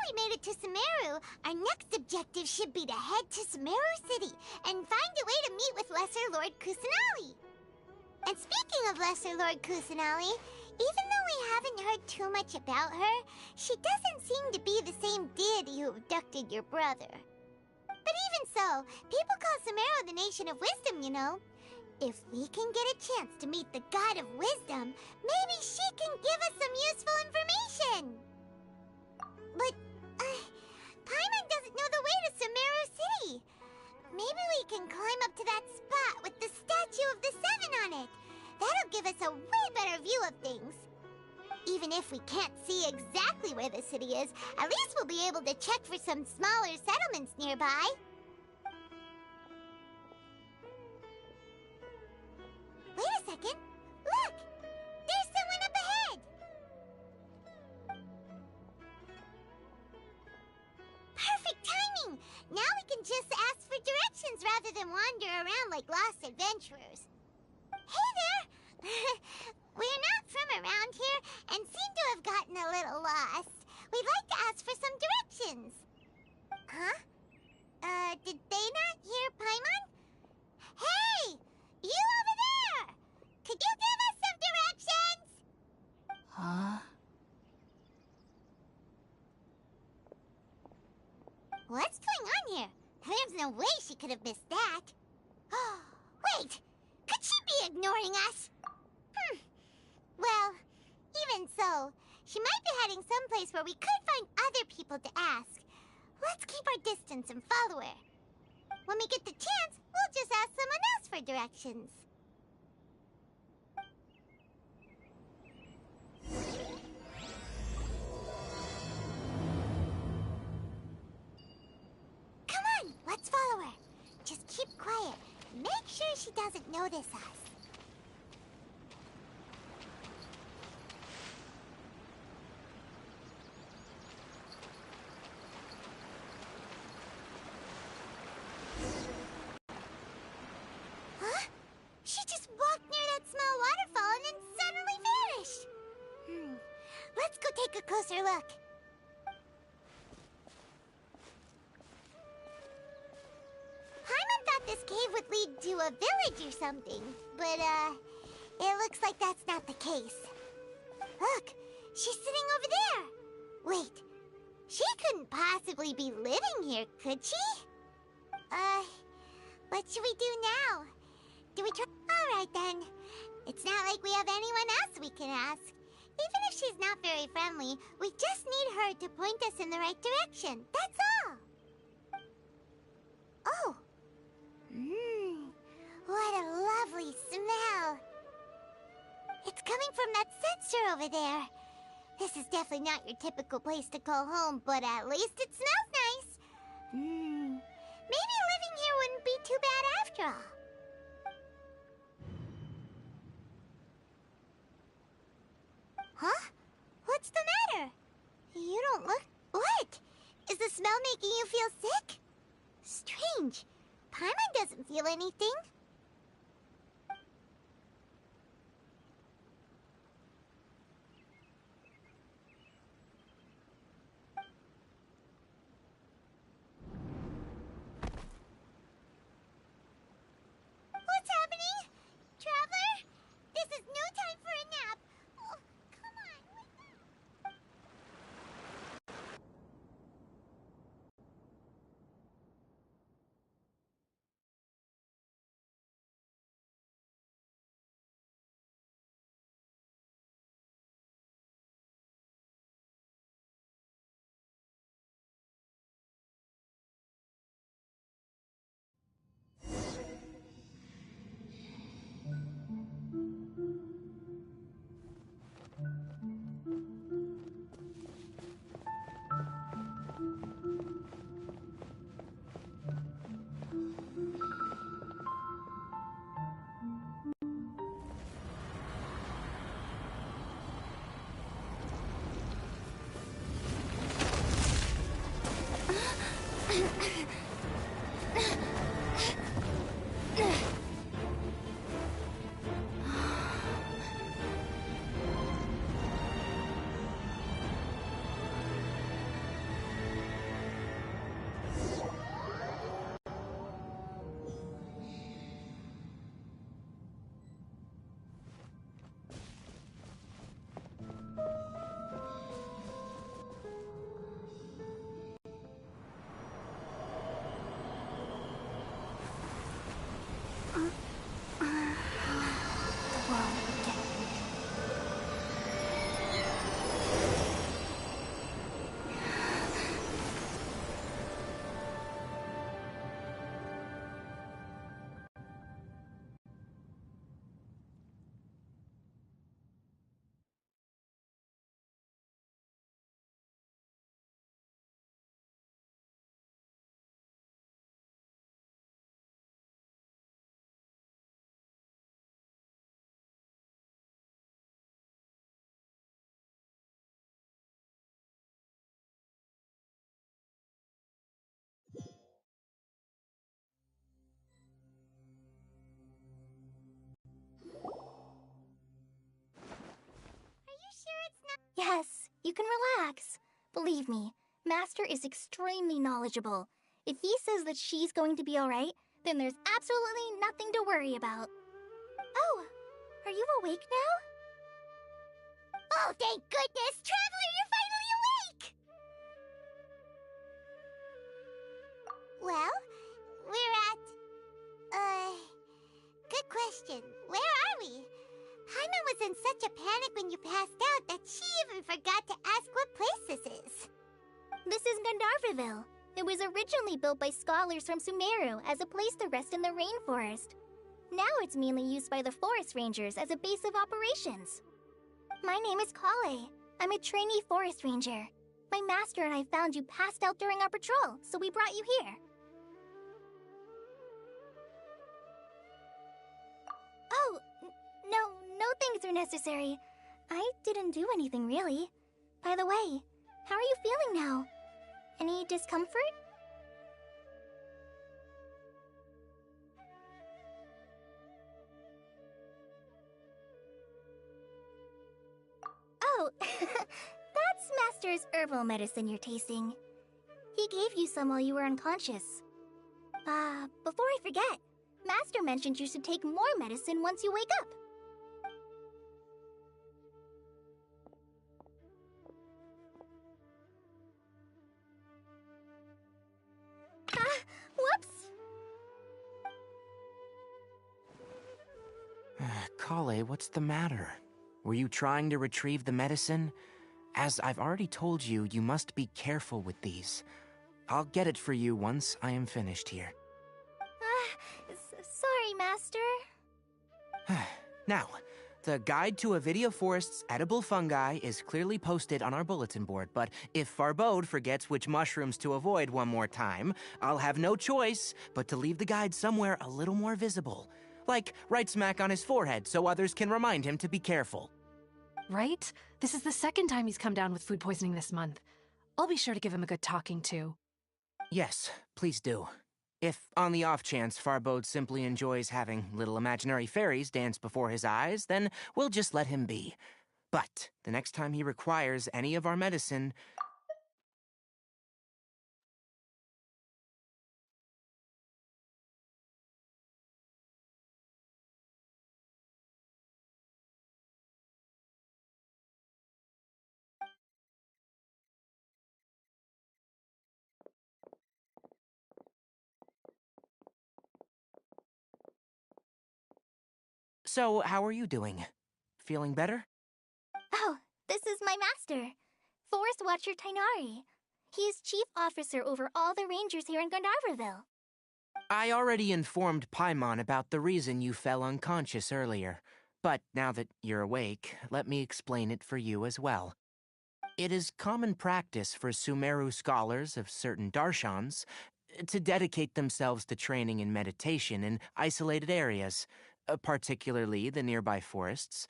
We made it to Sumeru, our next objective should be to head to Sumeru City and find a way to meet with Lesser Lord Kusanali. And speaking of Lesser Lord Kusanali, even though we haven't heard too much about her, she doesn't seem to be the same deity who abducted your brother. But even so, people call Sumeru the Nation of Wisdom, you know. If we can get a chance to meet the God of Wisdom, maybe she can give us some useful information. But, Paimon doesn't know the way to Sumeru City. Maybe we can climb up to that spot with the statue of the Seven on it. That'll give us a way better view of things. Even if we can't see exactly where the city is, at least we'll be able to check for some smaller settlements nearby. Wait a second. Look! There's someone up ahead! Perfect timing! Now we can just ask for directions rather than wander around like lost adventurers. Hey there! We're not from around here and seem to have gotten a little lost. We'd like to ask for some directions. Huh? Did they not hear Paimon? Hey! You over there! Could you give us some directions? Huh? What's going on here? There's no way she could have missed that. Wait! Could she be ignoring us? Well, even so, She might be heading someplace where we could find other people to ask. Let's keep our distance and follow her. When we get the chance, we'll just ask someone else for directions. Come on, let's follow her. Just keep quiet. Make sure she doesn't notice us. Huh? She just walked near that small waterfall and then suddenly vanished. Let's go take a closer look. Paimon thought this cave would lead to a village or something, but, it looks like that's not the case. Look, she's sitting over there. Wait, she couldn't possibly be living here, could she? What should we do now? Do we try? Alright then. It's not like we have anyone else we can ask. Even if she's not very friendly, we just need her to point us in the right direction. That's all. Oh. What a lovely smell. It's coming from that sensor over there. This is definitely not your typical place to call home, but at least it smells nice. Maybe living here wouldn't be too bad after all. Huh? What's the matter? You don't look... What? Is the smell making you feel sick? Strange. Paimon doesn't feel anything. What's happening? Traveler? This is no time for a nap. Oh, come on, wake up. Yes, you can relax. Believe me, Master is extremely knowledgeable. If he says that she's going to be alright, then there's absolutely nothing to worry about. Oh, are you awake now? Oh, thank goodness! Traveler, you're finally awake! Well, we're at... Good question. Where are we? Paimon was in such a panic when when you passed out that she even forgot to ask what place this is. This is Gandharvaville. It was originally built by scholars from Sumeru as a place to rest in the rainforest. Now it's mainly used by the forest rangers as a base of operations. My name is Kale. I'm a trainee forest ranger. My master and I found you passed out during our patrol, so we brought you here. Oh, no things are necessary. I didn't do anything, really. By the way, how are you feeling now? Any discomfort? Oh, that's Master's herbal medicine you're tasting. He gave you some while you were unconscious. Before I forget, Master mentioned you should take more medicine once you wake up. Whoops! Kale, what's the matter? Were you trying to retrieve the medicine? As I've already told you, you must be careful with these. I'll get it for you once I am finished here. Sorry, Master. Now, the Guide to Avidia Forest's edible fungi is clearly posted on our bulletin board, but if Farbode forgets which mushrooms to avoid one more time, I'll have no choice but to leave the guide somewhere a little more visible. Like right smack on his forehead so others can remind him to be careful. Right? This is the second time he's come down with food poisoning this month. I'll be sure to give him a good talking to. Yes, please do. If, on the off chance, Farbode simply enjoys having little imaginary fairies dance before his eyes, then we'll just let him be. But the next time he requires any of our medicine... So, how are you doing? Feeling better? Oh, this is my master, Forest Watcher Tainari. He is chief officer over all the rangers here in Gandharvaville. I already informed Paimon about the reason you fell unconscious earlier. But now that you're awake, let me explain it for you as well. It is common practice for Sumeru scholars of certain darshans to dedicate themselves to training in meditation in isolated areas, particularly the nearby forests.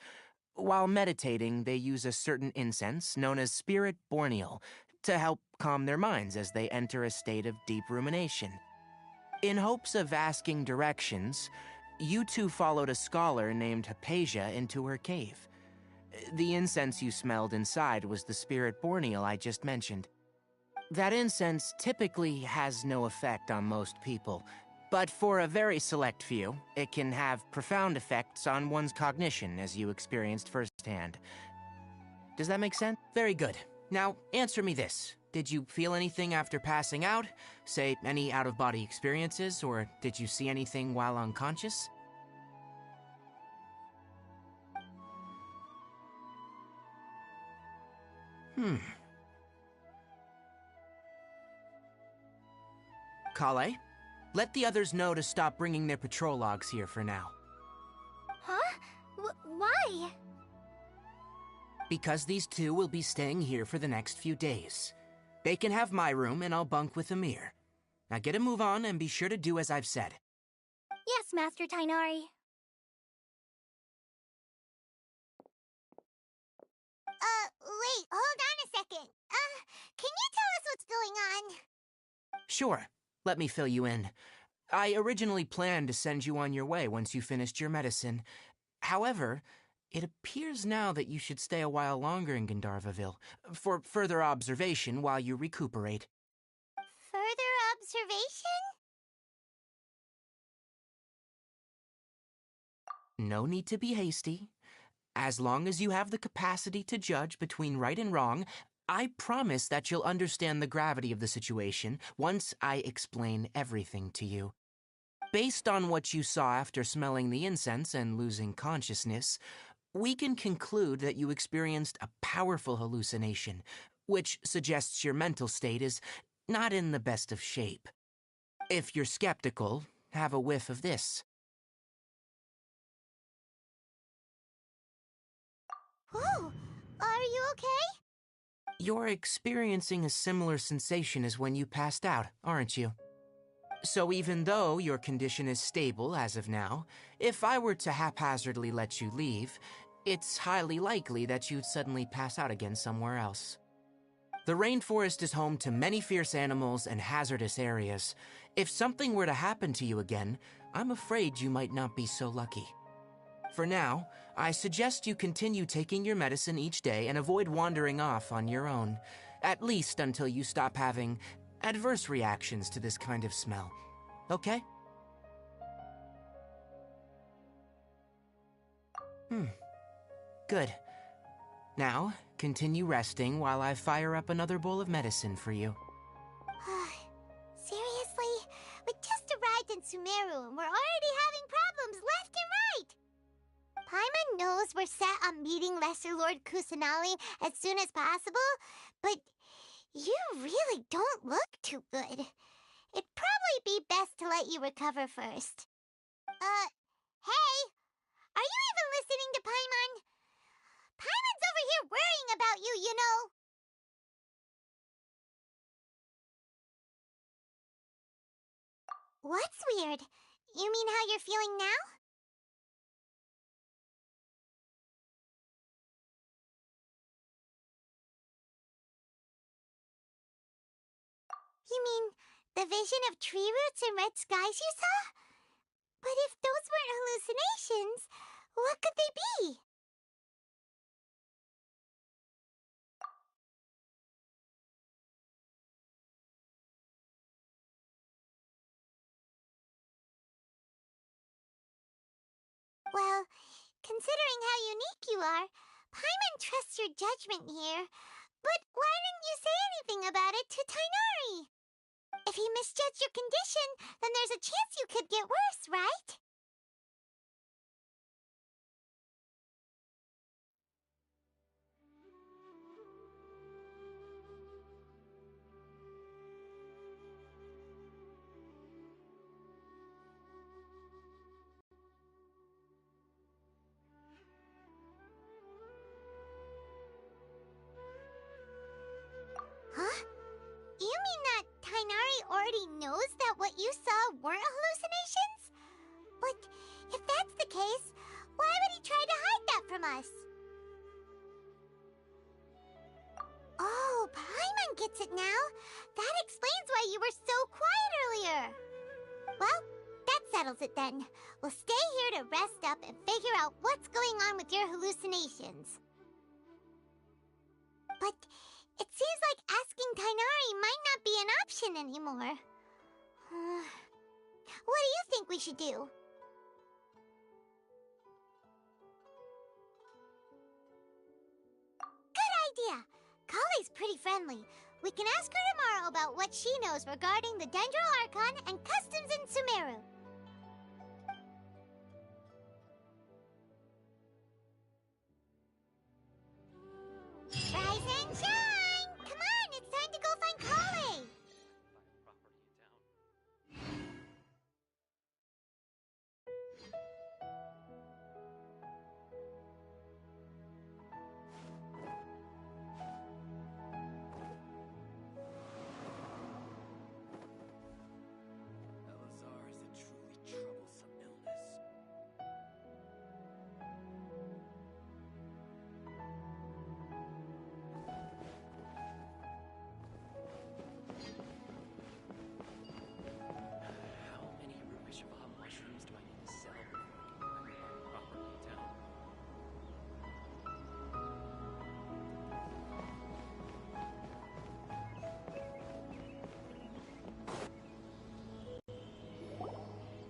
While meditating, they use a certain incense known as Spirit Borneal to help calm their minds as they enter a state of deep rumination. In hopes of asking directions, you two followed a scholar named Hypatia into her cave. The incense you smelled inside was the Spirit Borneal I just mentioned. That incense typically has no effect on most people, but for a very select few, it can have profound effects on one's cognition, as you experienced firsthand. Does that make sense? Very good. Now, answer me this. Did you feel anything after passing out? Say, any out-of-body experiences, or did you see anything while unconscious? Kale, let the others know to stop bringing their patrol logs here for now. Huh? Why? Because these two will be staying here for the next few days. They can have my room and I'll bunk with Amir. Now get a move on and be sure to do as I've said. Yes, Master Tainari. Wait, hold on a second. Can you tell us what's going on? Sure, let me fill you in. I originally planned to send you on your way once you finished your medicine. However, it appears now that you should stay a while longer in Gandharvaville, for further observation while you recuperate. Further observation? No need to be hasty. As long as you have the capacity to judge between right and wrong, I promise that you'll understand the gravity of the situation once I explain everything to you. Based on what you saw after smelling the incense and losing consciousness, We can conclude that you experienced a powerful hallucination, which suggests your mental state is not in the best of shape. If you're skeptical, have a whiff of this. Whoa! Are you okay? You're experiencing a similar sensation as when you passed out, aren't you? So even though your condition is stable as of now, if I were to haphazardly let you leave, it's highly likely that you'd suddenly pass out again somewhere else. The rainforest is home to many fierce animals and hazardous areas. If something were to happen to you again, I'm afraid you might not be so lucky. For now, I suggest you continue taking your medicine each day and avoid wandering off on your own, at least until you stop having adverse reactions to this kind of smell. Okay? Good. Now, continue resting while I fire up another bowl of medicine for you. Seriously? We just arrived in Sumeru and we're already having problems left and right! Paimon knows we're set on meeting Lesser Lord Kusanali as soon as possible, but you really don't look too good. It'd probably be best to let you recover first. Hey! Are you even listening to Paimon? Paimon's over here worrying about you, you know! What's weird? You mean how you're feeling now? You mean the vision of tree roots and red skies you saw? But if those weren't hallucinations, what could they be? Well, considering how unique you are, Paimon trusts your judgment here. But why didn't you say anything about it to Tighnari? If he misjudged your condition, then there's a chance you could get worse, right? Huh? You mean that Tighnari already knows that what you saw weren't hallucinations? But if that's the case, why would he try to hide that from us? Oh, Paimon gets it now. That explains why you were so quiet earlier. Well, that settles it then. We'll stay here to rest up and figure out what's going on with your hallucinations. But it seems like asking Tighnari might not be an option anymore. What do you think we should do? Good idea! Kali's pretty friendly. We can ask her tomorrow about what she knows regarding the Dendro Archon and customs in Sumeru. Rise and shine! Come on, it's time to go find Kali! Elazar is a truly troublesome illness. How many Rubishava mushrooms do I need to sell before I can find my property in town?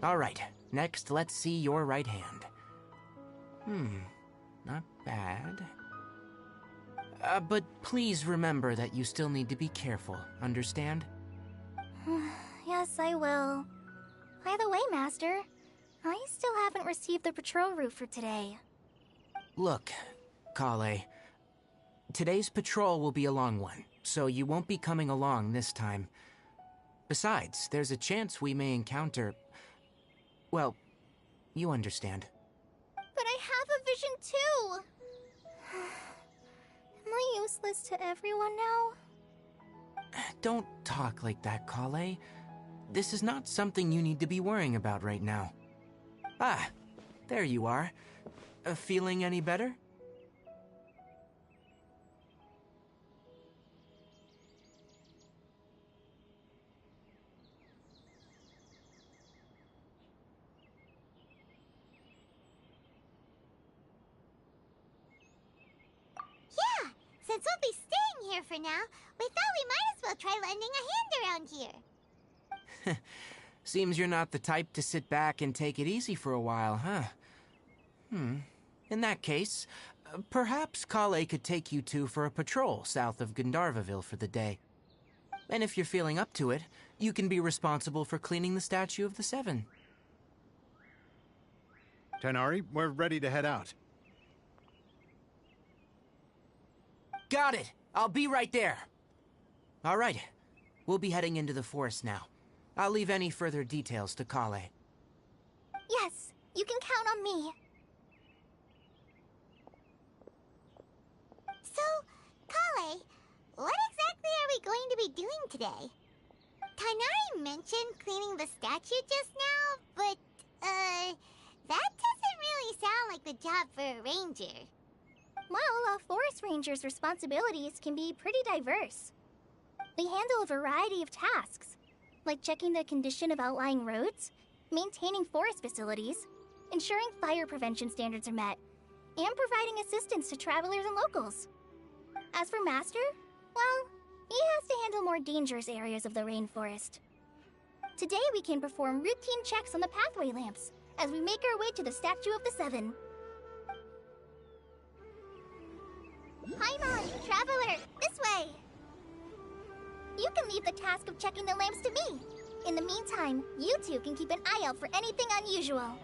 All right, next let's see your right hand. Not bad. But please remember that you still need to be careful, understand? Yes, I will. By the way, Master, I still haven't received the patrol route for today. Look, Kale. Today's patrol will be a long one, so you won't be coming along this time. Besides, there's a chance we may encounter... Well, you understand. But I have a vision too! Am I useless to everyone now? Don't talk like that, Kale. This is not something you need to be worrying about right now. Ah, there you are. Feeling any better? Yeah, since we'll be staying here for now, we thought we might as well try lending a hand around here. Seems you're not the type to sit back and take it easy for a while, huh? In that case, perhaps Kale could take you two for a patrol south of Gandharvaville for the day. And if you're feeling up to it, you can be responsible for cleaning the Statue of the Seven. Tighnari, we're ready to head out. Got it! I'll be right there! All right, we'll be heading into the forest now. I'll leave any further details to Kale. Yes, you can count on me. So, Kale, what exactly are we going to be doing today? Tighnari mentioned cleaning the statue just now, but, that doesn't really sound like the job for a ranger. Well, a forest ranger's responsibilities can be pretty diverse. They handle a variety of tasks, like checking the condition of outlying roads, maintaining forest facilities, ensuring fire prevention standards are met, and providing assistance to travelers and locals. As for Master, well, he has to handle more dangerous areas of the rainforest. Today we can perform routine checks on the pathway lamps as we make our way to the Statue of the Seven. Paimon, Traveler, this way! You can leave the task of checking the lamps to me. In the meantime, you two can keep an eye out for anything unusual.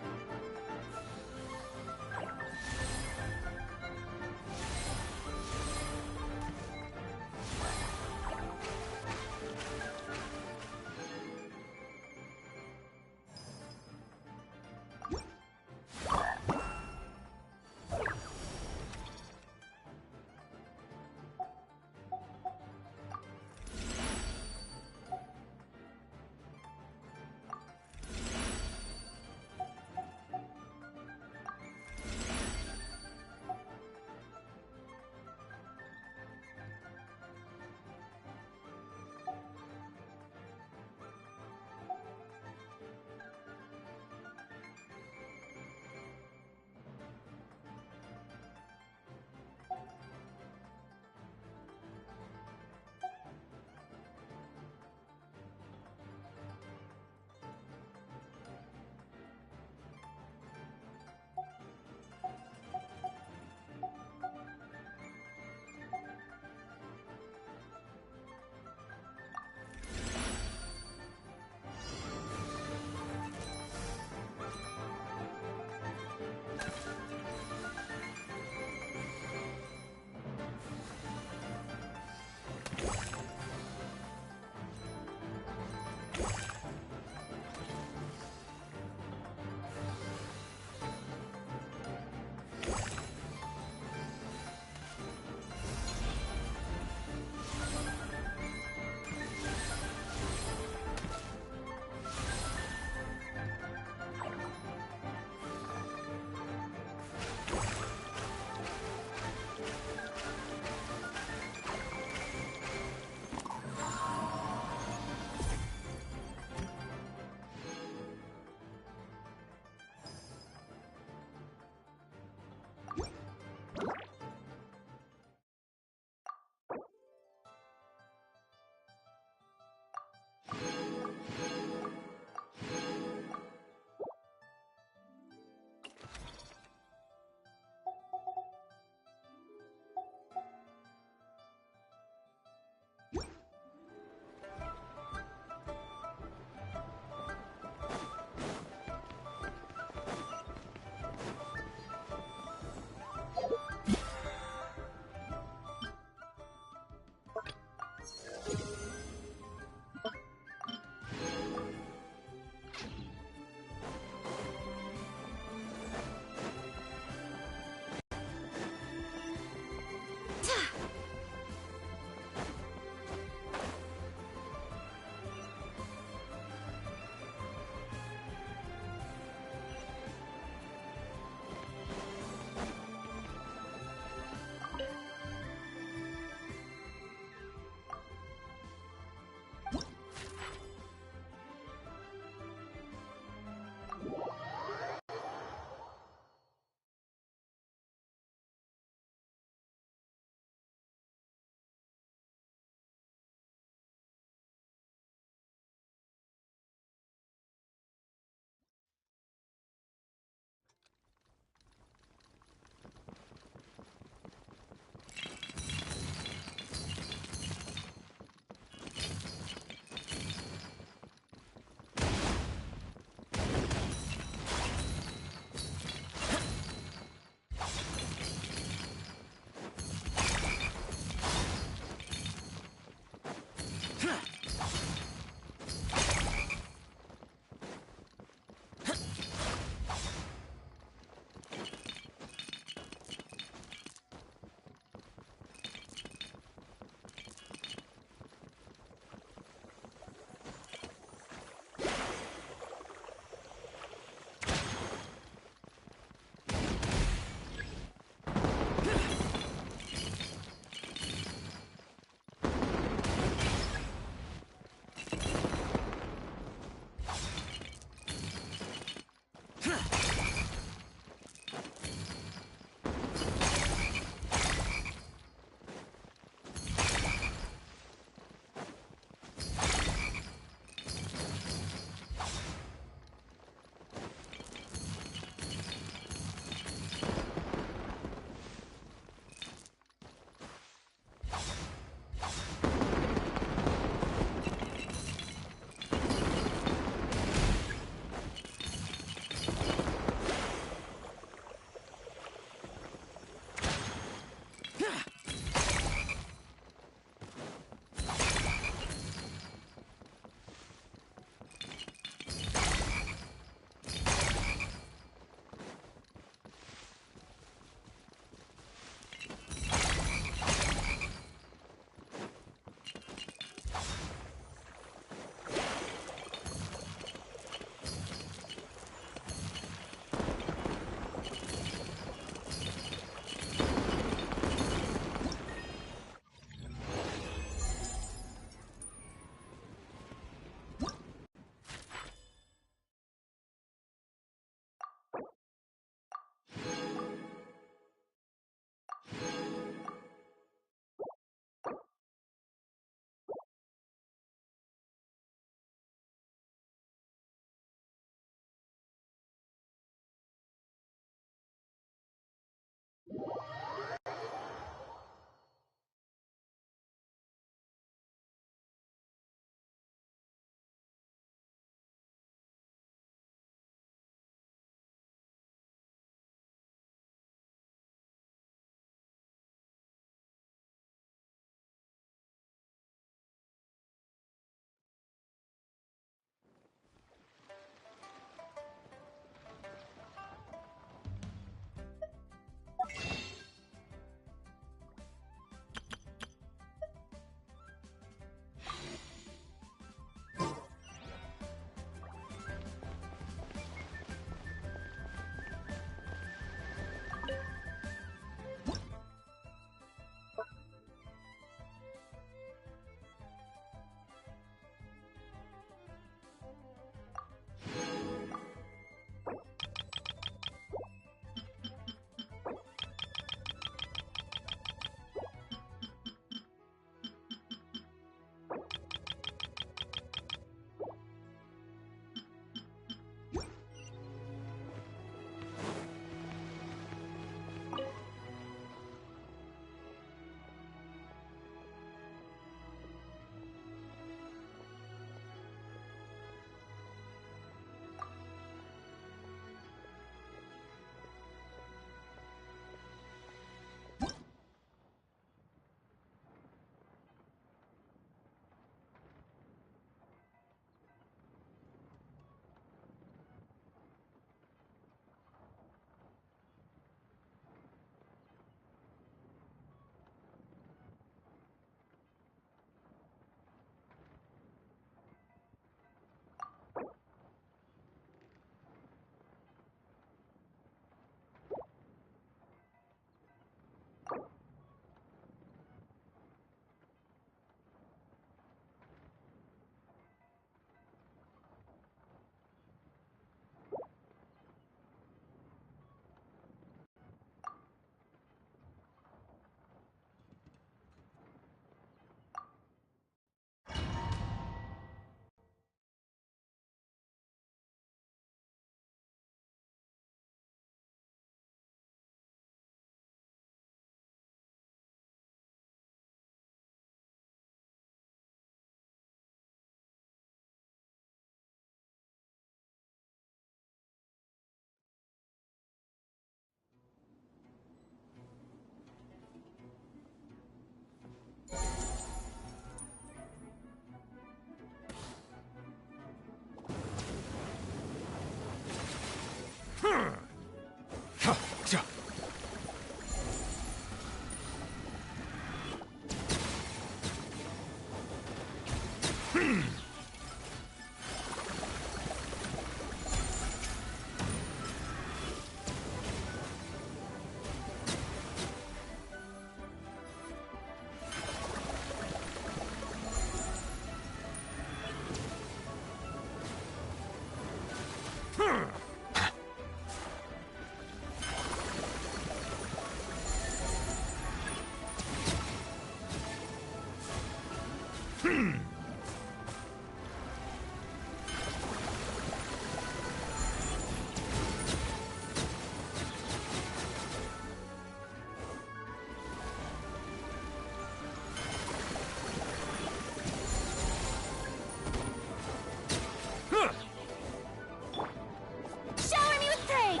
Shower me with praise!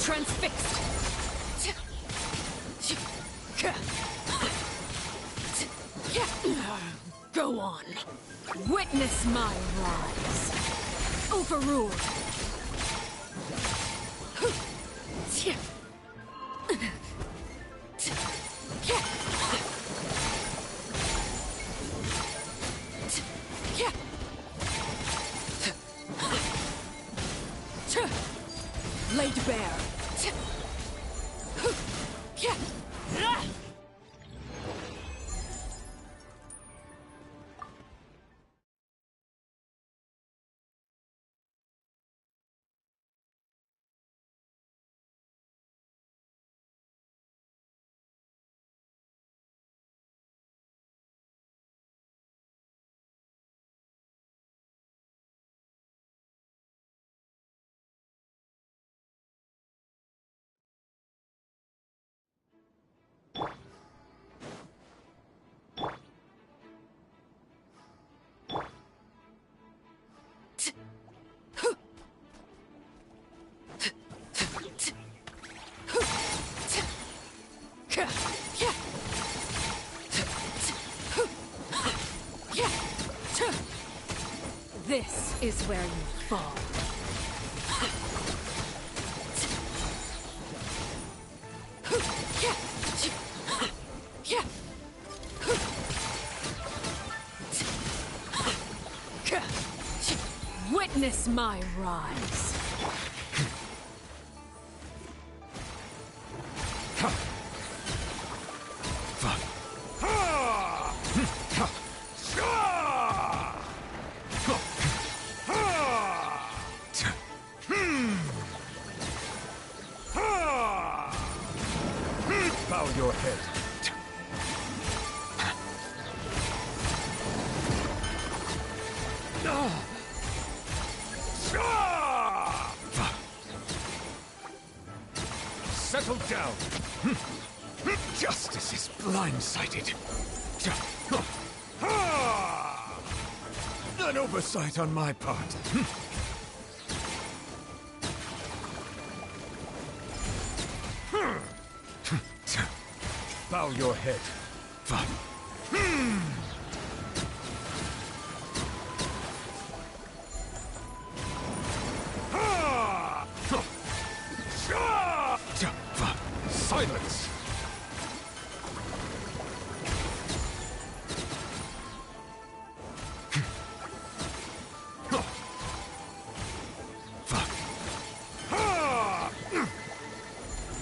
Transfixed! Go on. Witness my rise. Overruled. Laid bare. This is where you fall. Witness my rise. Bow your head. Settle down. Justice is blindsided. An oversight on my part. Bow your head. Silence!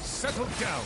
Settle down!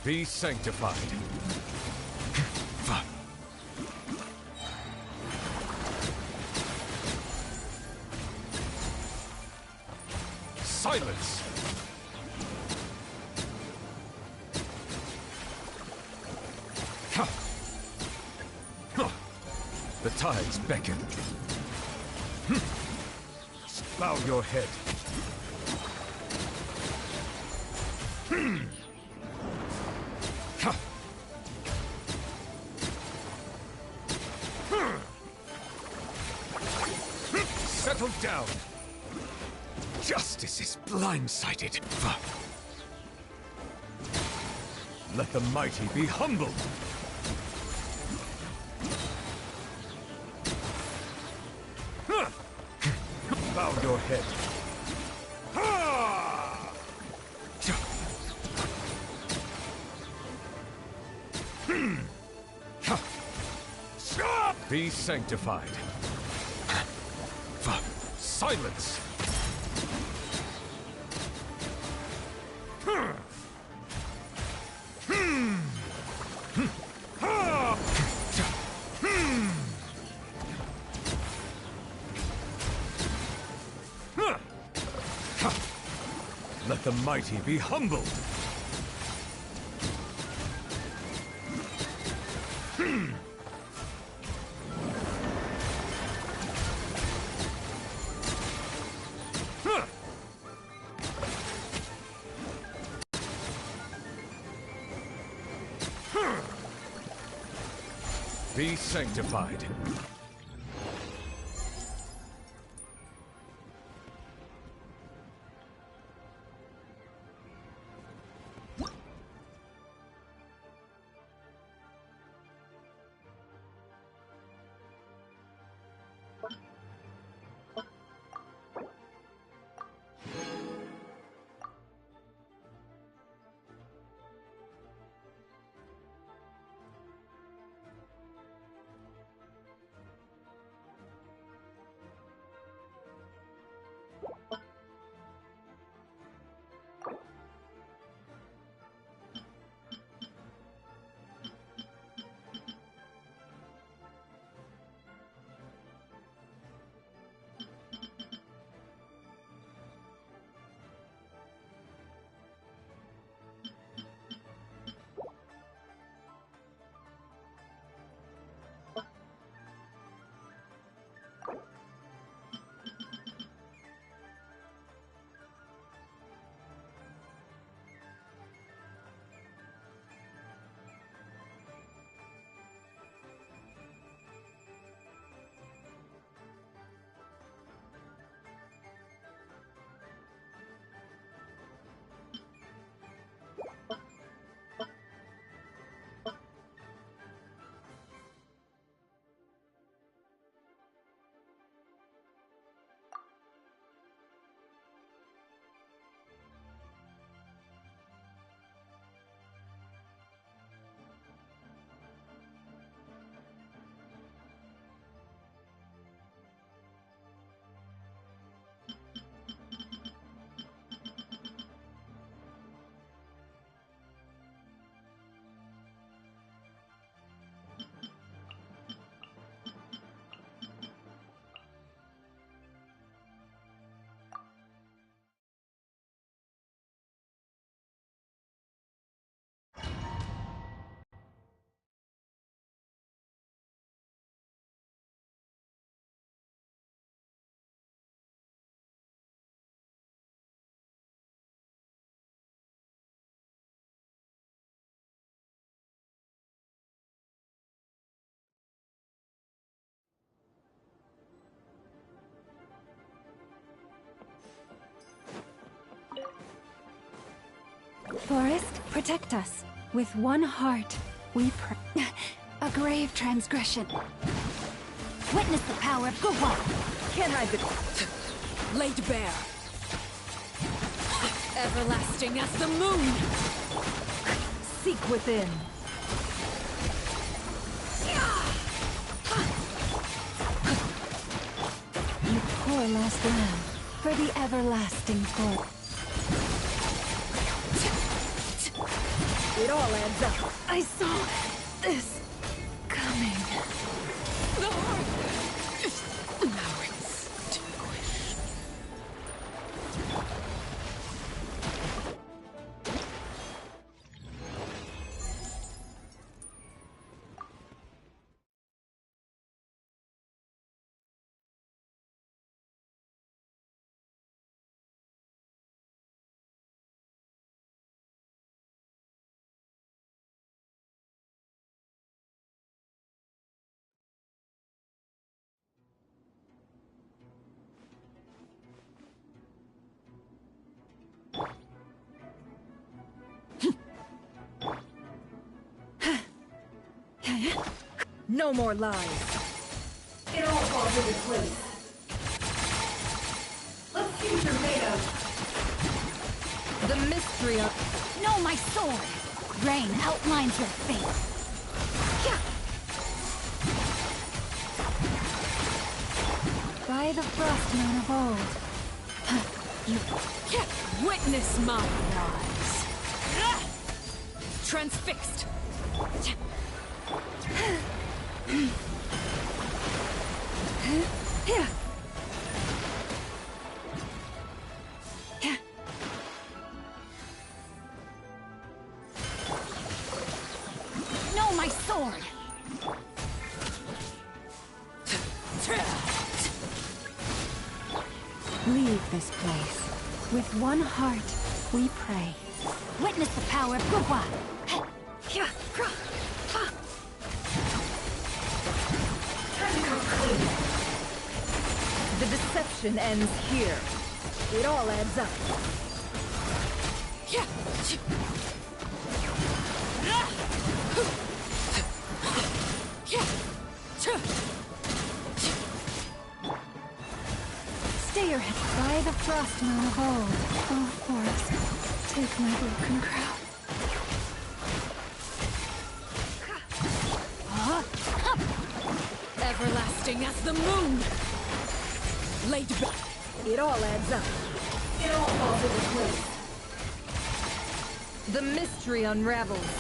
Be sanctified. Silence! The tides beckon. Bow your head. Settle down. Justice is blindsided. Let the mighty be humbled. Bow your head. Be sanctified. Silence! Let the mighty be humbled. Be sanctified. Forest, protect us. With one heart, we pray. A grave transgression. Witness the power of Guhua. Can I be laid bare? Everlasting as the moon! Seek within. You poor last lamb, for the everlasting court. It all adds up. I saw this coming. The heart! Now extinguished. No more lies. It all falls into place. Let's see what you're made of. The mystery of... No, my sword! Rain outlines your fate. By the frost moon of old. You witness my rise. Transfixed. No, my sword! Leave this place. With one heart, we pray. Witness the power of Gugwa! The deception ends here. It all adds up. Stay your head by the frost moon of old. Oh, forest, take my broken crown. Everlasting as the moon! Laid back. It all adds up. It all falls into place. The mystery unravels.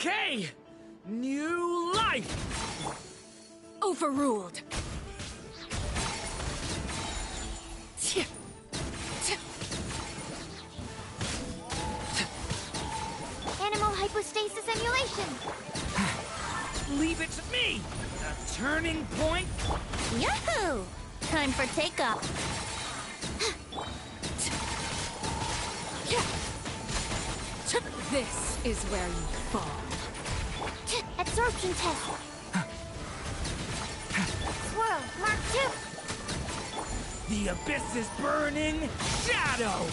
Okay! New life! Overruled. Animal hypostasis emulation. Leave it to me! A turning point? Yahoo! Time for takeoff. This is where you fall. Absorption test. Swirl, Mark 2. The abyss is burning! Shadow!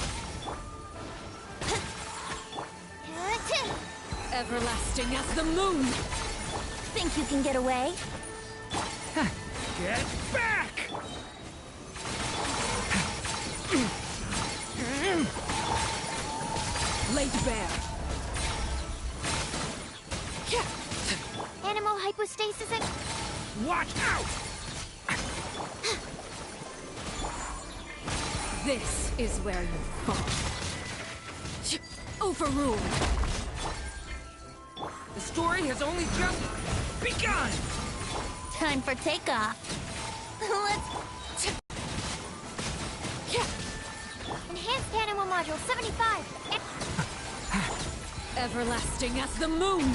Everlasting as the moon! Think you can get away? Get back! Laid bare. Animal hypostasis and... Watch out! This is where you fall. Overruled. The story has only just begun! Time for takeoff. Let's... Enhanced animal module 75. Everlasting as the moon!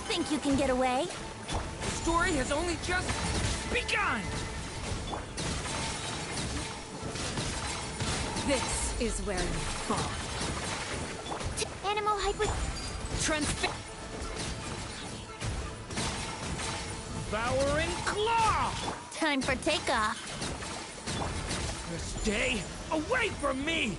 Think you can get away? The story has only just begun! This is where you fall. Animal hypo... Devouring claw! Time for takeoff. Stay away from me!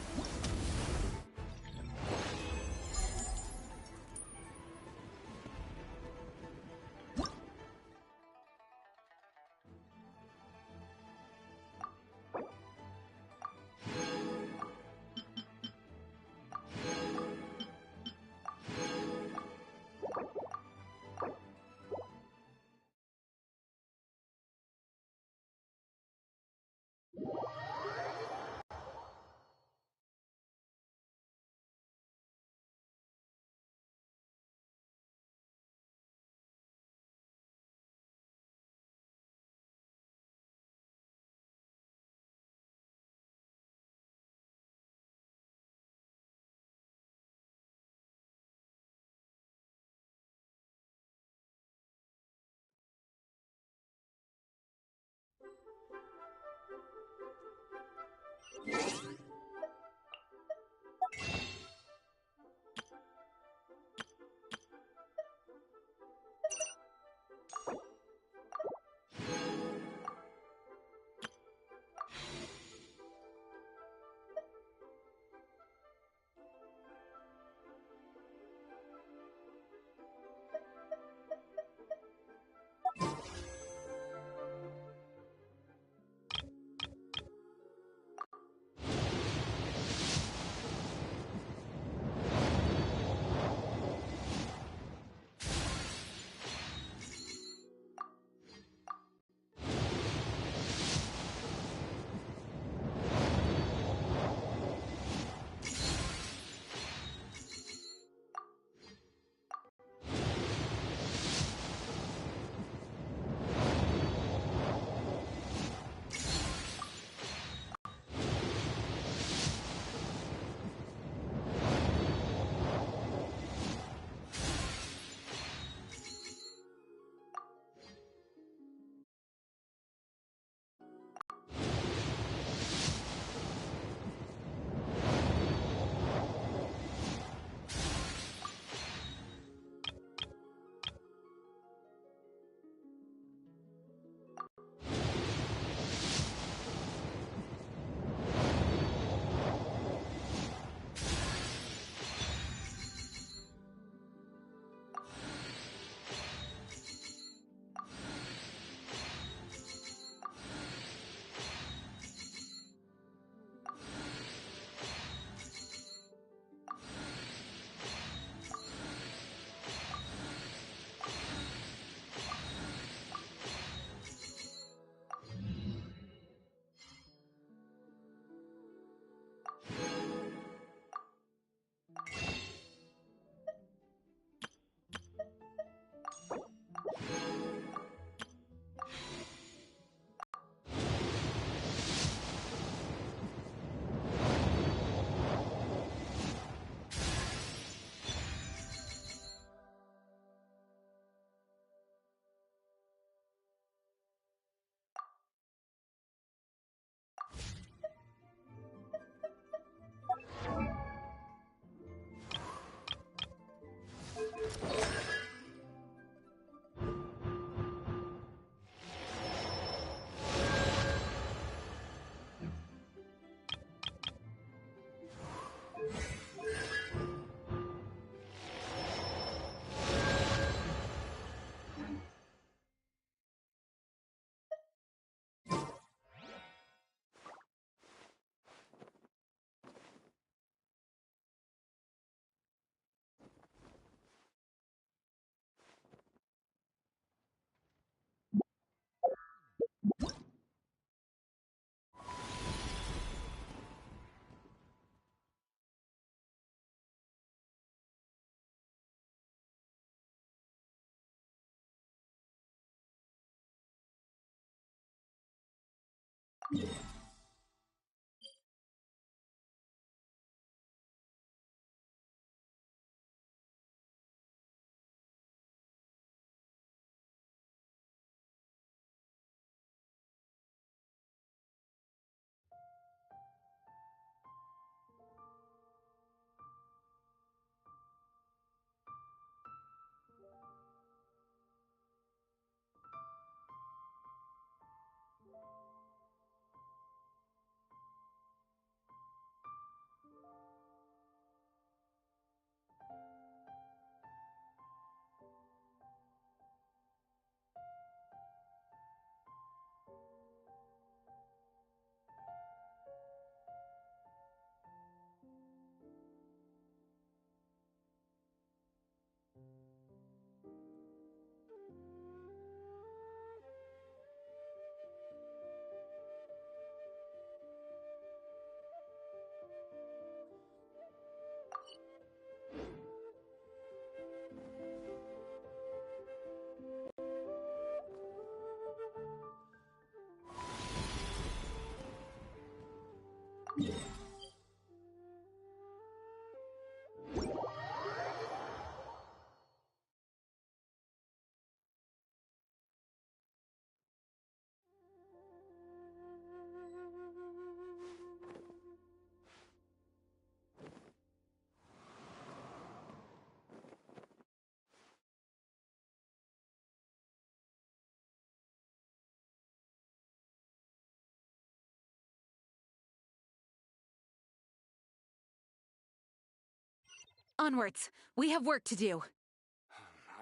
Onwards! We have work to do.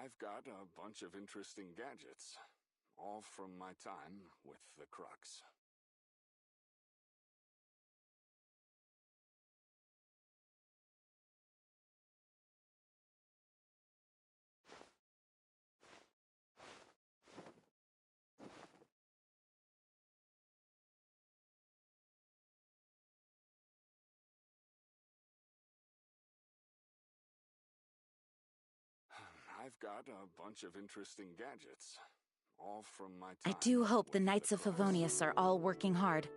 I've got a bunch of interesting gadgets, all from my time with the Crux. I've got a bunch of interesting gadgets, all from my I time. do hope the Knights of Favonius are all working hard.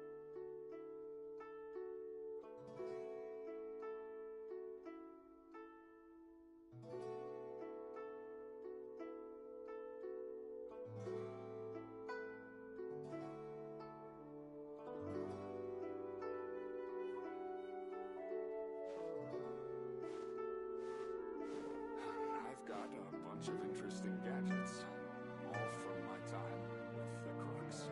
I've got a bunch of interesting gadgets, all from my time with the Crux.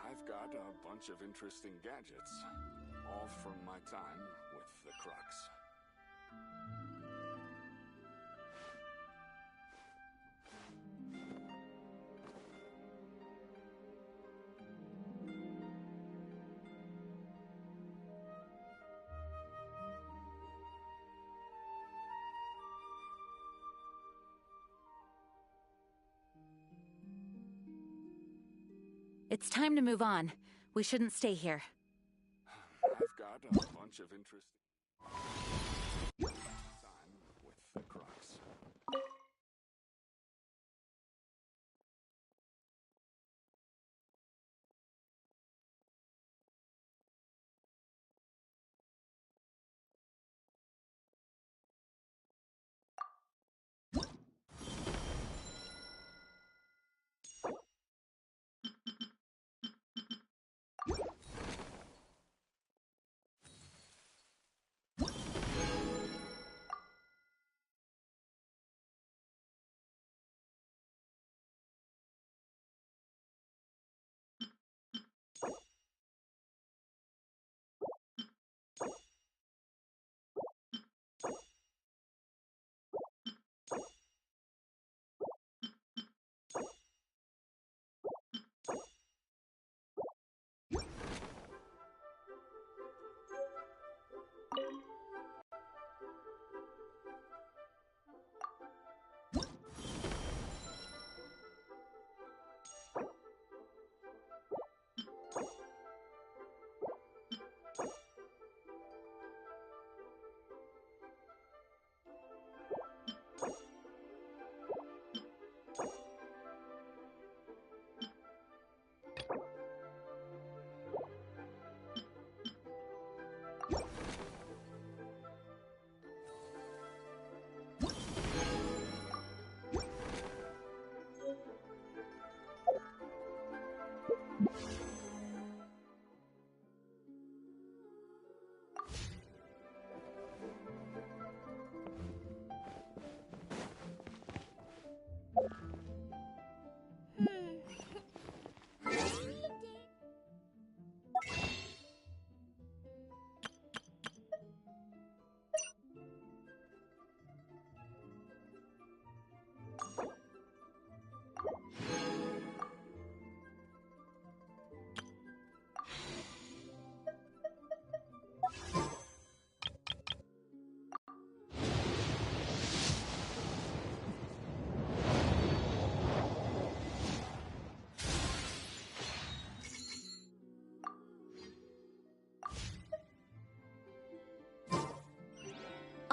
I've got a bunch of interesting gadgets, all from my time with the Crux. It's time to move on. We shouldn't stay here. I've got a bunch of interesting time with the Crux.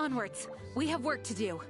Onwards! We have work to do.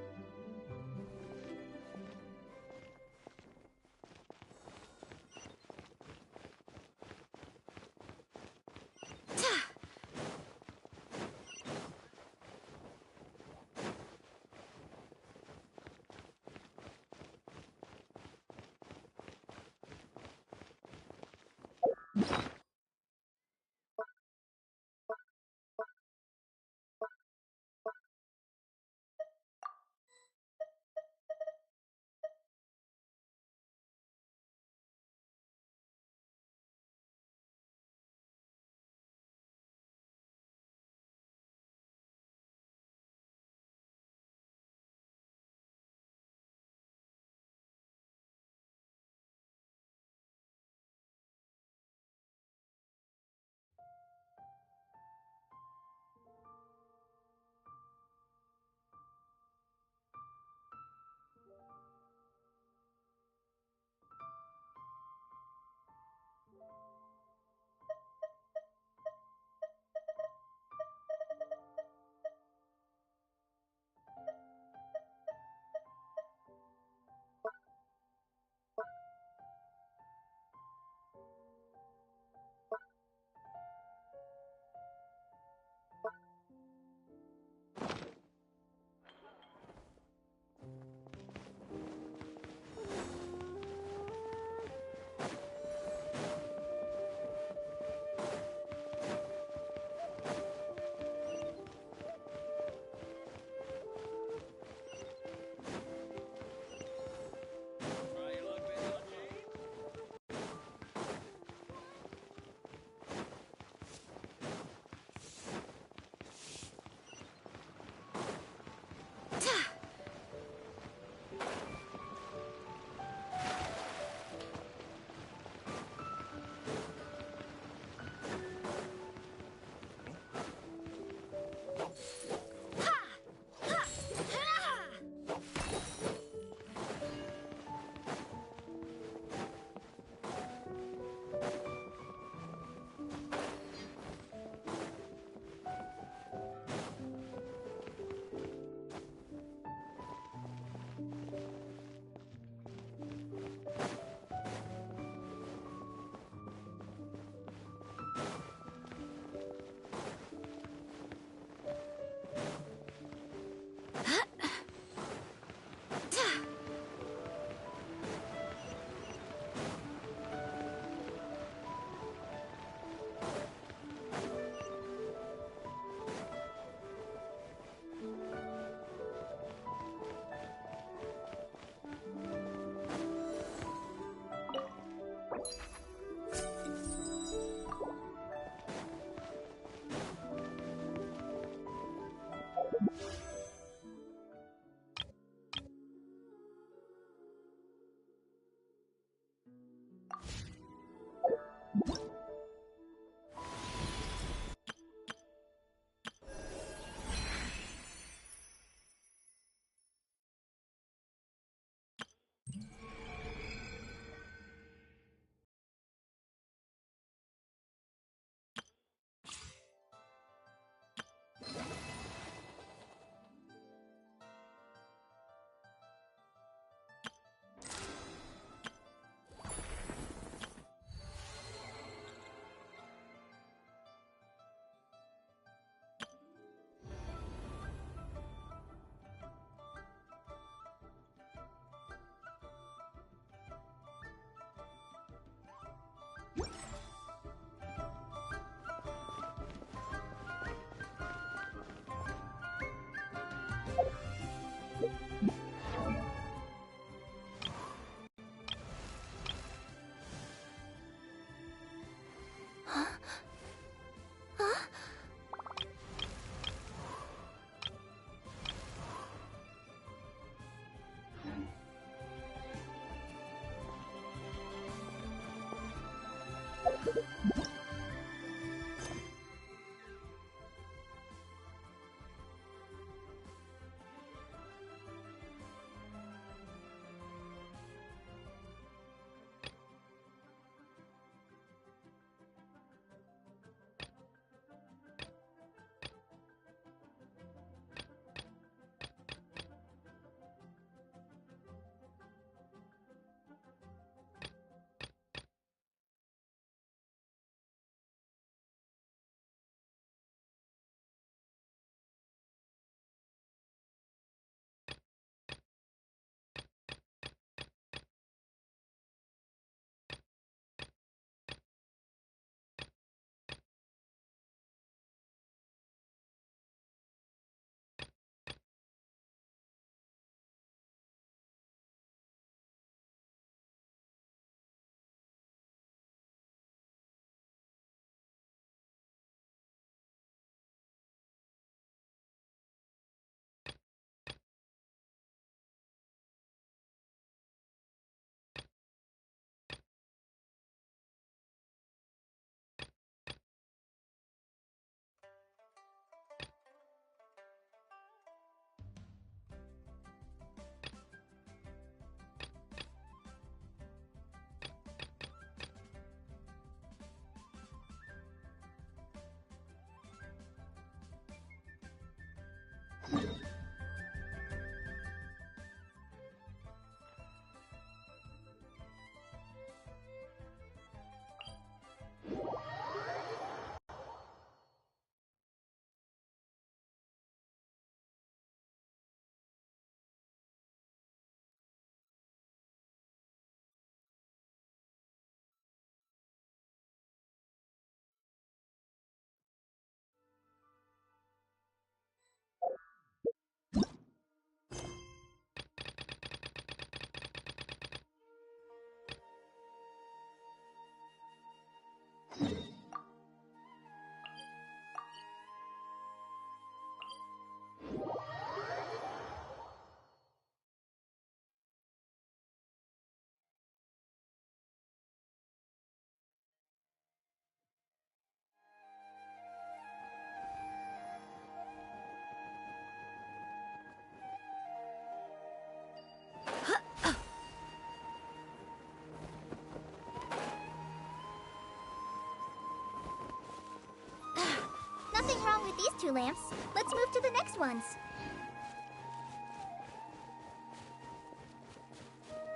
with these 2 lamps. Let's move to the next ones.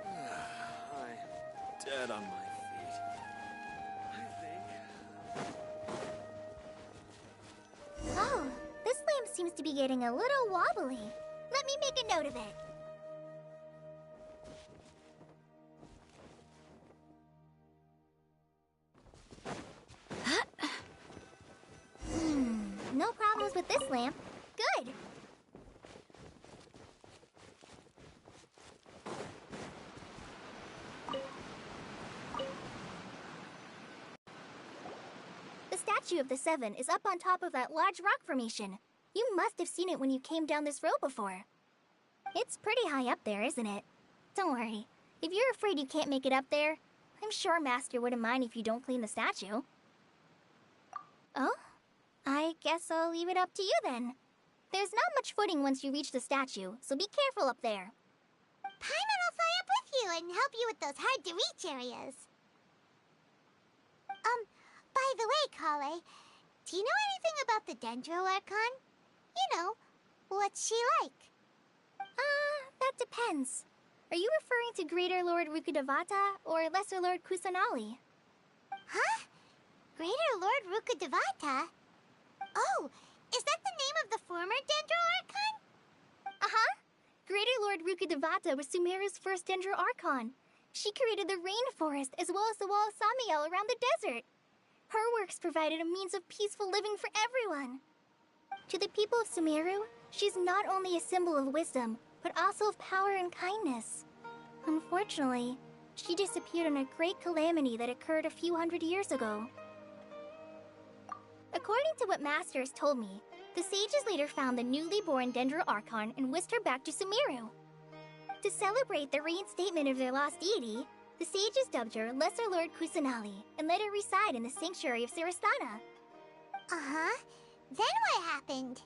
I'm dead on my feet. I think... Oh, this lamp seems to be getting a little wobbly. Let me make a note of it. No problems with this lamp. Good. The statue of the Seven is up on top of that large rock formation. You must have seen it when you came down this road before. It's pretty high up there, isn't it? Don't worry. If you're afraid you can't make it up there, I'm sure Master wouldn't mind if you don't clean the statue. Oh? I guess I'll leave it up to you then. There's not much footing once you reach the statue, so be careful up there. Paimon will fly up with you and help you with those hard-to-reach areas. By the way, Kale, do you know anything about the Dendro Archon? You know, what's she like? That depends. Are you referring to Greater Lord Rukkhadevata or Lesser Lord Kusanali? Huh? Greater Lord Rukkhadevata? Oh, is that the name of the former Dendro Archon? Uh-huh. Greater Lord Rukkhadevata was Sumeru's first Dendro Archon. She created the rainforest as well as the wall of Samiel around the desert. Her works provided a means of peaceful living for everyone. To the people of Sumeru, she's not only a symbol of wisdom, but also of power and kindness. Unfortunately, she disappeared in a great calamity that occurred a few hundred years ago. According to what Master has told me, the sages later found the newly born Dendro Archon and whisked her back to Sumeru. To celebrate the reinstatement of their lost deity, the sages dubbed her Lesser Lord Kusanali and let her reside in the sanctuary of Sarastana. Uh-huh. Then what happened?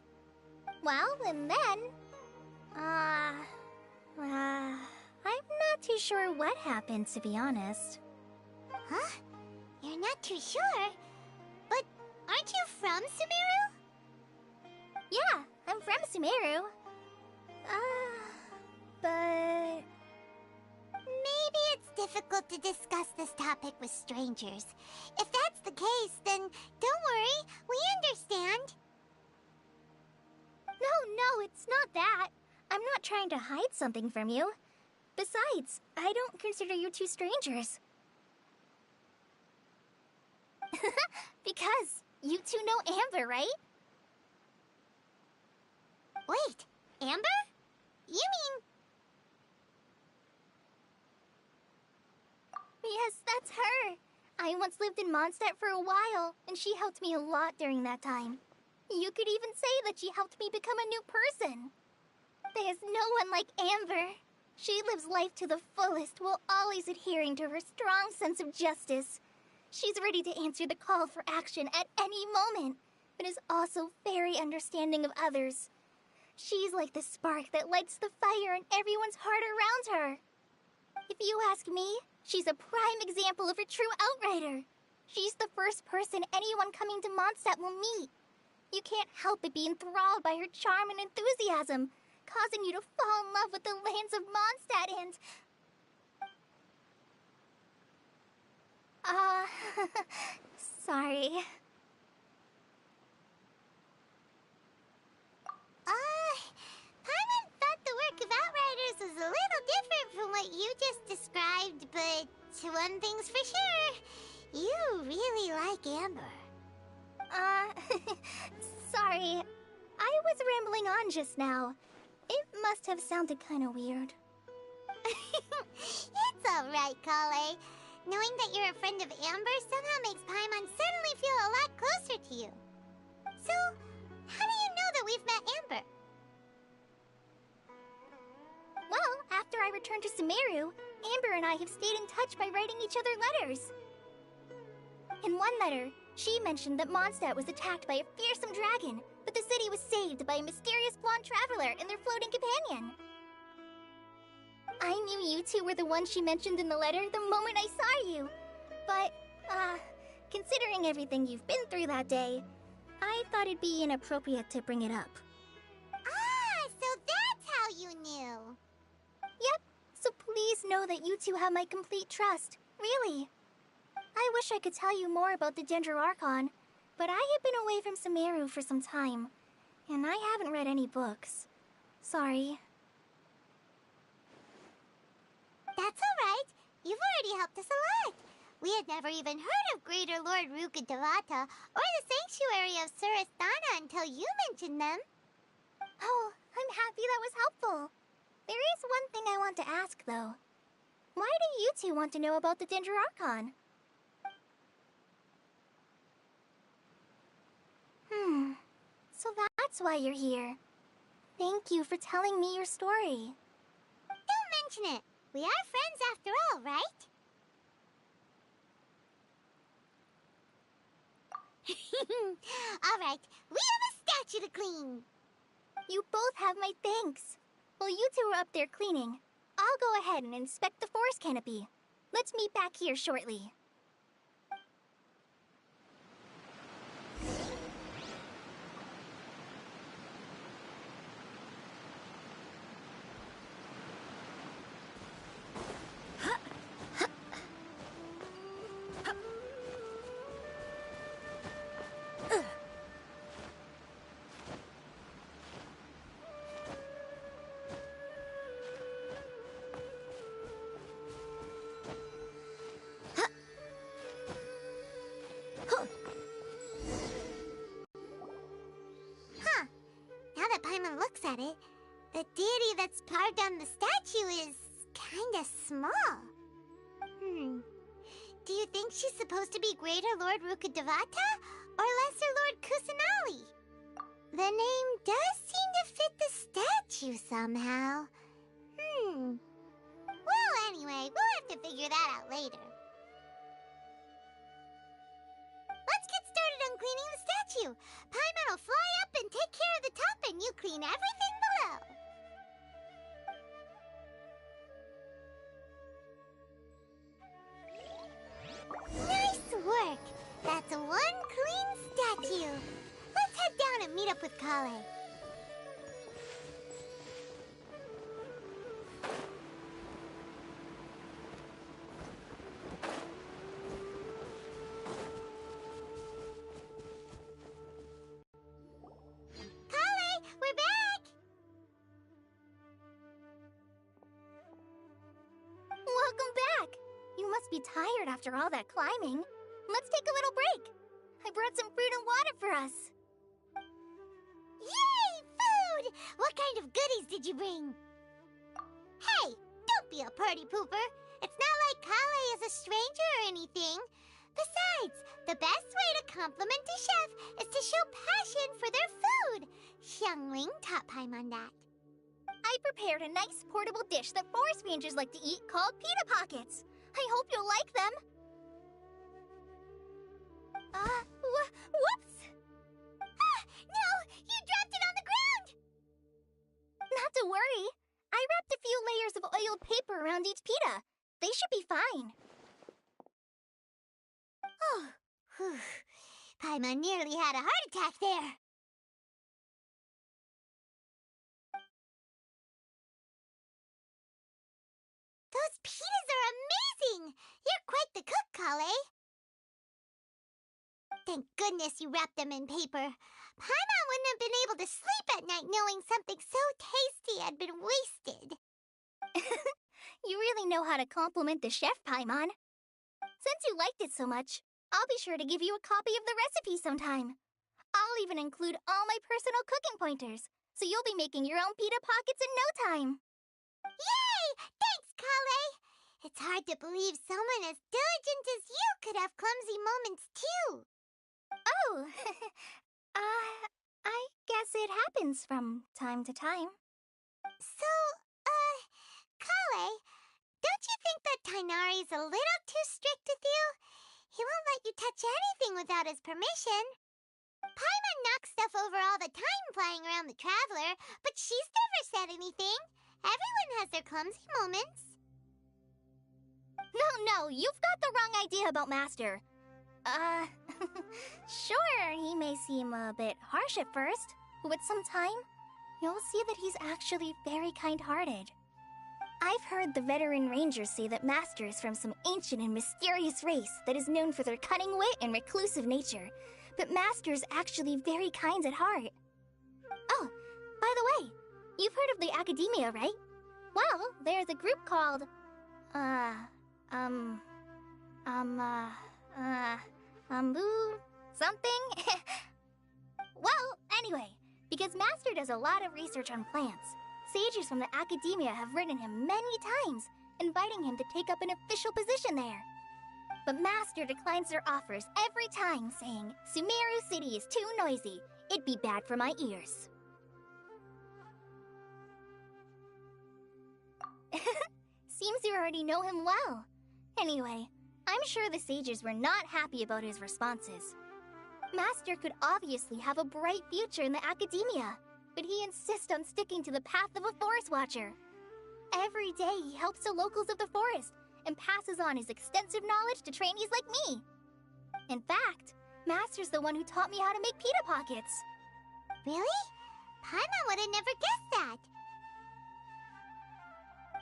Well, and then... I'm not too sure what happened, to be honest. Huh? You're not too sure? But aren't you from Sumeru? Yeah, I'm from Sumeru. But... Maybe it's difficult to discuss this topic with strangers. If that's the case, then don't worry, we understand. No, it's not that. I'm not trying to hide something from you. Besides, I don't consider you two strangers. Because you two know Amber, right? Wait, Amber? You mean... Yes, that's her. I once lived in Mondstadt for a while, and she helped me a lot during that time. You could even say that she helped me become a new person. There's no one like Amber. She lives life to the fullest while always adhering to her strong sense of justice. She's ready to answer the call for action at any moment, but is also very understanding of others. She's like the spark that lights the fire in everyone's heart around her. If you ask me, she's a prime example of a true outrider. She's the first person anyone coming to Mondstadt will meet. You can't help but be enthralled by her charm and enthusiasm, causing you to fall in love with the lands of Mondstadt and... sorry. Paimon thought the work of Outriders was a little different from what you just described, but one thing's for sure, you really like Amber. Sorry. I was rambling on just now. It must have sounded kind of weird. It's alright, Kale. Knowing that you're a friend of Amber somehow makes Paimon suddenly feel a lot closer to you. So, how do you know that we've met Amber? Well, after I returned to Sumeru, Amber and I have stayed in touch by writing each other letters. In one letter, she mentioned that Mondstadt was attacked by a fearsome dragon, but the city was saved by a mysterious blonde traveler and their floating companion. I knew you two were the ones she mentioned in the letter the moment I saw you. But, considering everything you've been through that day, I thought it'd be inappropriate to bring it up. Ah, so that's how you knew. Yep, so please know that you two have my complete trust. Really. I wish I could tell you more about the Ginger Archon, but I have been away from Sumeru for some time, and I haven't read any books. Sorry. That's alright. You've already helped us a lot. We had never even heard of Greater Lord Rukkhadevata or the Sanctuary of Surasthana until you mentioned them. Oh, I'm happy that was helpful. There is one thing I want to ask, though. Why do you two want to know about the Ginger Archon? So that's why you're here. Thank you for telling me your story. Don't mention it. We are friends after all, right? Alright, we have a statue to clean. You both have my thanks. While you two are up there cleaning, I'll go ahead and inspect the forest canopy. Let's meet back here shortly. Huh. Now that Paimon looks at it, the deity that's carved on the statue is kinda small. Do you think she's supposed to be Greater Lord Rukkhadevata or Lesser Lord Kusanali? The name does seem to fit the statue somehow. Well, anyway, we'll have to figure that out later. Let's get started on cleaning the statue. Paimon will fly up and take care of the top, and you clean everything below. Nice work! That's one clean statue. Let's head down and meet up with Kale. Kale, we're back! Welcome back! You must be tired after all that climbing. Let's take a little break. I brought some fruit and water for us. Yay! Food! What kind of goodies did you bring? Hey, don't be a party pooper. It's not like Kale is a stranger or anything. Besides, the best way to compliment a chef is to show passion for their food. Xiangling taught Paimon that. I prepared a nice portable dish that forest rangers like to eat called pita pockets. I hope you'll like them. Whoops! Ah, no! You dropped it on the ground! Not to worry. I wrapped a few layers of oiled paper around each pita. They should be fine. Oh, whew. Paimon nearly had a heart attack there. Those pitas are amazing! You're quite the cook, Kale. Thank goodness you wrapped them in paper. Paimon wouldn't have been able to sleep at night knowing something so tasty had been wasted. You really know how to compliment the chef, Paimon. Since you liked it so much, I'll be sure to give you a copy of the recipe sometime. I'll even include all my personal cooking pointers, so you'll be making your own pita pockets in no time. Yay! Thanks, Kale! It's hard to believe someone as diligent as you could have clumsy moments, too. Oh, I guess it happens from time to time. So, Kale, don't you think that Tighnari's a little too strict with you? He won't let you touch anything without his permission. Paimon knocks stuff over all the time flying around the Traveler, but she's never said anything. Everyone has their clumsy moments. No, you've got the wrong idea about Master. Sure, he may seem a bit harsh at first, but with some time, you'll see that he's actually very kind-hearted. I've heard the veteran rangers say that Master is from some ancient and mysterious race that is known for their cunning wit and reclusive nature, but Master is actually very kind at heart. Oh, by the way, you've heard of the Academia, right? Well, there's a group called, something? Well, anyway, because Master does a lot of research on plants, sages from the Academia have written him many times, inviting him to take up an official position there. But Master declines their offers every time, saying, Sumeru City is too noisy. It'd be bad for my ears. Seems you already know him well. Anyway, I'm sure the sages were not happy about his responses. Master could obviously have a bright future in the Academia, but he insists on sticking to the path of a forest watcher. Every day he helps the locals of the forest and passes on his extensive knowledge to trainees like me. In fact, Master's the one who taught me how to make pita pockets. Really? Paimon would have never guessed that.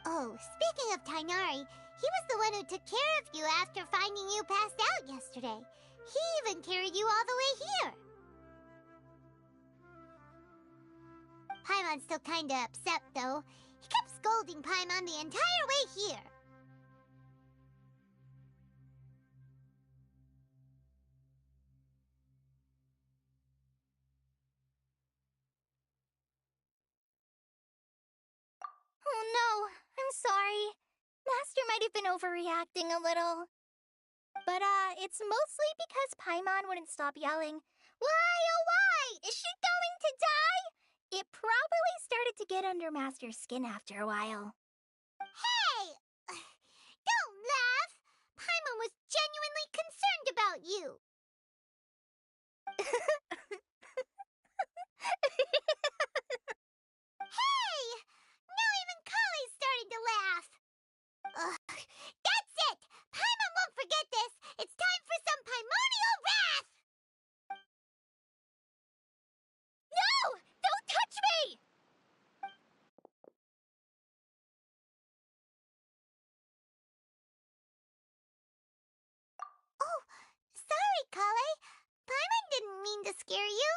Oh, speaking of Tainari, he was the one who took care of you after finding you passed out yesterday. He even carried you all the way here. Paimon's still kinda upset, though. He kept scolding Paimon the entire way here. Oh no, I'm sorry. Master might have been overreacting a little. But, it's mostly because Paimon wouldn't stop yelling, Why, oh why? Is she going to die? It probably started to get under Master's skin after a while. Hey! Don't laugh! Paimon was genuinely concerned about you. Hey! Now even Kale's starting to laugh. That's it! Paimon won't forget this! It's time for some Paimonial wrath! No! Don't touch me! Oh, sorry, Kale. Paimon didn't mean to scare you.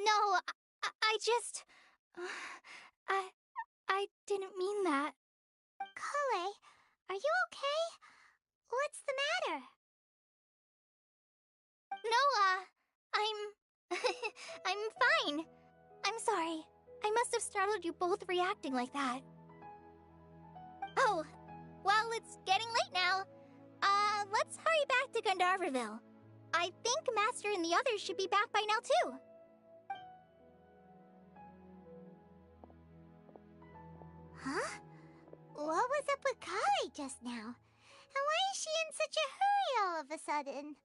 No, I just... I didn't mean that. Kale, are you okay? What's the matter? No, I'm fine. I'm sorry. I must have startled you both reacting like that. Oh, well, it's getting late now. Let's hurry back to Gandharvaville. I think Master and the others should be back by now, too. Huh? What was up with Kale just now? And why is she in such a hurry all of a sudden?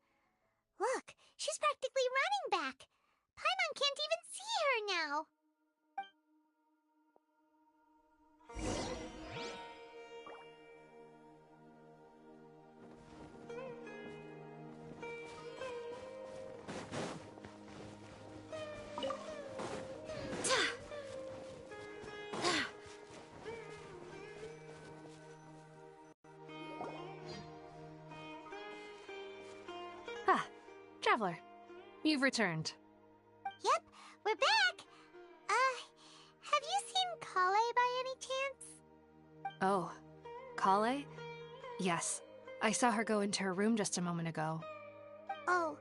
Look, she's practically running back. Paimon can't even see her now. Ah, Traveler, you've returned. Yep, we're back. Have you seen Kale by any chance? Oh, Kale? Yes, I saw her go into her room just a moment ago. Oh,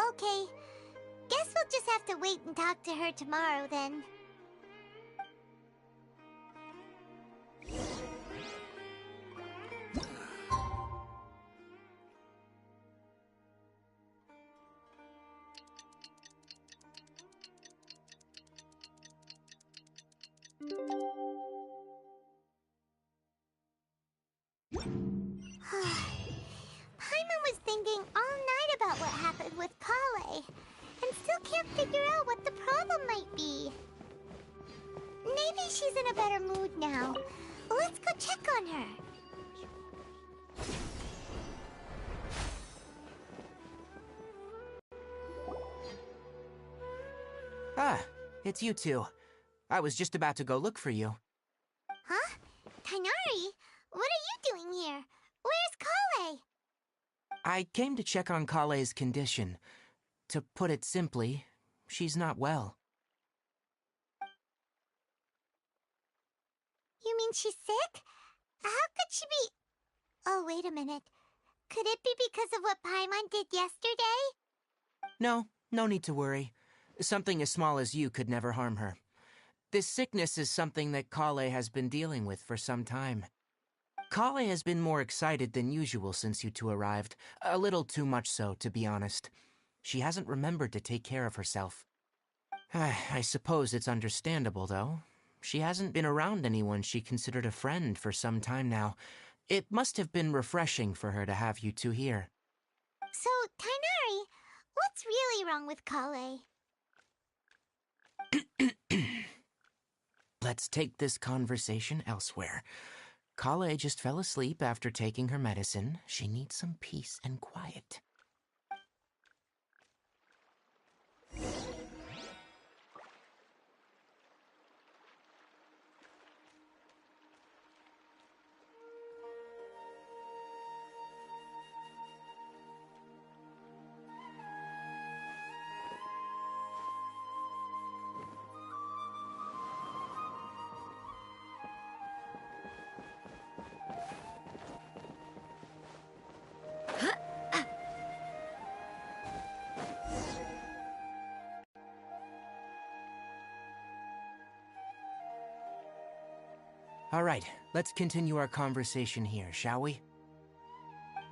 okay. Guess we'll just have to wait and talk to her tomorrow then. Paimon was thinking all night about what happened with Kale, and still can't figure out what the problem might be. Maybe she's in a better mood now. Let's go check on her. Ah, it's you two. I was just about to go look for you. Huh? Tighnari, what are you doing here? Where's Kale? I came to check on Kale's condition. To put it simply, she's not well. You mean she's sick? How could she be... Oh, wait a minute. Could it be because of what Paimon did yesterday? No need to worry. Something as small as you could never harm her. This sickness is something that Kale has been dealing with for some time. Kale has been more excited than usual since you two arrived. A little too much so, to be honest. She hasn't remembered to take care of herself. I suppose it's understandable, though. She hasn't been around anyone she considered a friend for some time now. It must have been refreshing for her to have you two here. So, Tighnari, what's really wrong with Kale? Let's take this conversation elsewhere. Kale just fell asleep after taking her medicine. She needs some peace and quiet. All right, let's continue our conversation here, shall we?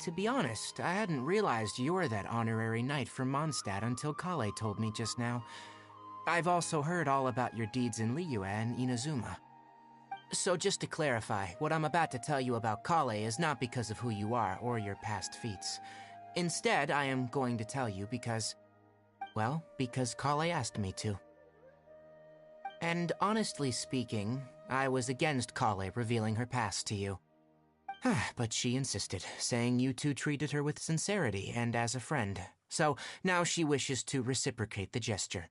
To be honest, I hadn't realized you're that honorary knight from Mondstadt until Kale told me just now. I've also heard all about your deeds in Liyue and Inazuma. So just to clarify, what I'm about to tell you about Kale is not because of who you are or your past feats. Instead, I am going to tell you because Kale asked me to. And honestly speaking, I was against Kale revealing her past to you. But she insisted, saying you two treated her with sincerity and as a friend. So now she wishes to reciprocate the gesture.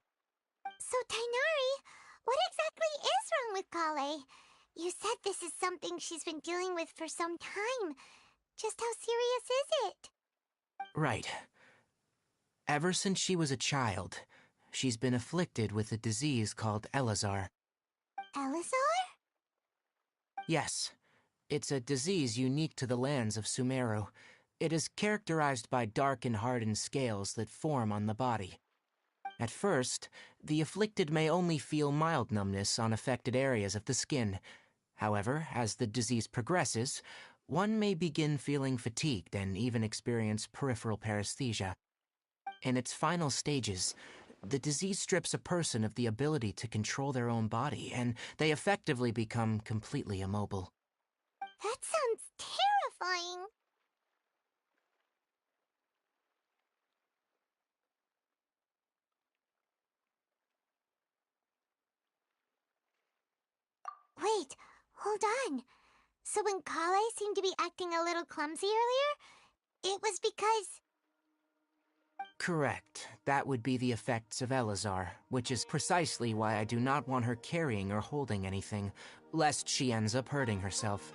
So, Tighnari, what exactly is wrong with Kale? You said this is something she's been dealing with for some time. Just how serious is it? Right. Ever since she was a child, she's been afflicted with a disease called Elazar. Elazar? Yes. It's a disease unique to the lands of Sumeru. It is characterized by dark and hardened scales that form on the body. At first, the afflicted may only feel mild numbness on affected areas of the skin. However, as the disease progresses, one may begin feeling fatigued and even experience peripheral paresthesia. In its final stages, the disease strips a person of the ability to control their own body, and they effectively become completely immobile. That sounds terrifying. Wait, hold on. So when Kale seemed to be acting a little clumsy earlier, it was because... Correct. That would be the effects of Elazar, which is precisely why I do not want her carrying or holding anything, lest she ends up hurting herself.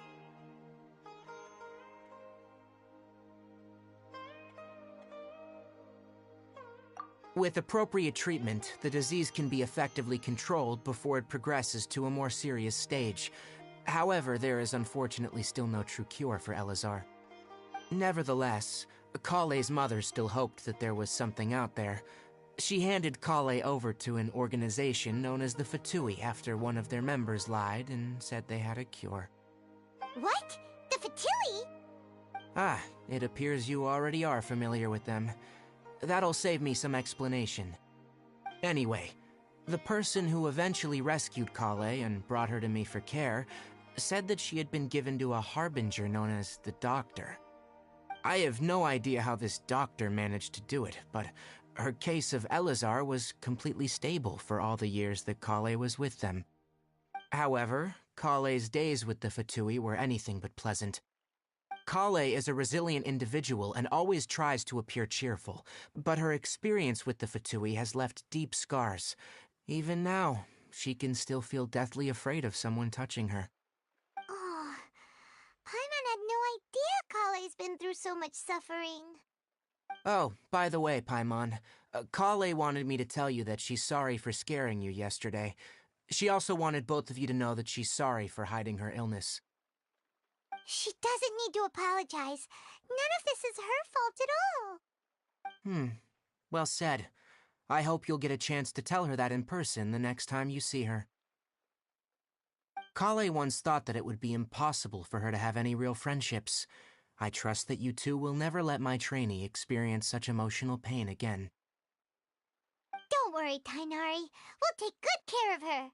With appropriate treatment, the disease can be effectively controlled before it progresses to a more serious stage. However, there is unfortunately still no true cure for Elazar. Nevertheless, Kale's mother still hoped that there was something out there. She handed Kale over to an organization known as the Fatui after one of their members lied and said they had a cure. What? The Fatui? Ah, it appears you already are familiar with them. That'll save me some explanation. Anyway, the person who eventually rescued Kale and brought her to me for care said that she had been given to a harbinger known as the Doctor. I have no idea how this doctor managed to do it, but her case of Elazar was completely stable for all the years that Kale was with them. However, Kale's days with the Fatui were anything but pleasant. Kale is a resilient individual and always tries to appear cheerful, but her experience with the Fatui has left deep scars. Even now, she can still feel deathly afraid of someone touching her. Oh, Paimon had no idea Kale's been through so much suffering. Oh, by the way, Paimon, Kale wanted me to tell you that she's sorry for scaring you yesterday. She also wanted both of you to know that she's sorry for hiding her illness. She doesn't need to apologize. None of this is her fault at all. Well said. I hope you'll get a chance to tell her that in person the next time you see her. Kale once thought that it would be impossible for her to have any real friendships. I trust that you two will never let my trainee experience such emotional pain again. Don't worry, Tainari. We'll take good care of her.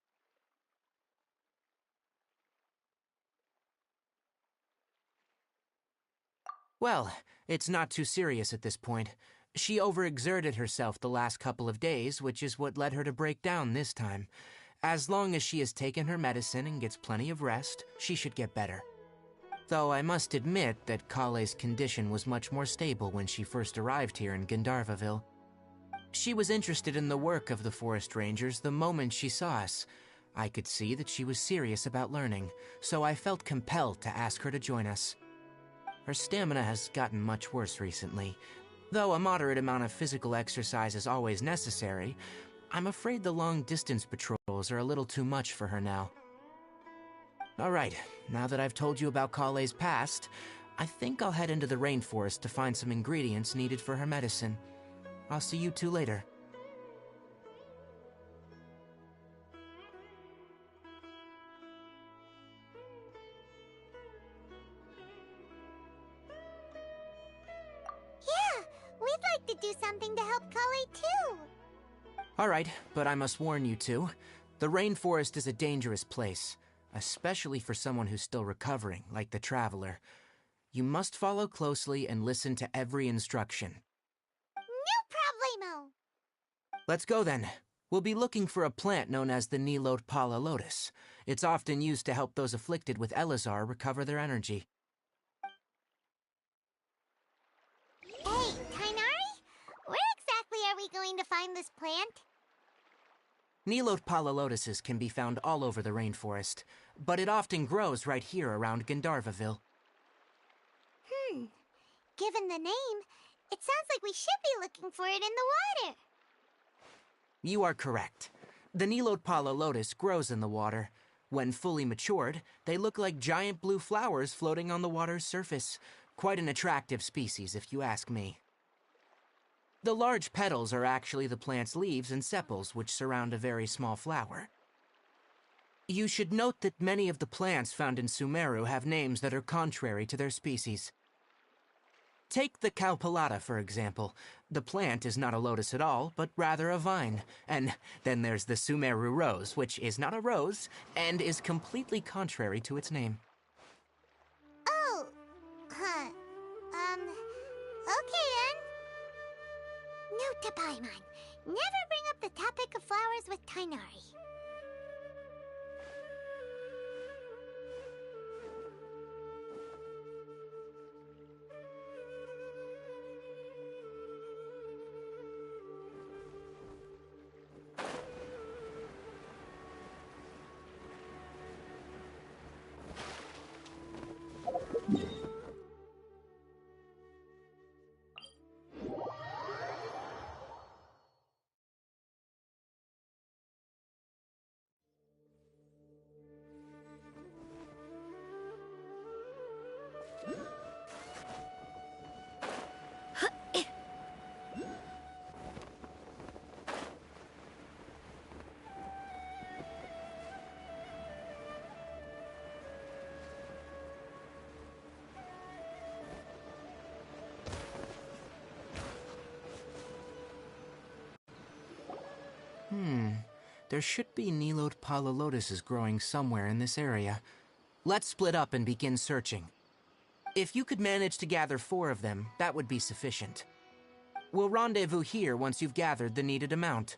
Well, it's not too serious at this point. She overexerted herself the last couple of days, which is what led her to break down this time. As long as she has taken her medicine and gets plenty of rest, she should get better. Though I must admit that Kale's condition was much more stable when she first arrived here in Gandharvaville. She was interested in the work of the forest rangers the moment she saw us. I could see that she was serious about learning, so I felt compelled to ask her to join us. Her stamina has gotten much worse recently. Though a moderate amount of physical exercise is always necessary, I'm afraid the long-distance patrols are a little too much for her now. Alright, now that I've told you about Kale's past, I think I'll head into the rainforest to find some ingredients needed for her medicine. I'll see you two later. Yeah, we'd like to do something to help Kale too. Alright, but I must warn you two. The rainforest is a dangerous place, especially for someone who's still recovering, like the Traveler. You must follow closely and listen to every instruction. No problemo! Let's go then. We'll be looking for a plant known as the Nilotpala lotus. It's often used to help those afflicted with Elazar recover their energy. Hey, Tainari? Where exactly are we going to find this plant? Nilotpala lotuses can be found all over the rainforest, but it often grows right here around Gandharvaville. Given the name, it sounds like we should be looking for it in the water. You are correct. The Nilotpala lotus grows in the water. When fully matured, they look like giant blue flowers floating on the water's surface. Quite an attractive species, if you ask me. The large petals are actually the plant's leaves and sepals, which surround a very small flower. You should note that many of the plants found in Sumeru have names that are contrary to their species. Take the Cowpelata, for example. The plant is not a lotus at all, but rather a vine. And then there's the Sumeru rose, which is not a rose, and is completely contrary to its name. Oh, okay then. Note to Paimon, never bring up the topic of flowers with Tainari. There should be Nilotpala lotuses growing somewhere in this area. Let's split up and begin searching. If you could manage to gather 4 of them, that would be sufficient. We'll rendezvous here once you've gathered the needed amount.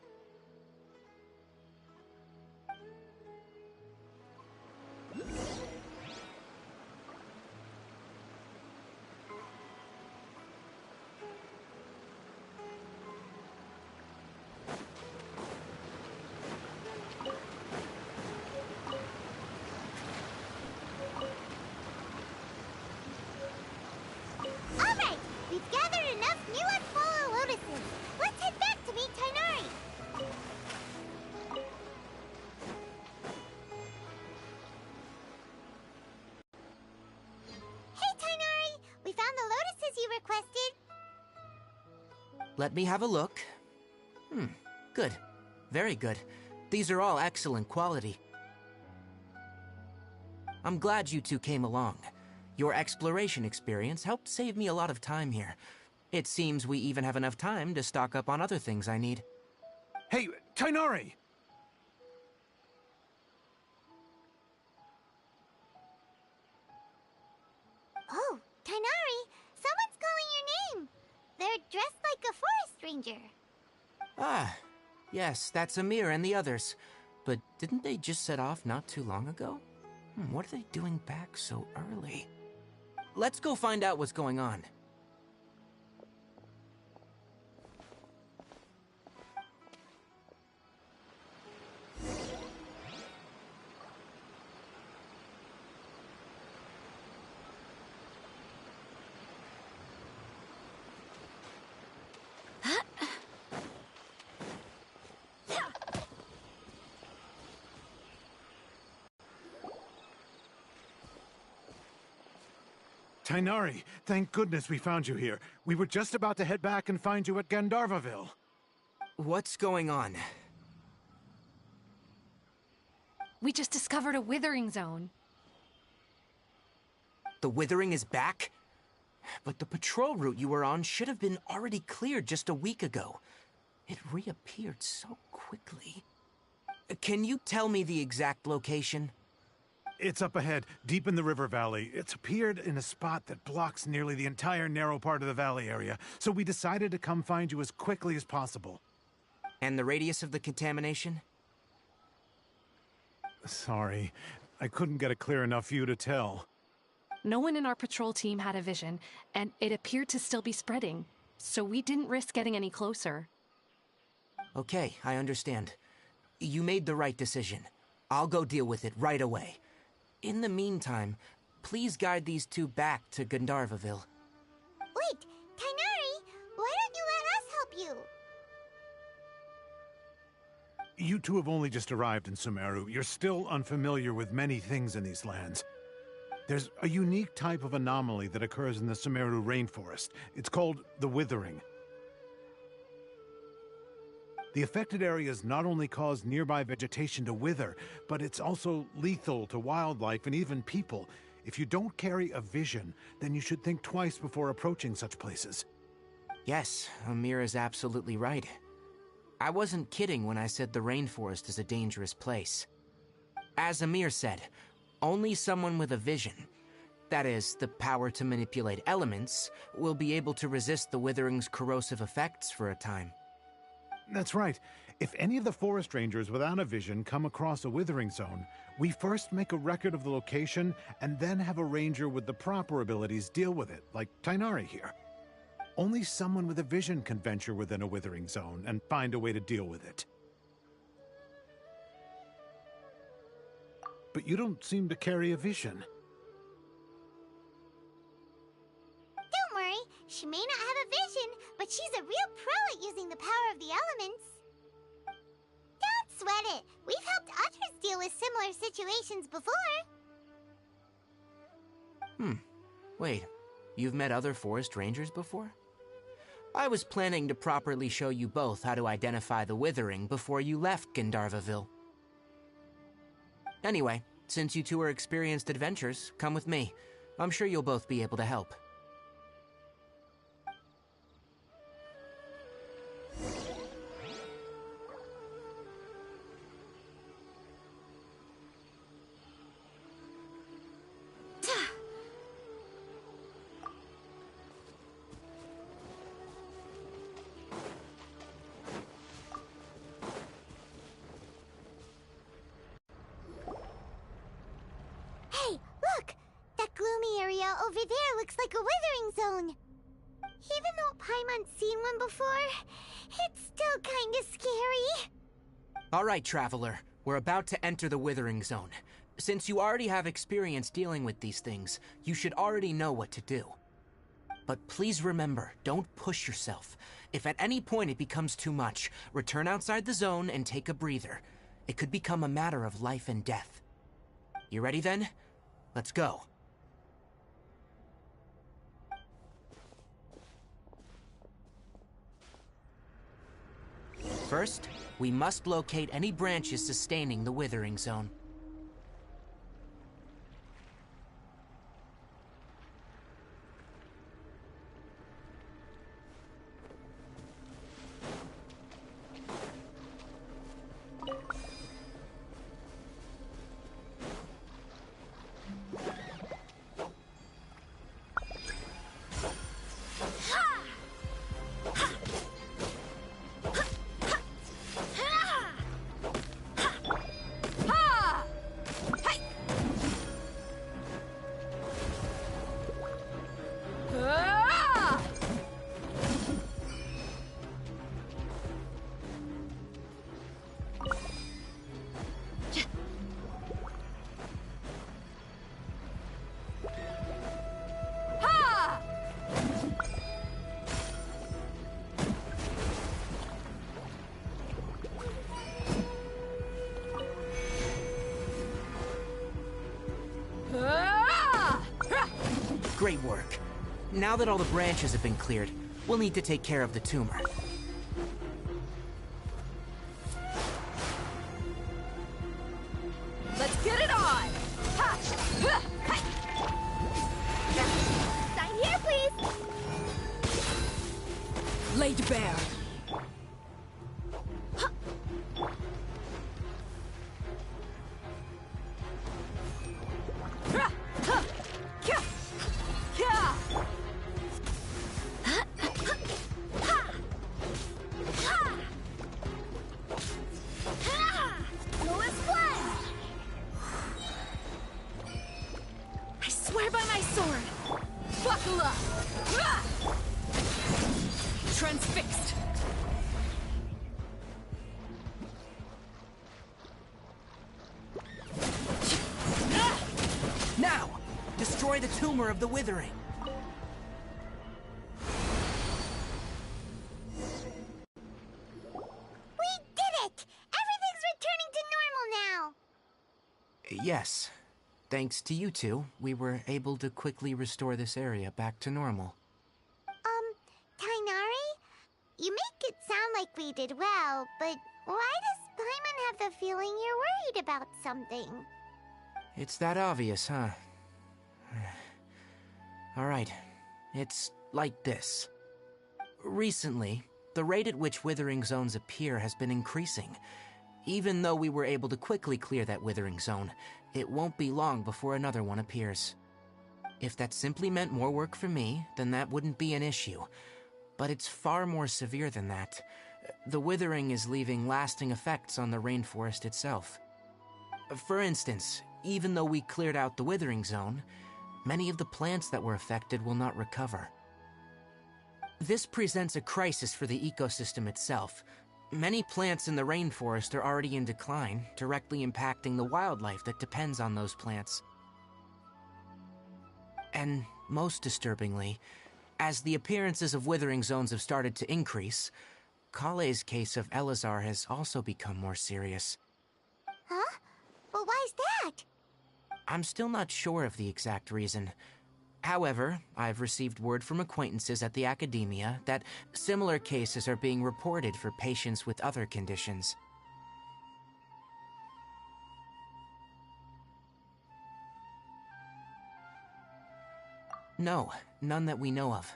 as you requested. Let me have a look. Good. Very good. These are all excellent quality. I'm glad you two came along. Your exploration experience helped save me a lot of time here. It seems we even have enough time to stock up on other things I need. Hey, Tainari! Oh, Tainari, someone's calling your name. They're dressed like a forest ranger. Ah, yes, that's Amir and the others. But didn't they just set off not too long ago? What are they doing back so early? Let's go find out what's going on. Tainari, thank goodness we found you here. We were just about to head back and find you at Gandharvaville. What's going on? We just discovered a withering zone. The withering is back? But the patrol route you were on should have been already cleared just a week ago. It reappeared so quickly. Can you tell me the exact location? It's up ahead, deep in the river valley. It's appeared in a spot that blocks nearly the entire narrow part of the valley area, so we decided to come find you as quickly as possible. And the radius of the contamination? Sorry, I couldn't get a clear enough view to tell. No one in our patrol team had a vision, and it appeared to still be spreading, so we didn't risk getting any closer. Okay, I understand. You made the right decision. I'll go deal with it right away. In the meantime, please guide these two back to Gandharvaville. Wait, Tainari, why don't you let us help you? You two have only just arrived in Sumeru. You're still unfamiliar with many things in these lands. There's a unique type of anomaly that occurs in the Sumeru rainforest. It's called the withering. The affected areas not only cause nearby vegetation to wither, but it's also lethal to wildlife and even people. If you don't carry a vision, then you should think twice before approaching such places. Yes, Amir is absolutely right. I wasn't kidding when I said the rainforest is a dangerous place. As Amir said, only someone with a vision, that is, the power to manipulate elements, will be able to resist the withering's corrosive effects for a time. That's right. If any of the forest rangers without a vision come across a withering zone, we first make a record of the location and then have a ranger with the proper abilities deal with it, like Tainari here. Only someone with a vision can venture within a withering zone and find a way to deal with it. But you don't seem to carry a vision. Don't worry, she may not have a vision, but she's a real pro at using the power of the elements. Don't sweat it. We've helped others deal with similar situations before. Wait, you've met other forest rangers before? I was planning to properly show you both how to identify the withering before you left Gandharvaville. Anyway, since you two are experienced adventurers, come with me. I'm sure you'll both be able to help. Hey, look! That gloomy area over there looks like a withering zone. Even though Paimon's seen one before, it's still kinda scary. All right, Traveler. We're about to enter the withering zone. Since you already have experience dealing with these things, you should already know what to do. But please remember, don't push yourself. If at any point it becomes too much, return outside the zone and take a breather. It could become a matter of life and death. You ready then? Let's go. First, we must locate any branches sustaining the Withering Zone. Great work. Now that all the branches have been cleared, we'll need to take care of the tumor. Let's get it on! Ha! Ha! Ha! Sign here, please! Laid bare. I swear by my sword! Buckle up! Ah! Transfixed! Now, destroy the tumor of the Withering. We did it! Everything's returning to normal now! Yes. Thanks to you two, we were able to quickly restore this area back to normal. Tainari? You make it sound like we did well, but why does Paimon have the feeling you're worried about something? It's that obvious, huh? Alright, it's like this. Recently, the rate at which Withering Zones appear has been increasing. Even though we were able to quickly clear that Withering Zone, it won't be long before another one appears. If that simply meant more work for me, then that wouldn't be an issue. But it's far more severe than that. The Withering is leaving lasting effects on the rainforest itself. For instance, even though we cleared out the Withering Zone, many of the plants that were affected will not recover. This presents a crisis for the ecosystem itself. Many plants in the rainforest are already in decline, directly impacting the wildlife that depends on those plants. And most disturbingly, as the appearances of Withering Zones have started to increase, Kale's case of Elazar has also become more serious. Huh? But why's that? I'm still not sure of the exact reason. However, I've received word from acquaintances at the academia that similar cases are being reported for patients with other conditions. No, none that we know of.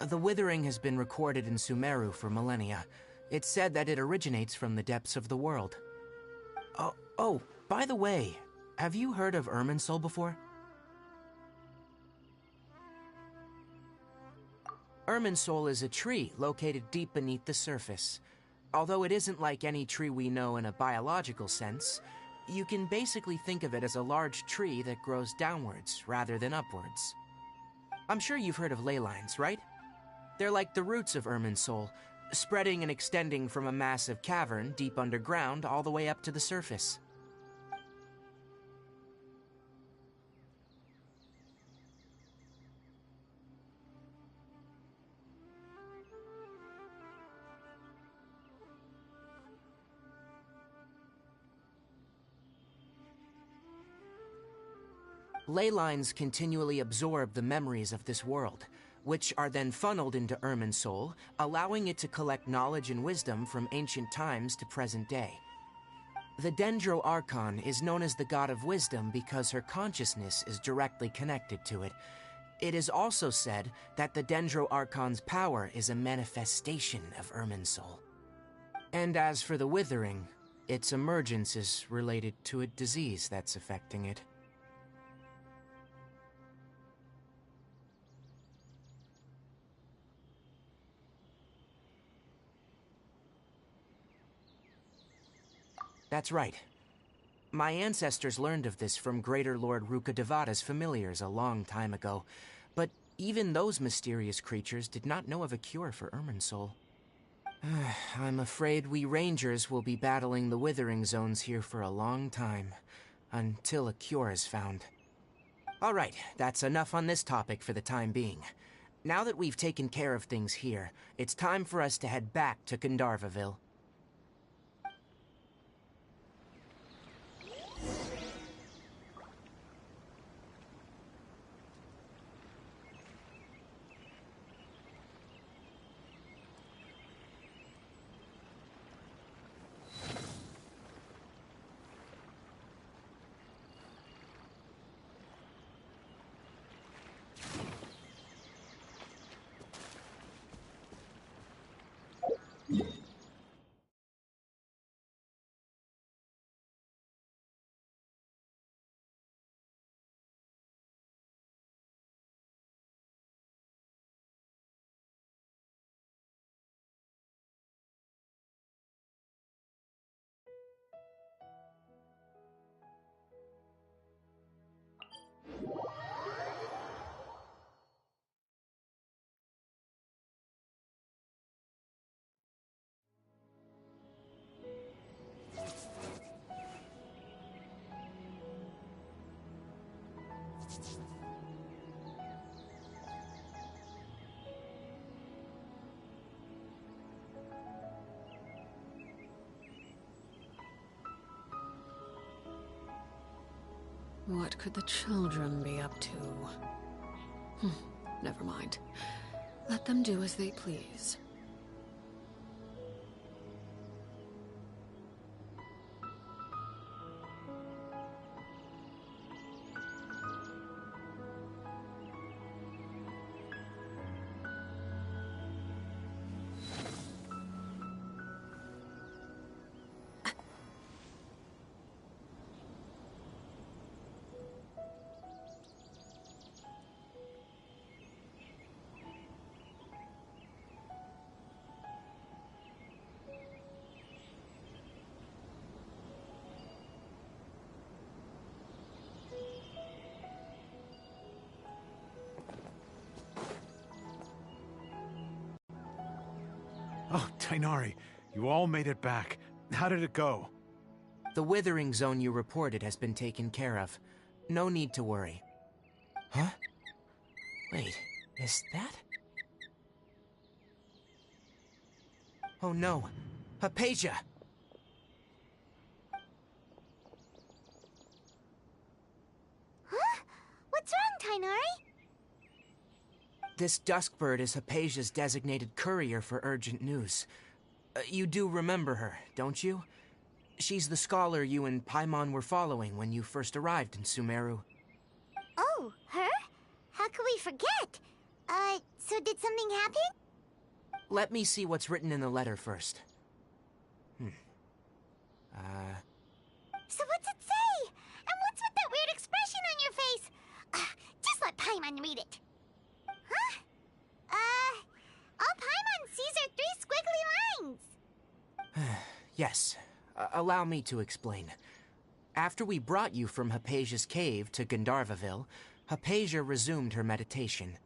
The Withering has been recorded in Sumeru for millennia. It's said that it originates from the depths of the world. Oh, by the way, have you heard of Irminsul before? Irminsul is a tree located deep beneath the surface. Although it isn't like any tree we know in a biological sense, you can basically think of it as a large tree that grows downwards rather than upwards. I'm sure you've heard of ley lines, right? They're like the roots of Irminsul, spreading and extending from a massive cavern deep underground all the way up to the surface. Ley lines continually absorb the memories of this world, which are then funneled into Irminsul, allowing it to collect knowledge and wisdom from ancient times to present day. The Dendro Archon is known as the God of Wisdom because her consciousness is directly connected to it. It is also said that the Dendro Archon's power is a manifestation of Irminsul. And as for the Withering, its emergence is related to a disease that's affecting it. That's right. My ancestors learned of this from Greater Lord Rukkhadevata's familiars a long time ago, but even those mysterious creatures did not know of a cure for Irminsul. I'm afraid we Rangers will be battling the Withering Zones here for a long time, until a cure is found. Alright, that's enough on this topic for the time being. Now that we've taken care of things here, it's time for us to head back to Gandharvaville. What could the children be up to? Never mind. Let them do as they please. Oh, Tighnari, you all made it back. How did it go? The Withering Zone you reported has been taken care of. No need to worry. Huh? Wait, is that? Oh no, Hypatia! Huh? What's wrong, Tighnari? This Duskbird is Hypatia's designated courier for urgent news. You do remember her, don't you? She's the scholar you and Paimon were following when you first arrived in Sumeru. Oh, her? How could we forget? So did something happen? Let me see what's written in the letter first. So what's it say? And what's with that weird expression on your face? Just let Paimon read it. Huh? All Paimon sees are 3 squiggly lines. Yes. Allow me to explain. After we brought you from Hypatia's cave to Gandharvaville, Hypatia resumed her meditation.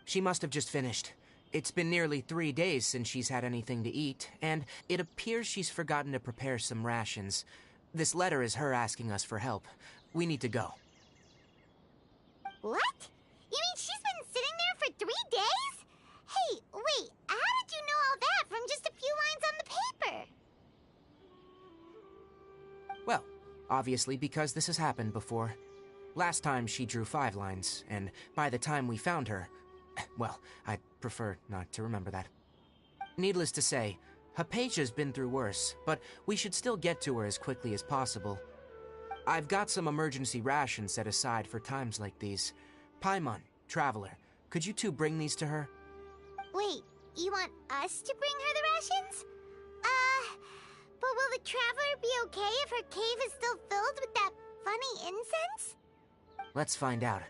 She must have just finished. It's been nearly 3 days since she's had anything to eat, and it appears she's forgotten to prepare some rations. This letter is her asking us for help. We need to go. What? You mean she's been sitting there for 3 days? Hey, wait, how did you know all that from just a few lines on the paper? Well, obviously because this has happened before. Last time she drew 5 lines, and by the time we found her, Well, I'd prefer not to remember that. Needless to say, Hypatia's been through worse, but we should still get to her as quickly as possible. I've got some emergency rations set aside for times like these. Paimon, Traveler, could you two bring these to her? Wait, you want us to bring her the rations? But will the Traveler be okay if her cave is still filled with that funny incense? Let's find out.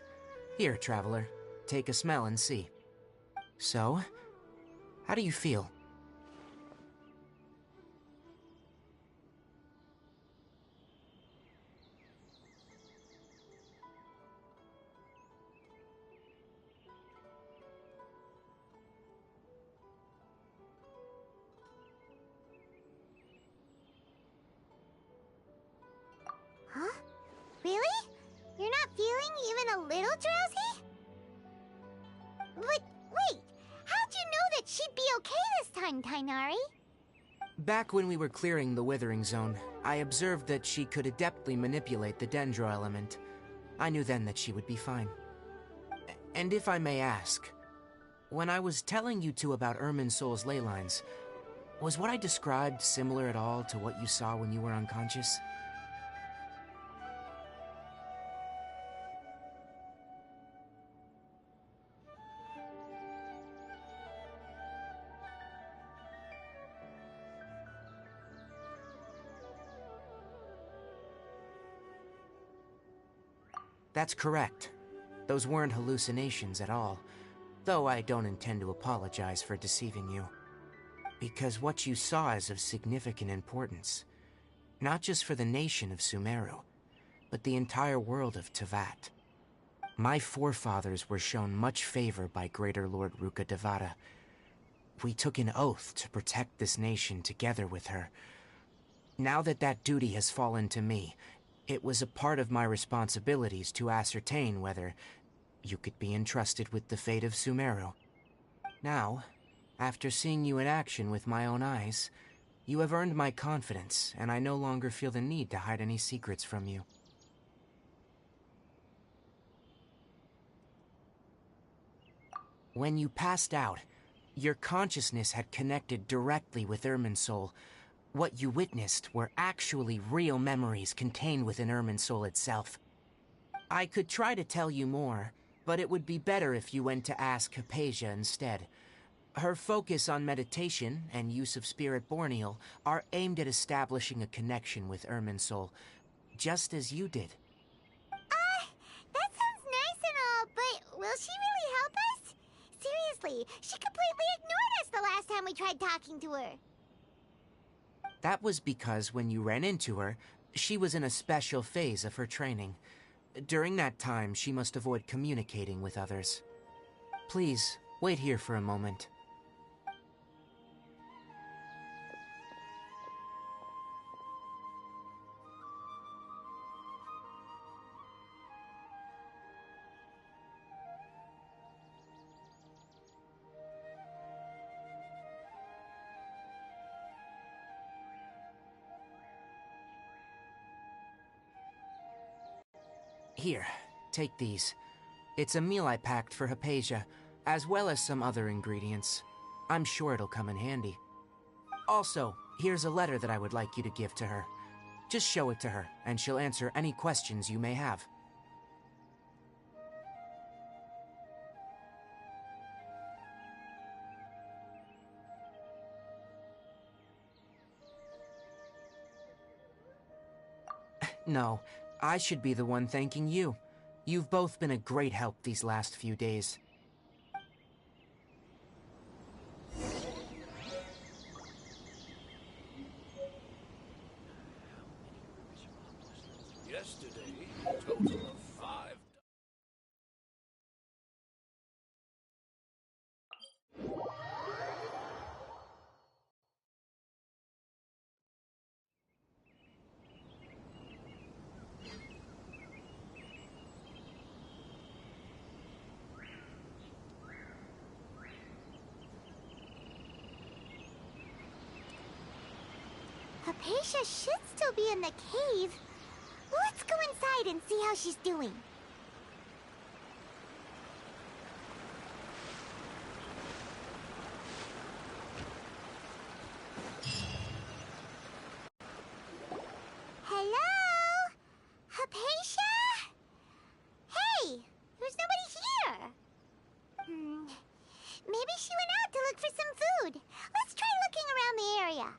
Here, Traveler, take a smell and see. So, how do you feel? Huh? Really? You're not feeling even a little drowsy? But wait, how'd you know that she'd be okay this time, Tainari? Back when we were clearing the Withering Zone, I observed that she could adeptly manipulate the Dendro element. I knew then that she would be fine. And if I may ask, when I was telling you two about Irminsul's ley lines, was what I described similar at all to what you saw when you were unconscious? That's correct. Those weren't hallucinations at all, though I don't intend to apologize for deceiving you. Because what you saw is of significant importance, not just for the nation of Sumeru, but the entire world of Teyvat. My forefathers were shown much favor by Greater Lord Ruka Devata. We took an oath to protect this nation together with her. Now that that duty has fallen to me, it was a part of my responsibilities to ascertain whether you could be entrusted with the fate of Sumeru. Now, after seeing you in action with my own eyes, you have earned my confidence, and I no longer feel the need to hide any secrets from you. When you passed out, your consciousness had connected directly with Irminsul. What you witnessed were actually real memories contained within Irminsul itself. I could try to tell you more, but it would be better if you went to ask Hypatia instead. Her focus on meditation and use of Spirit Borneal are aimed at establishing a connection with Irminsul, just as you did. That sounds nice and all, but will she really help us? Seriously, she completely ignored us the last time we tried talking to her. That was because when you ran into her, she was in a special phase of her training. During that time, she must avoid communicating with others. Please, wait here for a moment. Here, take these. It's a meal I packed for Hypatia, as well as some other ingredients. I'm sure it'll come in handy. Also, here's a letter that I would like you to give to her. Just show it to her, and she'll answer any questions you may have. No, I should be the one thanking you. You've both been a great help these last few days. Yesterday, a total of 5. Hypatia should still be in the cave. Let's go inside and see how she's doing. she went out to look for some food. Let's try looking around the area.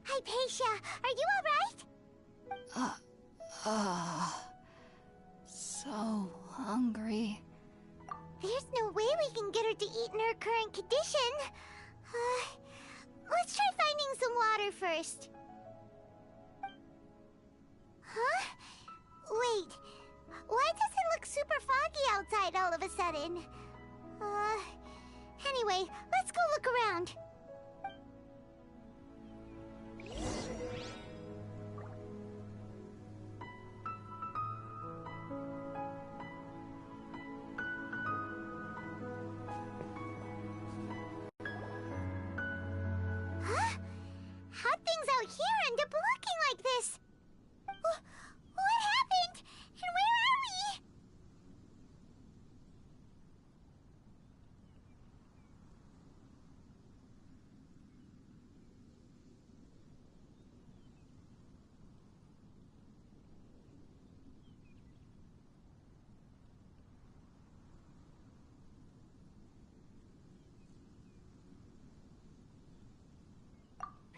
Hypatia, are you alright? So hungry. There's no way we can get her to eat in her current condition. Let's try finding some water first. Huh? Wait, why does it look super foggy outside all of a sudden? Anyway, let's go look around. Huh? How'd things out here end up looking like this? What happened? And where are we?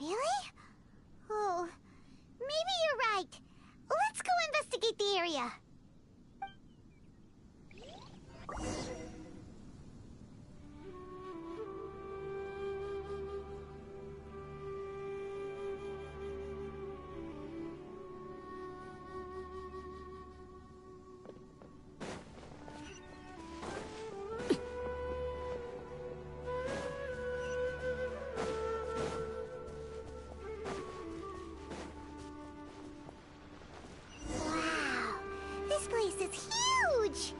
Really? Oh, maybe you're right. Let's go investigate the area. This place is huge!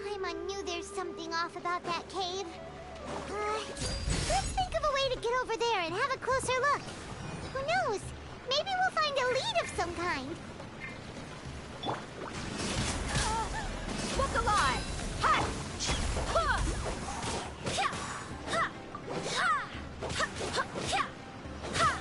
Paimon knew there's something off about that cave. Let's think of a way to get over there and have a closer look. Who knows? Maybe we'll find a lead of some kind. Look alive! Ha! Ha! Ha! Ha! Ha! Ha! Ha! Ha!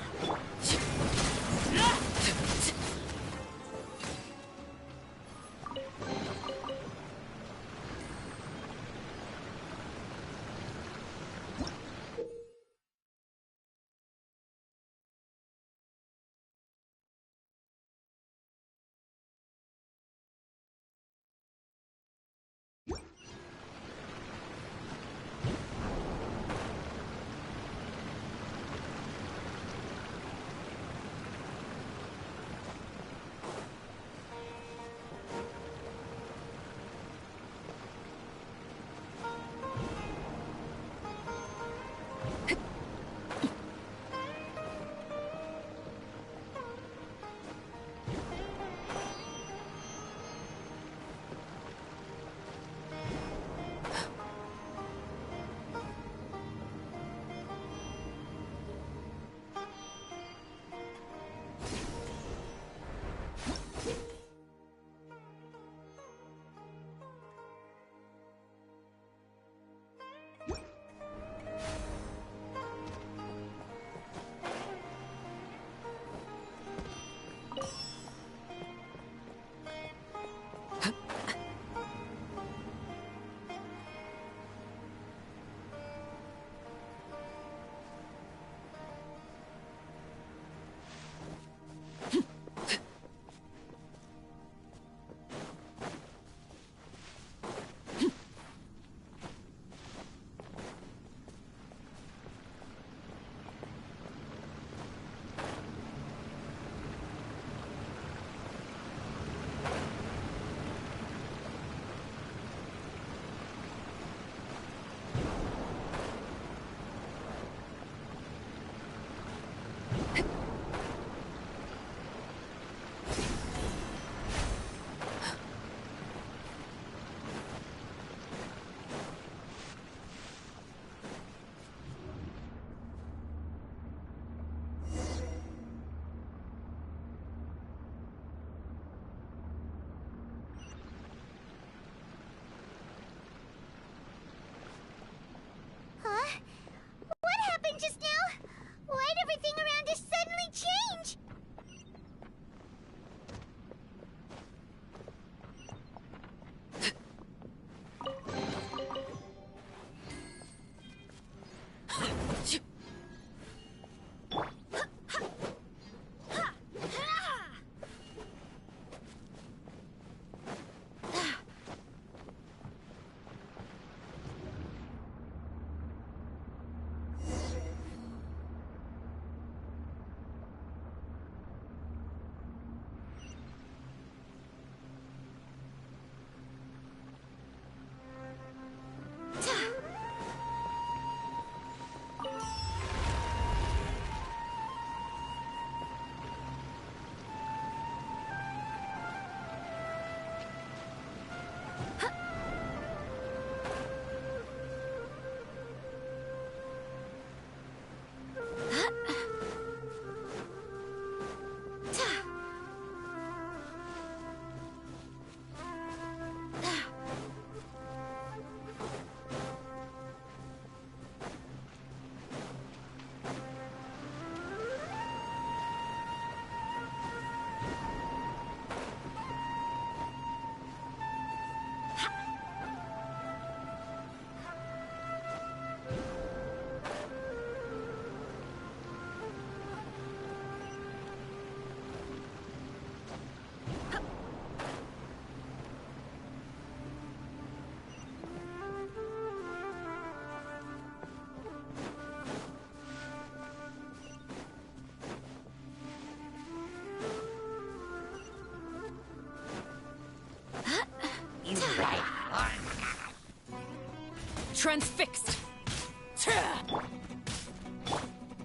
Transfixed!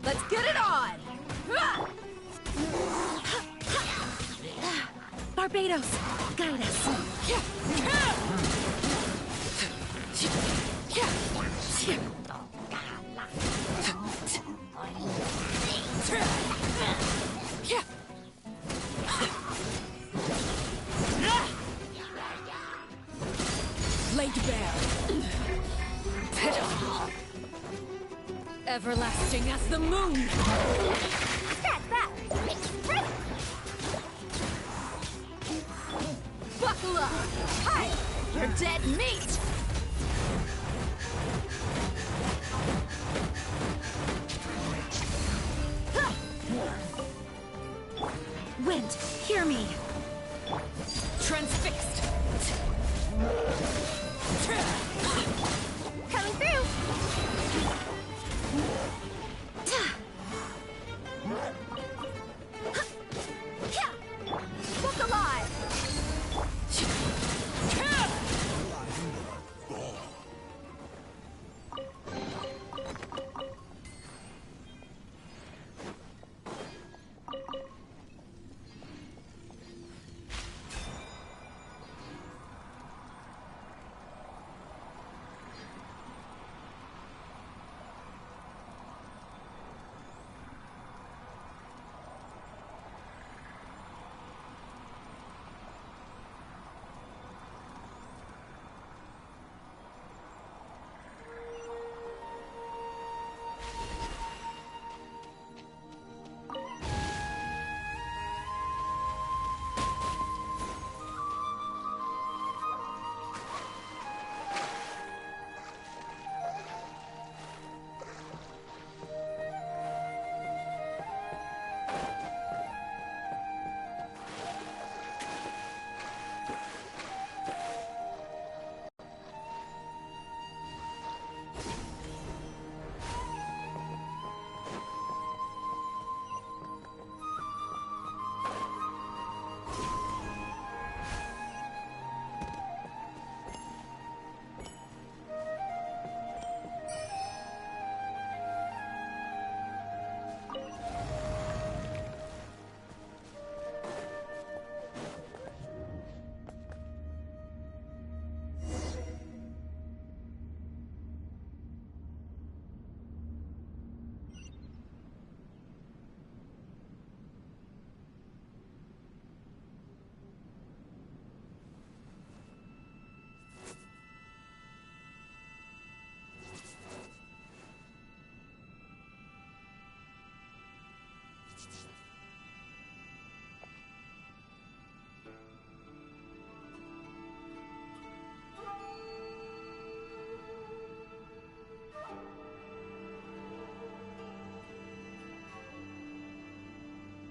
Let's get it on! Barbados, guide us. Laid bare. Everlasting as the moon! Buckle up! Hi! You're dead meat! Wind, hear me. Transfixed! Coming through! Book alive!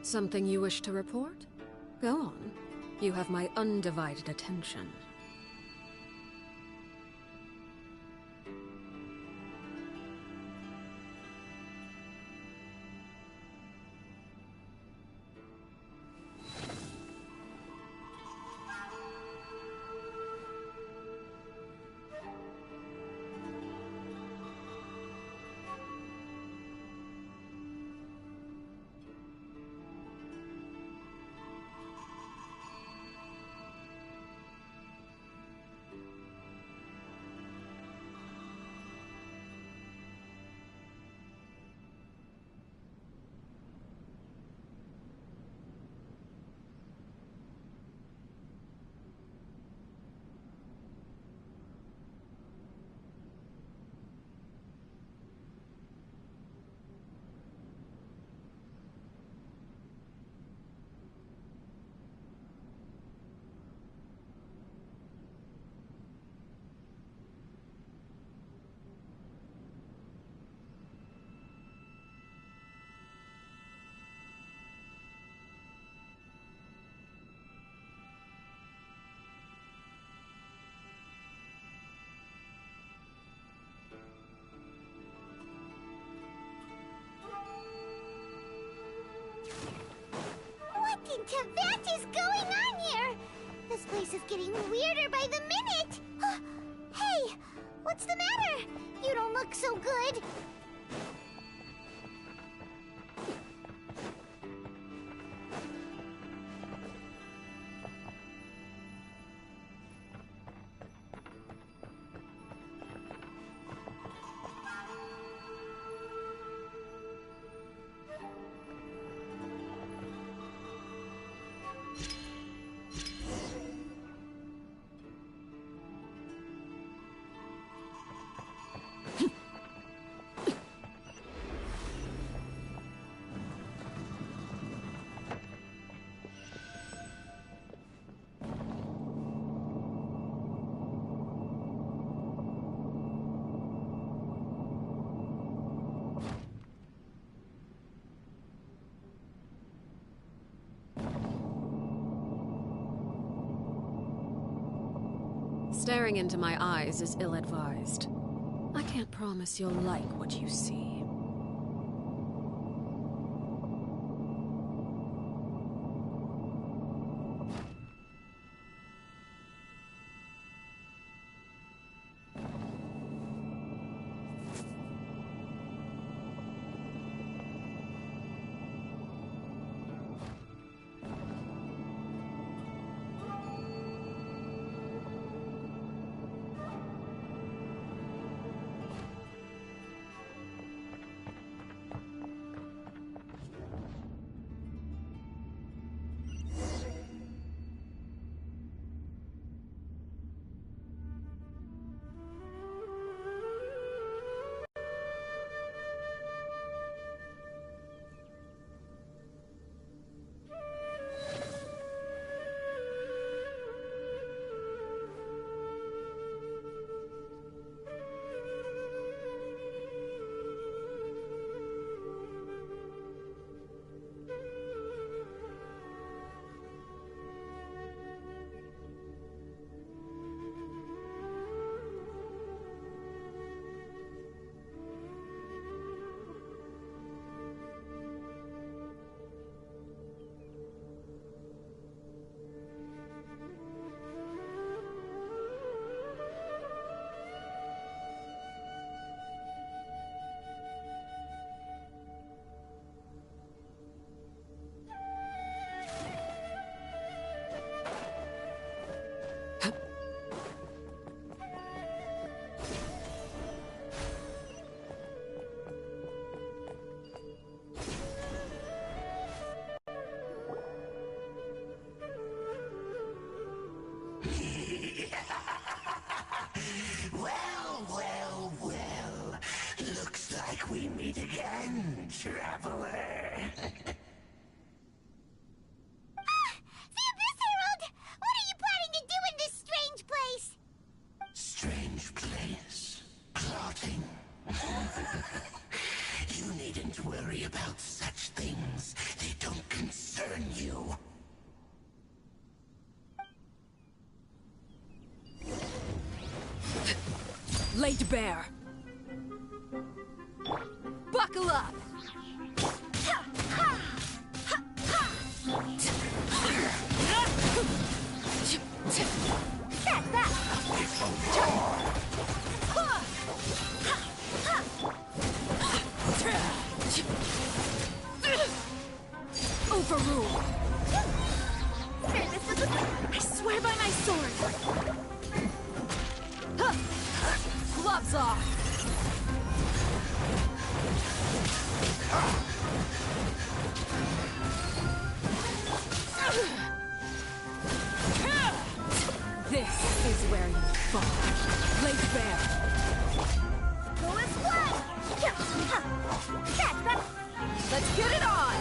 Something you wish to report? Go on. You have my undivided attention. What in Tibet is going on here? This place is getting weirder by the minute! Hey, what What's the matter? You don't look so good. Staring into my eyes is ill-advised. I can't promise you'll like what you see. Well. Looks like we meet again, traveler. The Abyss Herald! What are you planning to do in this strange place? Strange place. Plotting. You needn't worry about such things. They don't concern you. Laid bare. Buckle up! That's that! Overrule! I swear by my sword! Gloves off! This is where you fall. Laid bare. Go as one! That's that! Let's get it on!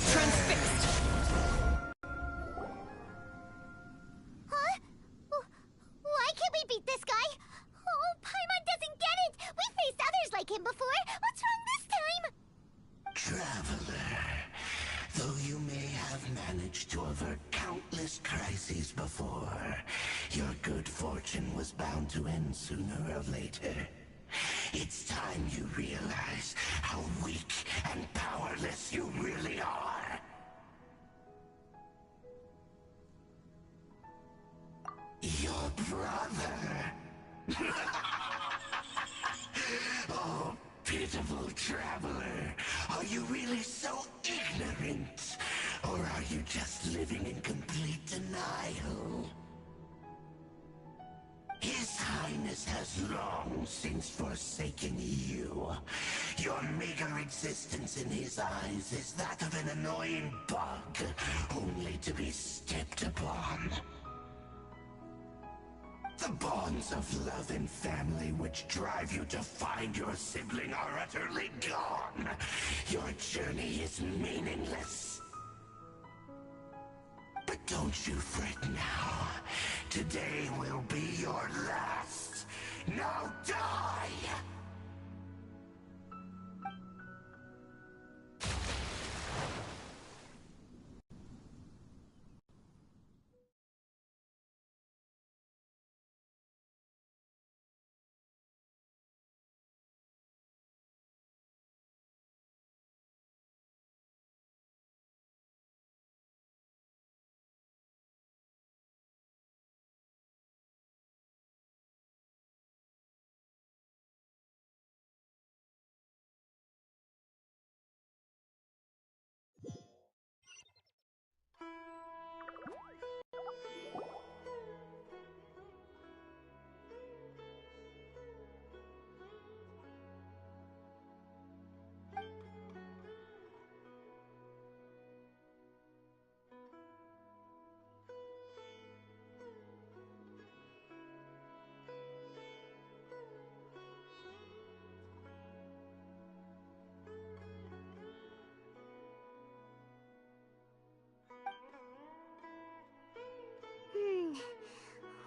Transfixed! Huh? Why can't we beat this guy? Oh, Paimon doesn't get it! We to end sooner or later. It's time you realize how weak and powerless you really are. Your brother. Oh, pitiful traveler. Are you really so ignorant? Or are you just living in complete denial? His Highness has long since forsaken you. Your meager existence in his eyes is that of an annoying bug, only to be stepped upon. The bonds of love and family which drive you to find your sibling are utterly gone. Your journey is meaningless. But don't you fret now. Today will be your last. Now die!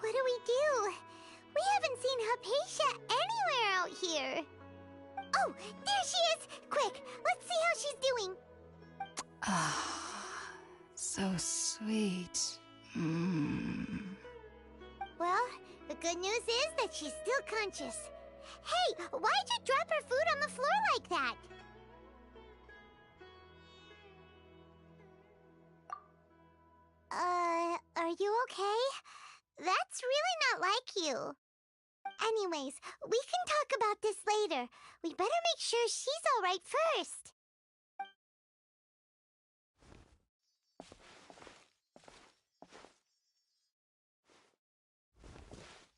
What do we do? We haven't seen Hypatia anywhere out here. Oh, there she is! Quick, let's see how she's doing. Ah, so sweet. Well, the good news is that she's still conscious. Hey, why'd you drop her food on the floor like that? Are you okay? That's really not like you. Anyways, we can talk about this later. We better make sure she's alright first.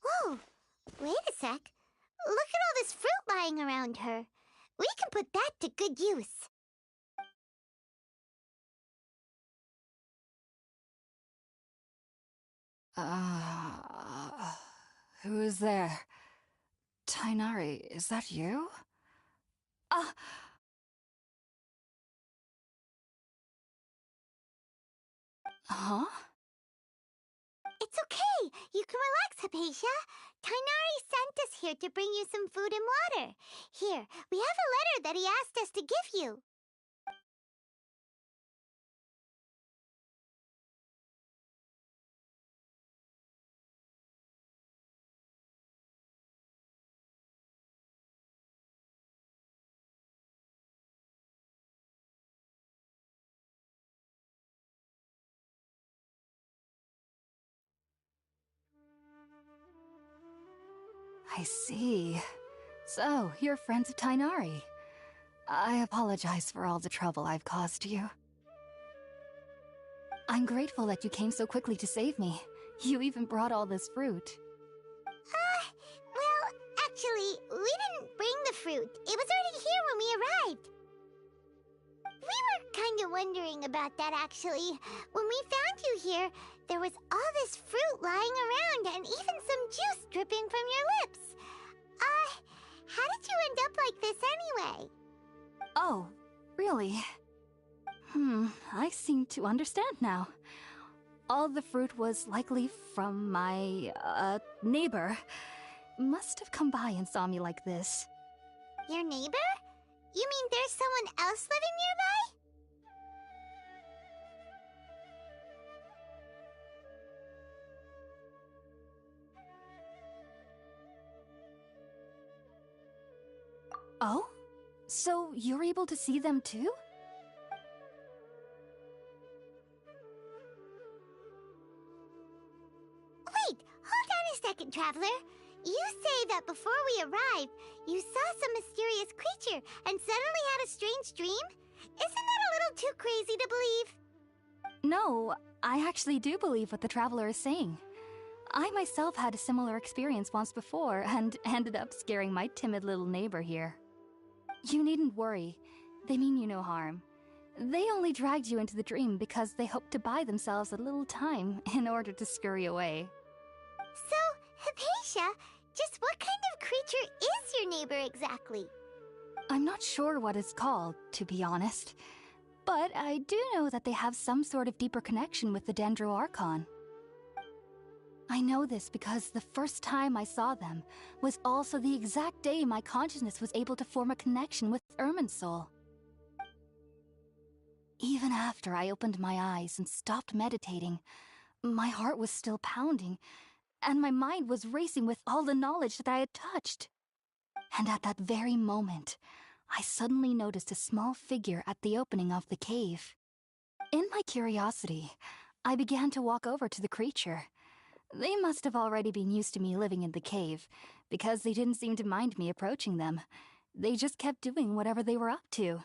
Whoa, wait a sec. Look at all this fruit lying around her. We can put that to good use. Who is there? Tainari, is that you? Huh? It's okay. You can relax, Hypatia. Tainari sent us here to bring you some food and water. Here, we have a letter that he asked us to give you. I see. So, you're friends of Tainari. I apologize for all the trouble I've caused you. I'm grateful that you came so quickly to save me. You even brought all this fruit. Well, actually, we didn't bring the fruit. It was already here when we arrived. We were kind of wondering about that, actually. When we found you here, there was all this fruit lying around and even some juice dripping from your lips. How did you end up like this anyway? Oh, really? I seem to understand now. All the fruit was likely from my, neighbor. Must have come by and saw me like this. Your neighbor? You mean there's someone else living nearby? Oh? So you're able to see them too? Wait, hold on a second, Traveler. You say that before we arrived, you saw some mysterious creature and suddenly had a strange dream? Isn't that a little too crazy to believe? No, I actually do believe what the Traveler is saying. I myself had a similar experience once before and ended up scaring my timid little neighbor here. You needn't worry. They mean you no harm. They only dragged you into the dream because they hoped to buy themselves a little time in order to scurry away. So, Hypatia, just what kind of creature is your neighbor exactly? I'm not sure what it's called, to be honest. But I do know that they have some sort of deeper connection with the Dendroarchon. I know this because the first time I saw them was also the exact day my consciousness was able to form a connection with Irminsul. Even after I opened my eyes and stopped meditating, my heart was still pounding, and my mind was racing with all the knowledge that I had touched. And at that very moment, I suddenly noticed a small figure at the opening of the cave. In my curiosity, I began to walk over to the creature. They must have already been used to me living in the cave, because they didn't seem to mind me approaching them. They just kept doing whatever they were up to.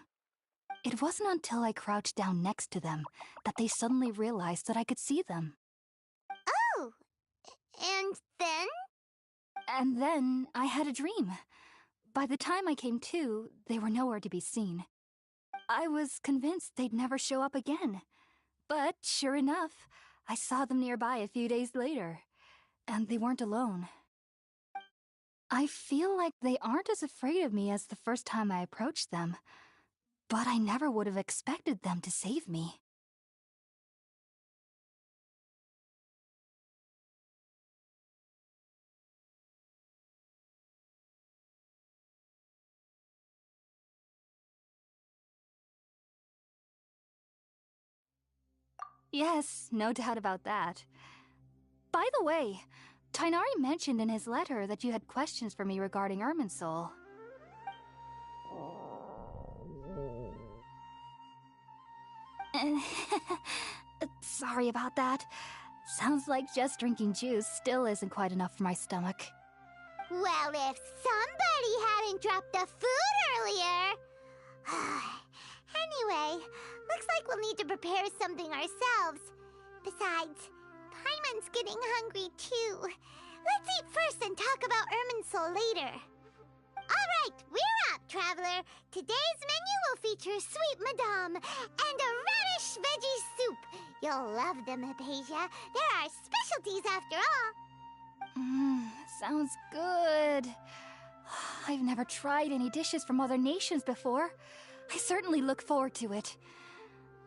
It wasn't until I crouched down next to them that they suddenly realized that I could see them. Oh! And then? And then I had a dream. By the time I came to, they were nowhere to be seen. I was convinced they'd never show up again. But sure enough, I saw them nearby a few days later. And they weren't alone. I feel like they aren't as afraid of me as the first time I approached them. But I never would have expected them to save me. Yes, no doubt about that. By the way, Tighnari mentioned in his letter that you had questions for me regarding Irminsul. Sorry about that. Sounds like just drinking juice still isn't quite enough for my stomach. Well, if somebody hadn't dropped the food earlier... Anyway, looks like we'll need to prepare something ourselves. Besides, Paimon's getting hungry too. Let's eat first and talk about Irminsul later. Alright, we're up, Traveler. Today's menu will feature sweet madame and a radish veggie soup. You'll love them, Hypatia. They're our specialties after all. Sounds good. I've never tried any dishes from other nations before. I certainly look forward to it.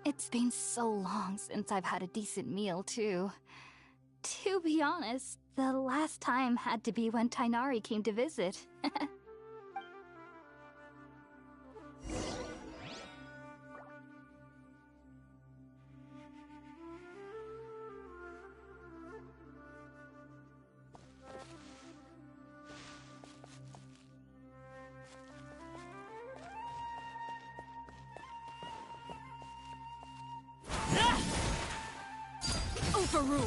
It's been so long since I've had a decent meal, too. To be honest, the last time had to be when Tighnari came to visit. Overruled.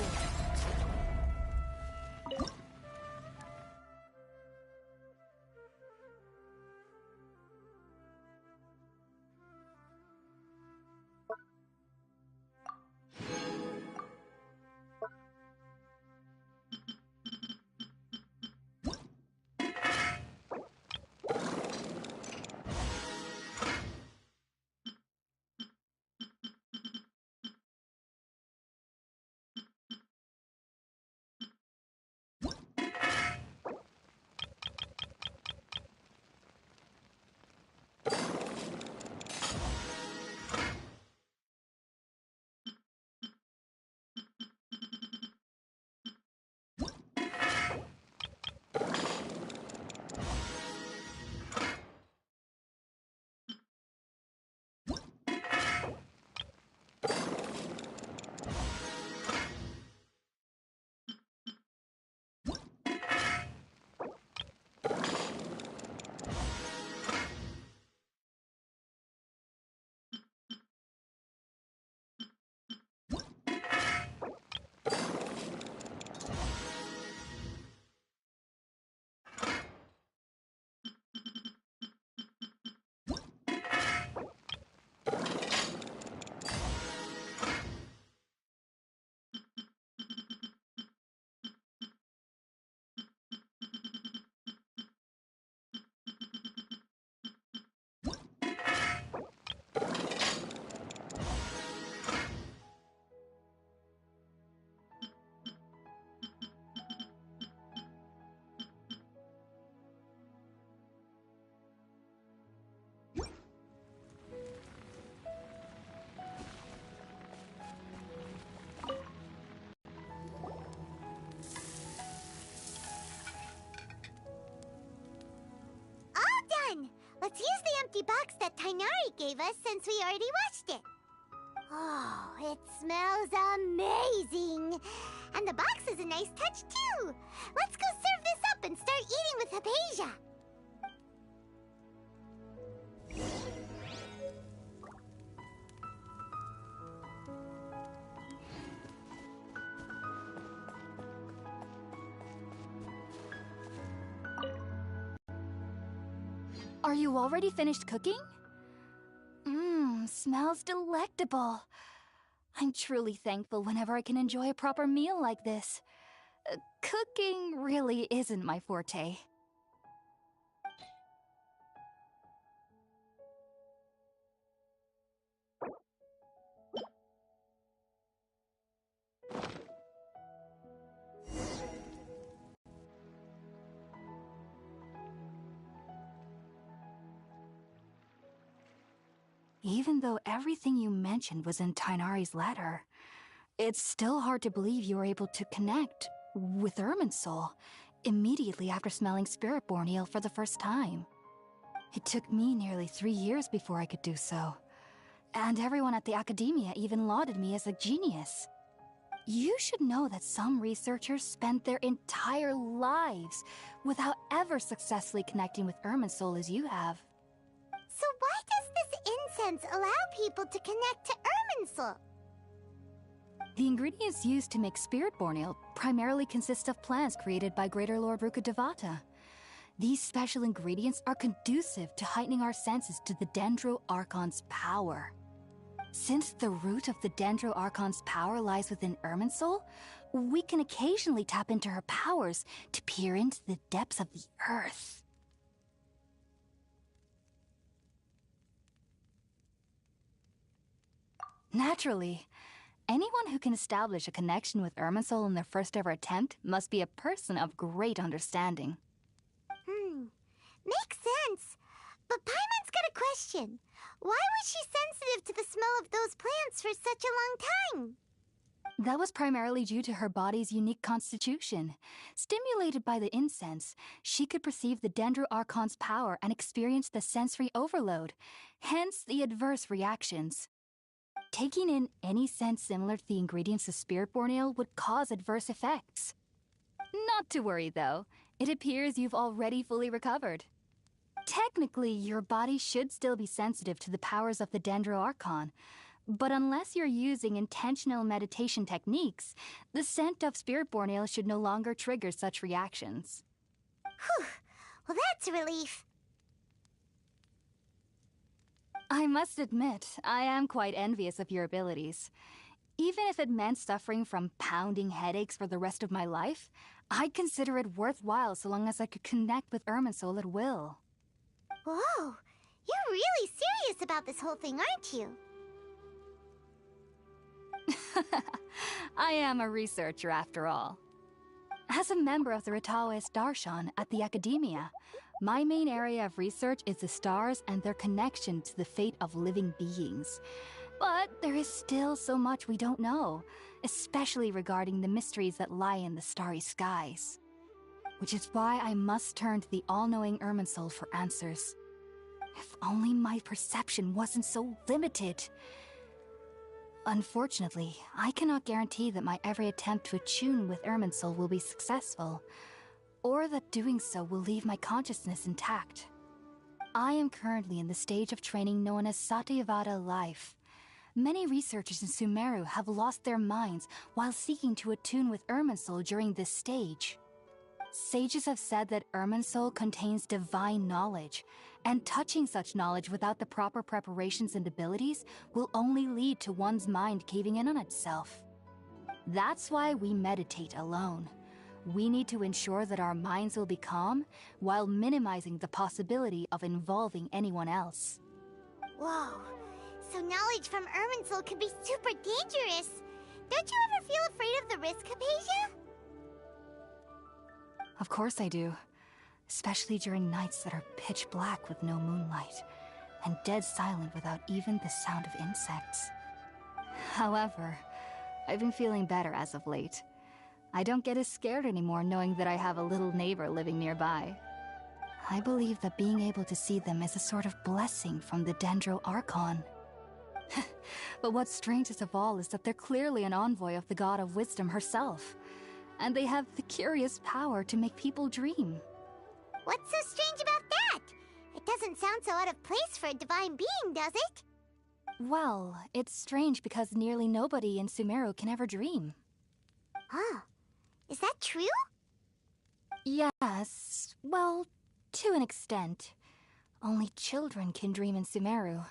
Let's use the empty box that Tainari gave us since we already washed it. Oh, it smells amazing! And the box is a nice touch, too! Let's go serve this up and start eating with Hypatia! Are you already finished cooking? Smells delectable. I'm truly thankful whenever I can enjoy a proper meal like this. Cooking really isn't my forte. Even though everything you mentioned was in Tainari's letter, it's still hard to believe you were able to connect with Irminsul immediately after smelling Spiritborn eel for the first time. It took me nearly 3 years before I could do so, and everyone at the Academia even lauded me as a genius. You should know that some researchers spent their entire lives without ever successfully connecting with Irminsul as you have. So why does this incense allow people to connect to Irminsul? The ingredients used to make Spiritborn eel primarily consist of plants created by Greater Lord Rukkhadevata. These special ingredients are conducive to heightening our senses to the Dendro Archon's power. Since the root of the Dendro Archon's power lies within Irminsul, we can occasionally tap into her powers to peer into the depths of the earth. Naturally, anyone who can establish a connection with Irminsul in their first ever attempt must be a person of great understanding. Makes sense. But Paimon's got a question. Why was she sensitive to the smell of those plants for such a long time? That was primarily due to her body's unique constitution. Stimulated by the incense, she could perceive the Dendro Archon's power and experience the sensory overload, hence the adverse reactions. Taking in any scent similar to the ingredients of Spiritborn eel would cause adverse effects. Not to worry, though. It appears you've already fully recovered. Technically, your body should still be sensitive to the powers of the Dendro Archon, but unless you're using intentional meditation techniques, the scent of Spiritborn eel should no longer trigger such reactions. Whew. Well, that's a relief. I must admit, I am quite envious of your abilities. Even if it meant suffering from pounding headaches for the rest of my life, I'd consider it worthwhile so long as I could connect with Irminsul at will. Whoa, you're really serious about this whole thing, aren't you? I am a researcher after all. As a member of the Ritaoist Darshan at the Academia, my main area of research is the stars and their connection to the fate of living beings. But there is still so much we don't know, especially regarding the mysteries that lie in the starry skies. Which is why I must turn to the all-knowing Irminsul for answers. If only my perception wasn't so limited. Unfortunately, I cannot guarantee that my every attempt to attune with Irminsul will be successful, or that doing so will leave my consciousness intact. I am currently in the stage of training known as Satyavada life. Many researchers in Sumeru have lost their minds while seeking to attune with Irminsul during this stage. Sages have said that Irminsul contains divine knowledge, and touching such knowledge without the proper preparations and abilities will only lead to one's mind caving in on itself. That's why we meditate alone. We need to ensure that our minds will be calm while minimizing the possibility of involving anyone else. Whoa, so knowledge from Irminsul can be super dangerous. Don't you ever feel afraid of the risk, Hypatia? Of course I do. Especially during nights that are pitch black with no moonlight, and dead silent without even the sound of insects. However, I've been feeling better as of late. I don't get as scared anymore knowing that I have a little neighbor living nearby. I believe that being able to see them is a sort of blessing from the Dendro Archon. But what's strangest of all is that they're clearly an envoy of the God of Wisdom herself. And they have the curious power to make people dream. What's so strange about that? It doesn't sound so out of place for a divine being, does it? Well, it's strange because nearly nobody in Sumeru can ever dream. Huh. Is that true? Yes, well, to an extent. Only children can dream in Sumeru.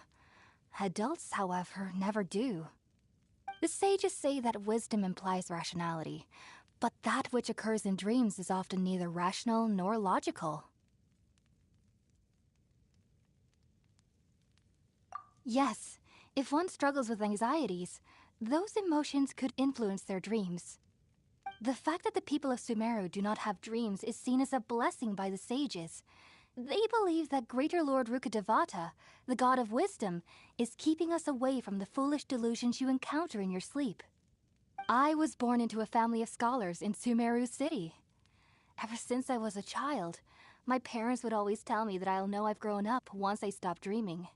Adults, however, never do. The sages say that wisdom implies rationality, but that which occurs in dreams is often neither rational nor logical. Yes, if one struggles with anxieties, those emotions could influence their dreams. The fact that the people of Sumeru do not have dreams is seen as a blessing by the sages. They believe that Greater Lord Rukkhadevata, the god of wisdom, is keeping us away from the foolish delusions you encounter in your sleep. I was born into a family of scholars in Sumeru City. Ever since I was a child, my parents would always tell me that I'll know I've grown up once I stop dreaming.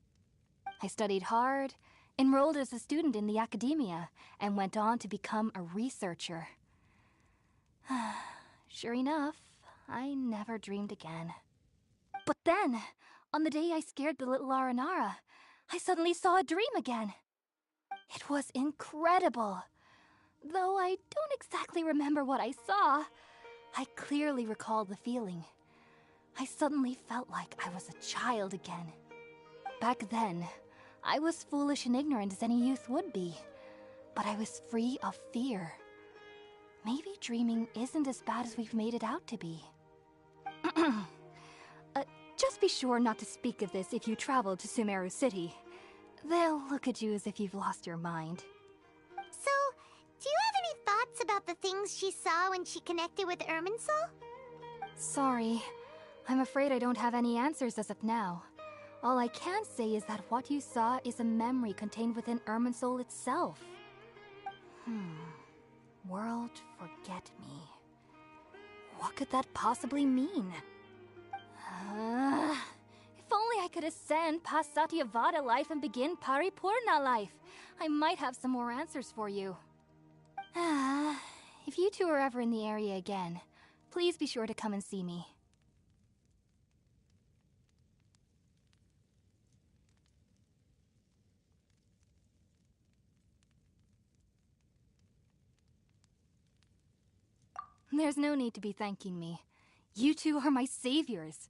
I studied hard, enrolled as a student in the academia, and went on to become a researcher. Sure enough, I never dreamed again. But then, on the day I scared the little Aranara, I suddenly saw a dream again. It was incredible. Though I don't exactly remember what I saw, I clearly recall the feeling. I suddenly felt like I was a child again. Back then, I was foolish and ignorant as any youth would be, but I was free of fear. Maybe dreaming isn't as bad as we've made it out to be. Just be sure not to speak of this if you travel to Sumeru City. They'll look at you as if you've lost your mind. So, do you have any thoughts about the things she saw when she connected with Irminsul? Sorry. I'm afraid I don't have any answers as of now. All I can say is that what you saw is a memory contained within Irminsul itself. World forget me. What could that possibly mean? If only I could ascend past Satyavada life and begin Paripurna life, I might have some more answers for you. If you two are ever in the area again, please be sure to come and see me. There's no need to be thanking me. You two are my saviors.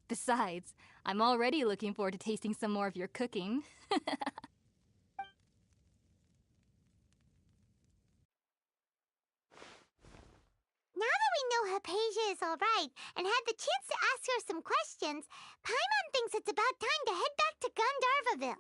Besides, I'm already looking forward to tasting some more of your cooking. Now that we know Hypatia is alright and had the chance to ask her some questions, Paimon thinks it's about time to head back to Gandharvaville.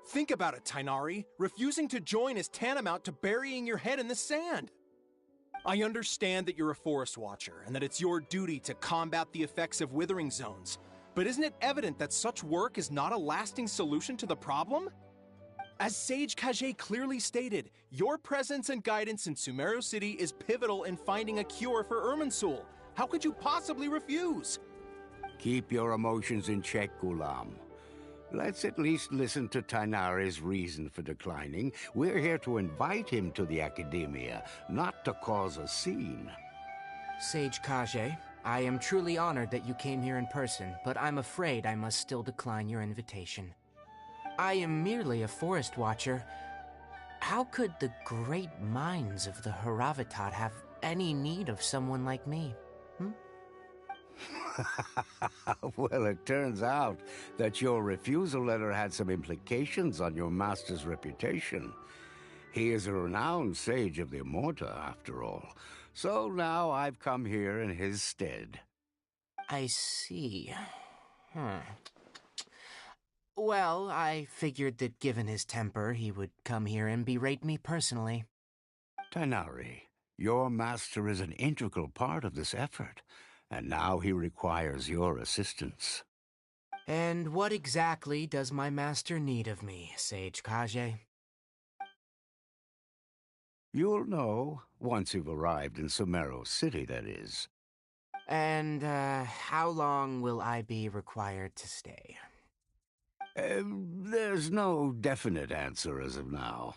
Think about it, Tainari. Refusing to join is tantamount to burying your head in the sand. I understand that you're a forest watcher and that it's your duty to combat the effects of withering zones, but isn't it evident that such work is not a lasting solution to the problem? As Sage Kage clearly stated, your presence and guidance in Sumeru City is pivotal in finding a cure for Irminsul. How could you possibly refuse? Keep your emotions in check, Gulam. Let's at least listen to Tainari's reason for declining. We're here to invite him to the Academia, not to cause a scene. Sage Kage, I am truly honored that you came here in person, but I'm afraid I must still decline your invitation. I am merely a forest watcher, How could the great minds of the Haravatat have any need of someone like me? Well, it turns out that your refusal letter had some implications on your master's reputation. He is a renowned sage of the Immorta, after all. So now I've come here in his stead. I see. Well, I figured that given his temper, he would come here and berate me personally. Tighnari, your master is an integral part of this effort, and now he requires your assistance. And what exactly does my master need of me, Sage Kage? You'll know once you've arrived in Sumeru City, that is. And, how long will I be required to stay? There's no definite answer as of now.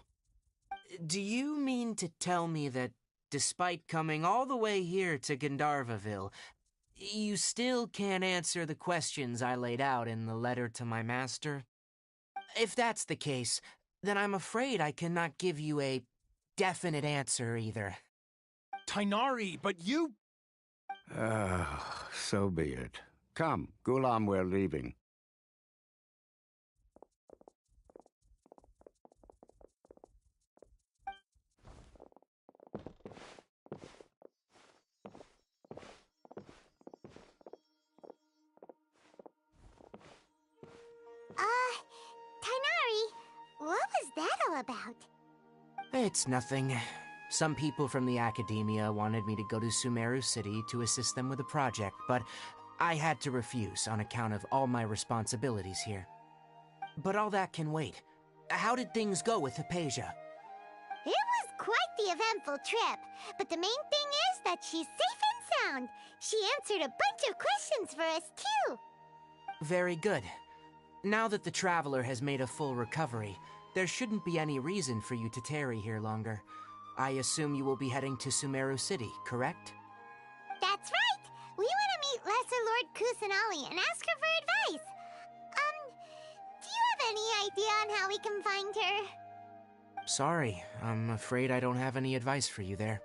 Do you mean to tell me that, despite coming all the way here to Gandharvaville, you still can't answer the questions I laid out in the letter to my master? If that's the case, then I'm afraid I cannot give you a definite answer either. Tighnari, but you... So be it. Come, Gulam, we're leaving. Tighnari, what was that all about? It's nothing. Some people from the academia wanted me to go to Sumeru City to assist them with a project, but I had to refuse on account of all my responsibilities here. But all that can wait. How did things go with Hypatia? It was quite the eventful trip, but the main thing is that she's safe and sound. She answered a bunch of questions for us, too. Very good. Now that the Traveler has made a full recovery, there shouldn't be any reason for you to tarry here longer. I assume you will be heading to Sumeru City, correct? That's right! We want to meet Lesser Lord Kusanali and ask her for advice. Do you have any idea on how we can find her? Sorry, I'm afraid I don't have any advice for you there.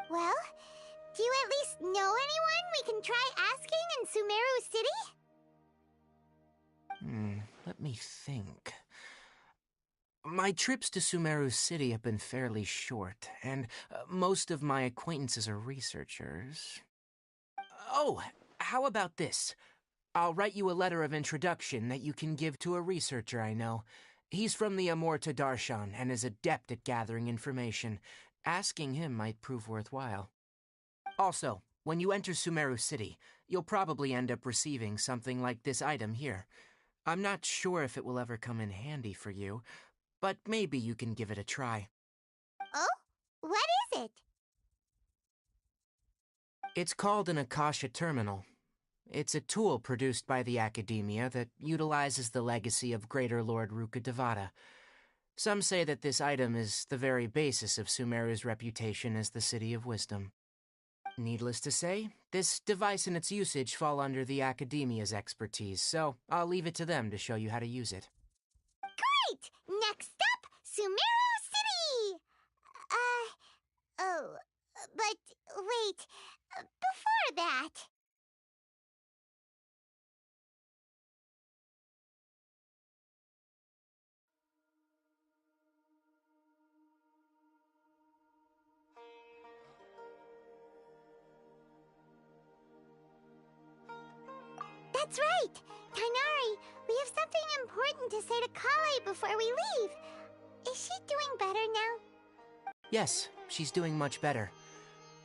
Well, do you at least know anyone we can try asking in Sumeru City? Let me think. My trips to Sumeru City have been fairly short, and most of my acquaintances are researchers. Oh, how about this? I'll write you a letter of introduction that you can give to a researcher I know. He's from the Amorta Darshan and is adept at gathering information. Asking him might prove worthwhile. Also, when you enter Sumeru City, you'll probably end up receiving something like this item here. I'm not sure if it will ever come in handy for you, but maybe you can give it a try. Oh? What is it? It's called an Akasha Terminal. It's a tool produced by the Academia that utilizes the legacy of Greater Lord Rukkhadevata. Some say that this item is the very basis of Sumeru's reputation as the City of Wisdom. Needless to say, this device and its usage fall under the Academia's expertise, so I'll leave it to them to show you how to use it. Great! Next up, Sumeru City! But wait, before that... That's right! Tighnari, we have something important to say to Kale before we leave. Is she doing better now? Yes, she's doing much better.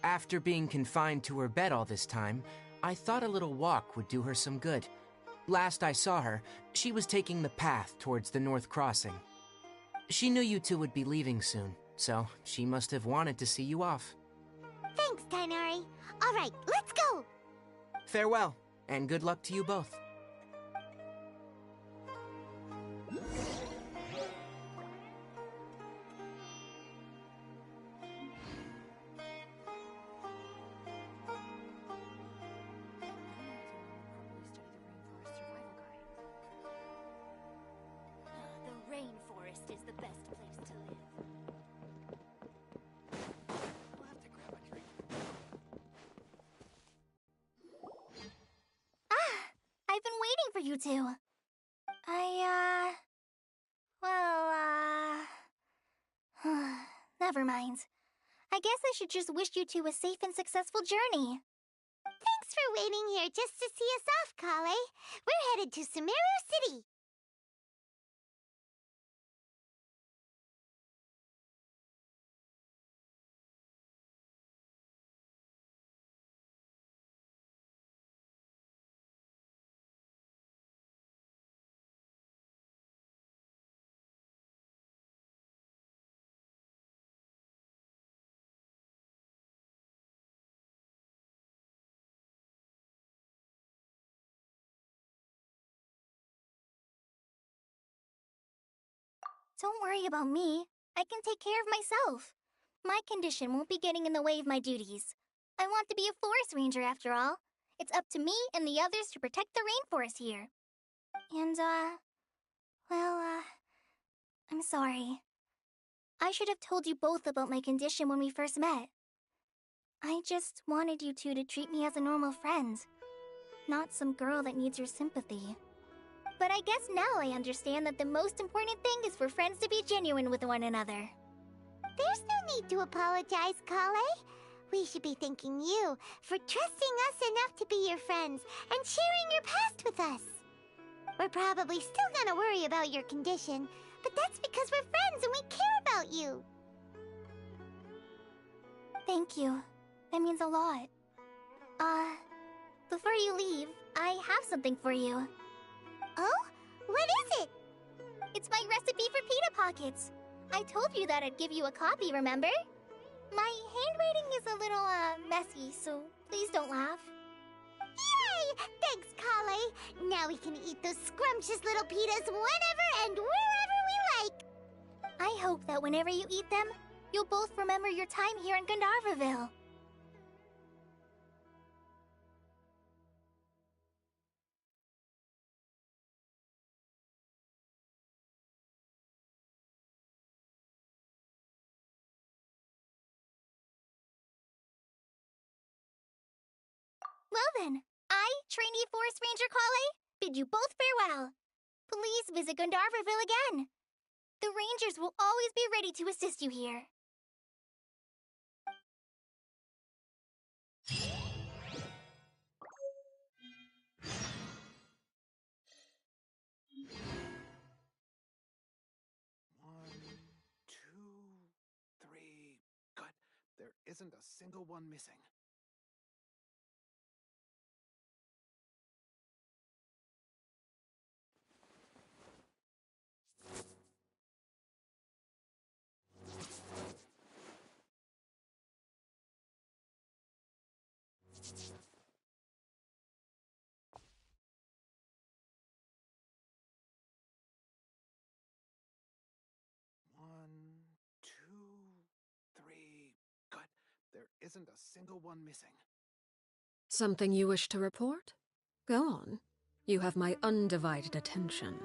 After being confined to her bed all this time, I thought a little walk would do her some good. Last I saw her, she was taking the path towards the North Crossing. She knew you two would be leaving soon, so she must have wanted to see you off. Thanks, Tighnari. All right, let's go! Farewell, and good luck to you both. The rainforest is the best place to live. We'll have to grab a drink. Ah! I've been waiting for you two. Never mind. I guess I should just wish you two a safe and successful journey. Thanks for waiting here just to see us off, Kale. We're headed to Sumeru City. Don't worry about me. I can take care of myself. My condition won't be getting in the way of my duties. I want to be a forest ranger after all. It's up to me and the others to protect the rainforest here. And, I'm sorry. I should have told you both about my condition when we first met. I just wanted you two to treat me as a normal friend, not some girl that needs your sympathy. But I guess now I understand that the most important thing is for friends to be genuine with one another. There's no need to apologize, Kale. We should be thanking you for trusting us enough to be your friends and sharing your past with us. We're probably still gonna worry about your condition, but that's because we're friends and we care about you. Thank you. That means a lot. Before you leave, I have something for you. Oh? What is it? It's my recipe for pita pockets. I told you that I'd give you a copy, remember? My handwriting is a little, messy, so please don't laugh. Yay! Thanks, Kale. Now we can eat those scrumptious little pitas whenever and wherever we like. I hope that whenever you eat them, you'll both remember your time here in Gandharvaville. Well then, I, trainee Forest Ranger Kale, bid you both farewell. Please visit Gandharvaville again. The Rangers will always be ready to assist you here. Good. There isn't a single one missing. One, two, three. Good. There isn't a single one missing. Something you wish to report? Go on. You have my undivided attention.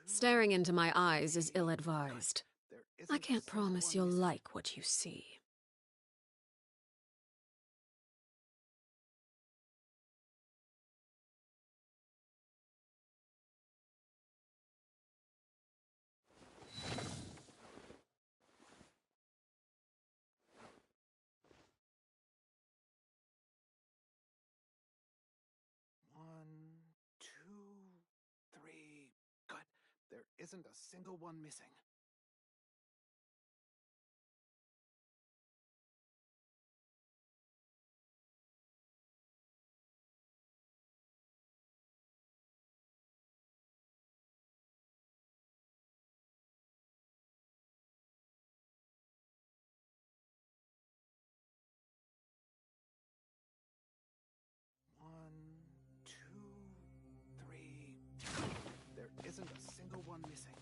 Staring into my eyes is ill-advised. I can't promise you'll like what you see. One, two, three. Good. There isn't a single one missing. One, two, three. There isn't a single one missing.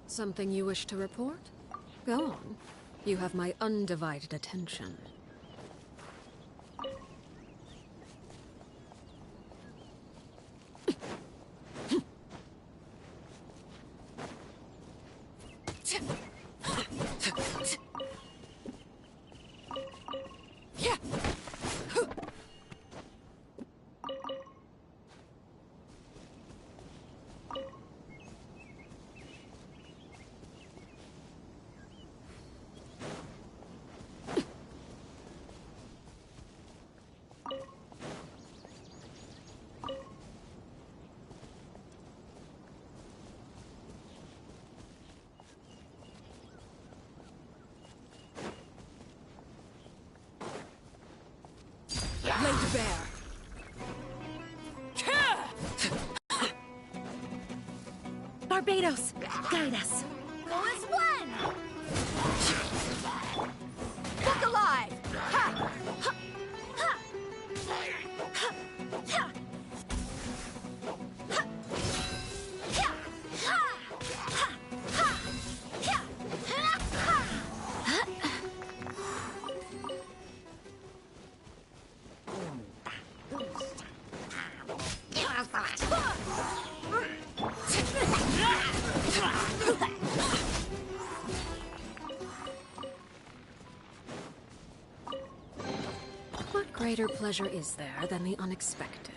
Something you wish to report? Go on. You have my undivided attention. Laid bare. Barbados, guide us. Bonus one! Look alive! Ha! Ha! Ha! Ha! Ha! Ha! Ha! Ha! Ha! What greater pleasure is there than the unexpected?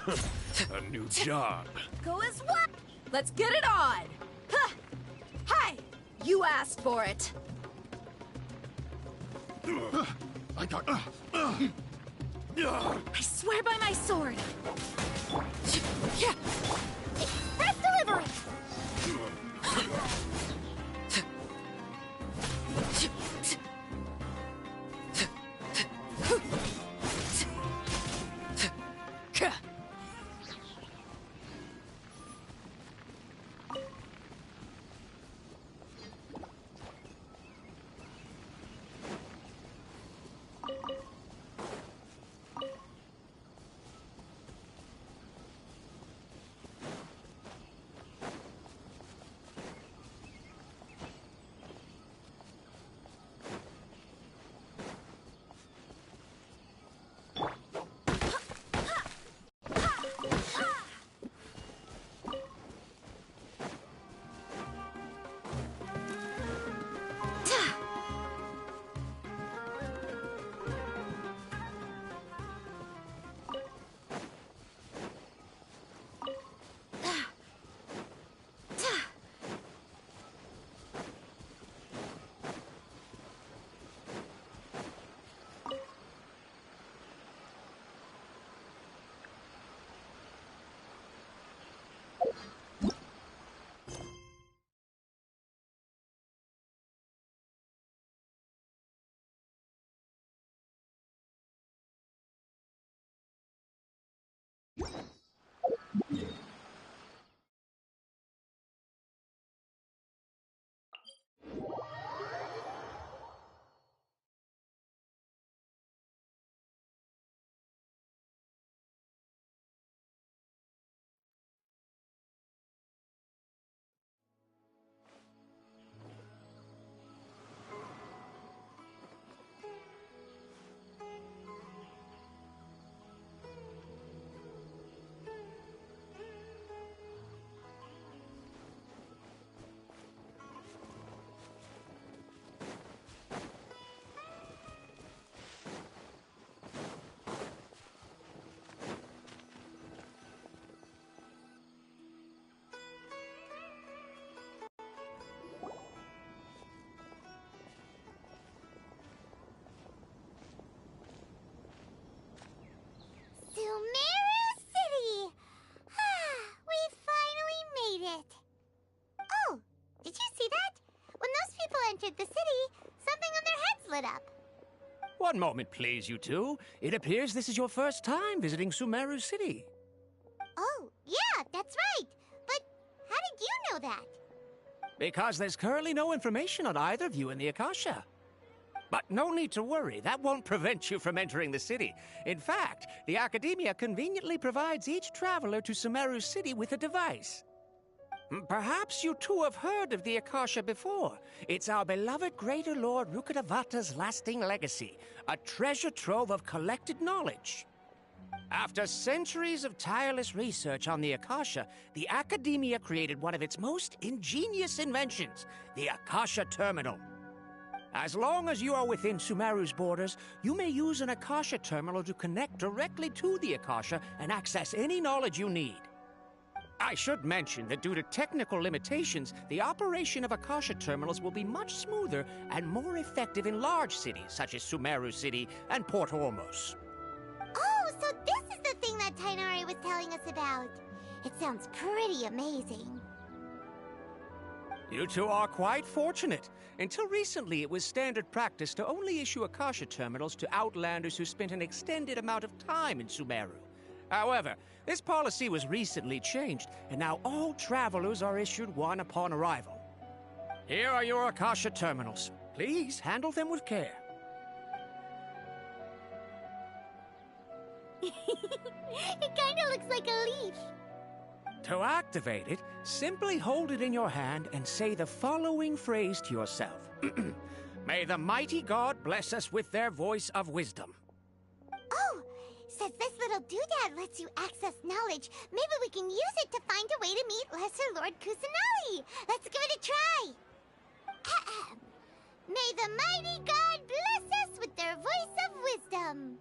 A new job. Go as what? Let's get it on! Huh. Hey! You asked for it! I got... I swear by my sword! Express delivery! Sumeru City! We finally made it! Oh, did you see that? When those people entered the city, something on their heads lit up. One moment, please, you two. It appears this is your first time visiting Sumeru City. Oh, yeah, that's right. But how did you know that? Because there's currently no information on either of you in the Akasha. But no need to worry, that won't prevent you from entering the city. In fact, the Academia conveniently provides each traveler to Sumeru City with a device. Perhaps you two have heard of the Akasha before. It's our beloved Greater Lord Rukkhadevata's lasting legacy, a treasure trove of collected knowledge. After centuries of tireless research on the Akasha, the Academia created one of its most ingenious inventions, the Akasha Terminal. As long as you are within Sumeru's borders, you may use an Akasha terminal to connect directly to the Akasha and access any knowledge you need. I should mention that due to technical limitations, the operation of Akasha terminals will be much smoother and more effective in large cities such as Sumeru City and Port Ormos. Oh, so this is the thing that Tainari was telling us about. It sounds pretty amazing. You two are quite fortunate. Until recently, it was standard practice to only issue Akasha terminals to outlanders who spent an extended amount of time in Sumeru. However, this policy was recently changed, and now all travelers are issued one upon arrival. Here are your Akasha terminals. Please handle them with care. It kinda looks like a leaf. To activate it, simply hold it in your hand and say the following phrase to yourself. May the mighty God bless us with their voice of wisdom. Oh, since this little doodad lets you access knowledge, maybe we can use it to find a way to meet Lesser Lord Kusanagi. Let's give it a try. Ahem. May the mighty God bless us with their voice of wisdom.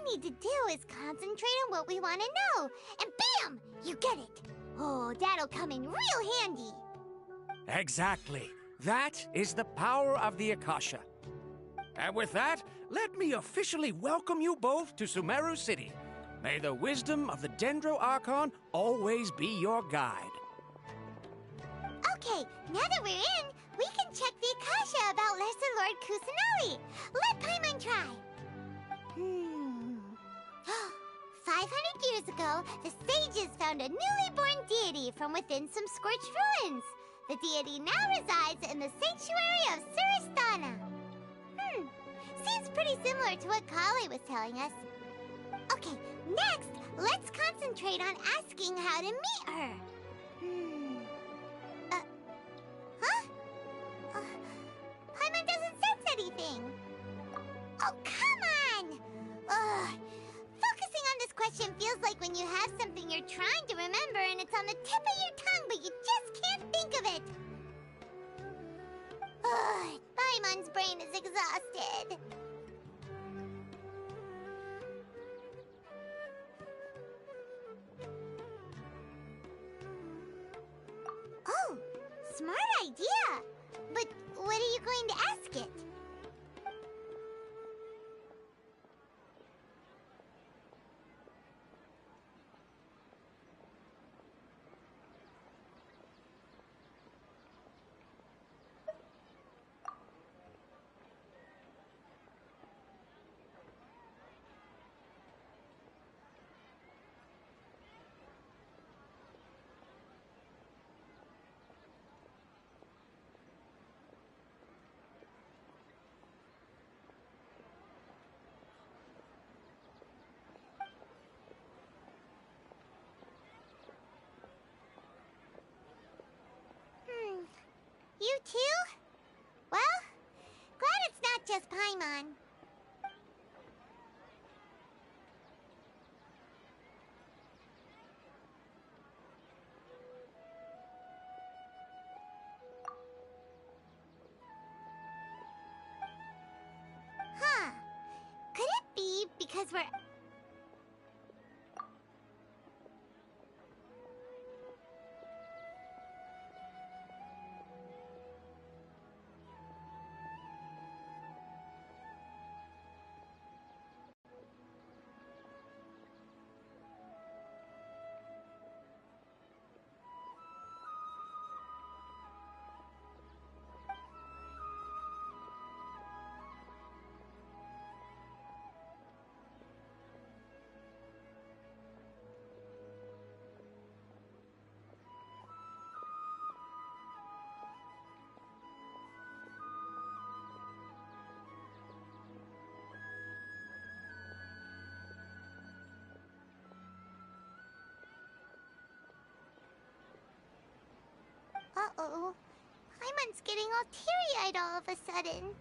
we need to do is concentrate on what we want to know. And bam! You get it. Oh, that'll come in real handy. Exactly. That is the power of the Akasha. And with that, let me officially welcome you both to Sumeru City. May the wisdom of the Dendro Archon always be your guide. Okay, now that we're in, we can check the Akasha about Lesser Lord Kusanali. Let Paimon try. 500 years ago, the sages found a newly born deity from within some scorched ruins. The deity now resides in the sanctuary of Suristana. Seems pretty similar to what Kali was telling us. Okay, next, let's concentrate on asking how to meet her. Paimon doesn't sense anything. Oh, come on! Focusing on this question feels like when you have something you're trying to remember and it's on the tip of your tongue, but you just can't think of it. Paimon's brain is exhausted. Oh, smart idea. But what are you going to ask it? You too? Well, glad it's not just Paimon. Huh. Could it be because we're... Uh-oh. Paimon's getting all teary-eyed all of a sudden.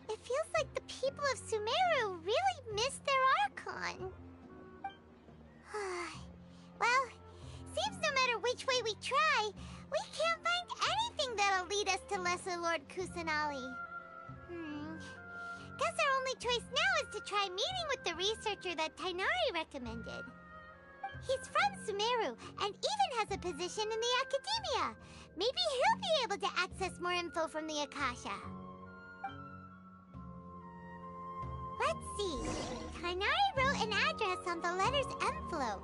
It feels like the people of Sumeru really missed their Archon. Well, seems no matter which way we try, we can't find anything that'll lead us to Lesser Lord Kusanali. Guess our only choice now is to try meeting with the researcher that Tighnari recommended. He's from Sumeru and even has a position in the Academia. Maybe he'll be able to access more info from the Akasha. Let's see. Tighnari wrote an address on the letter's envelope.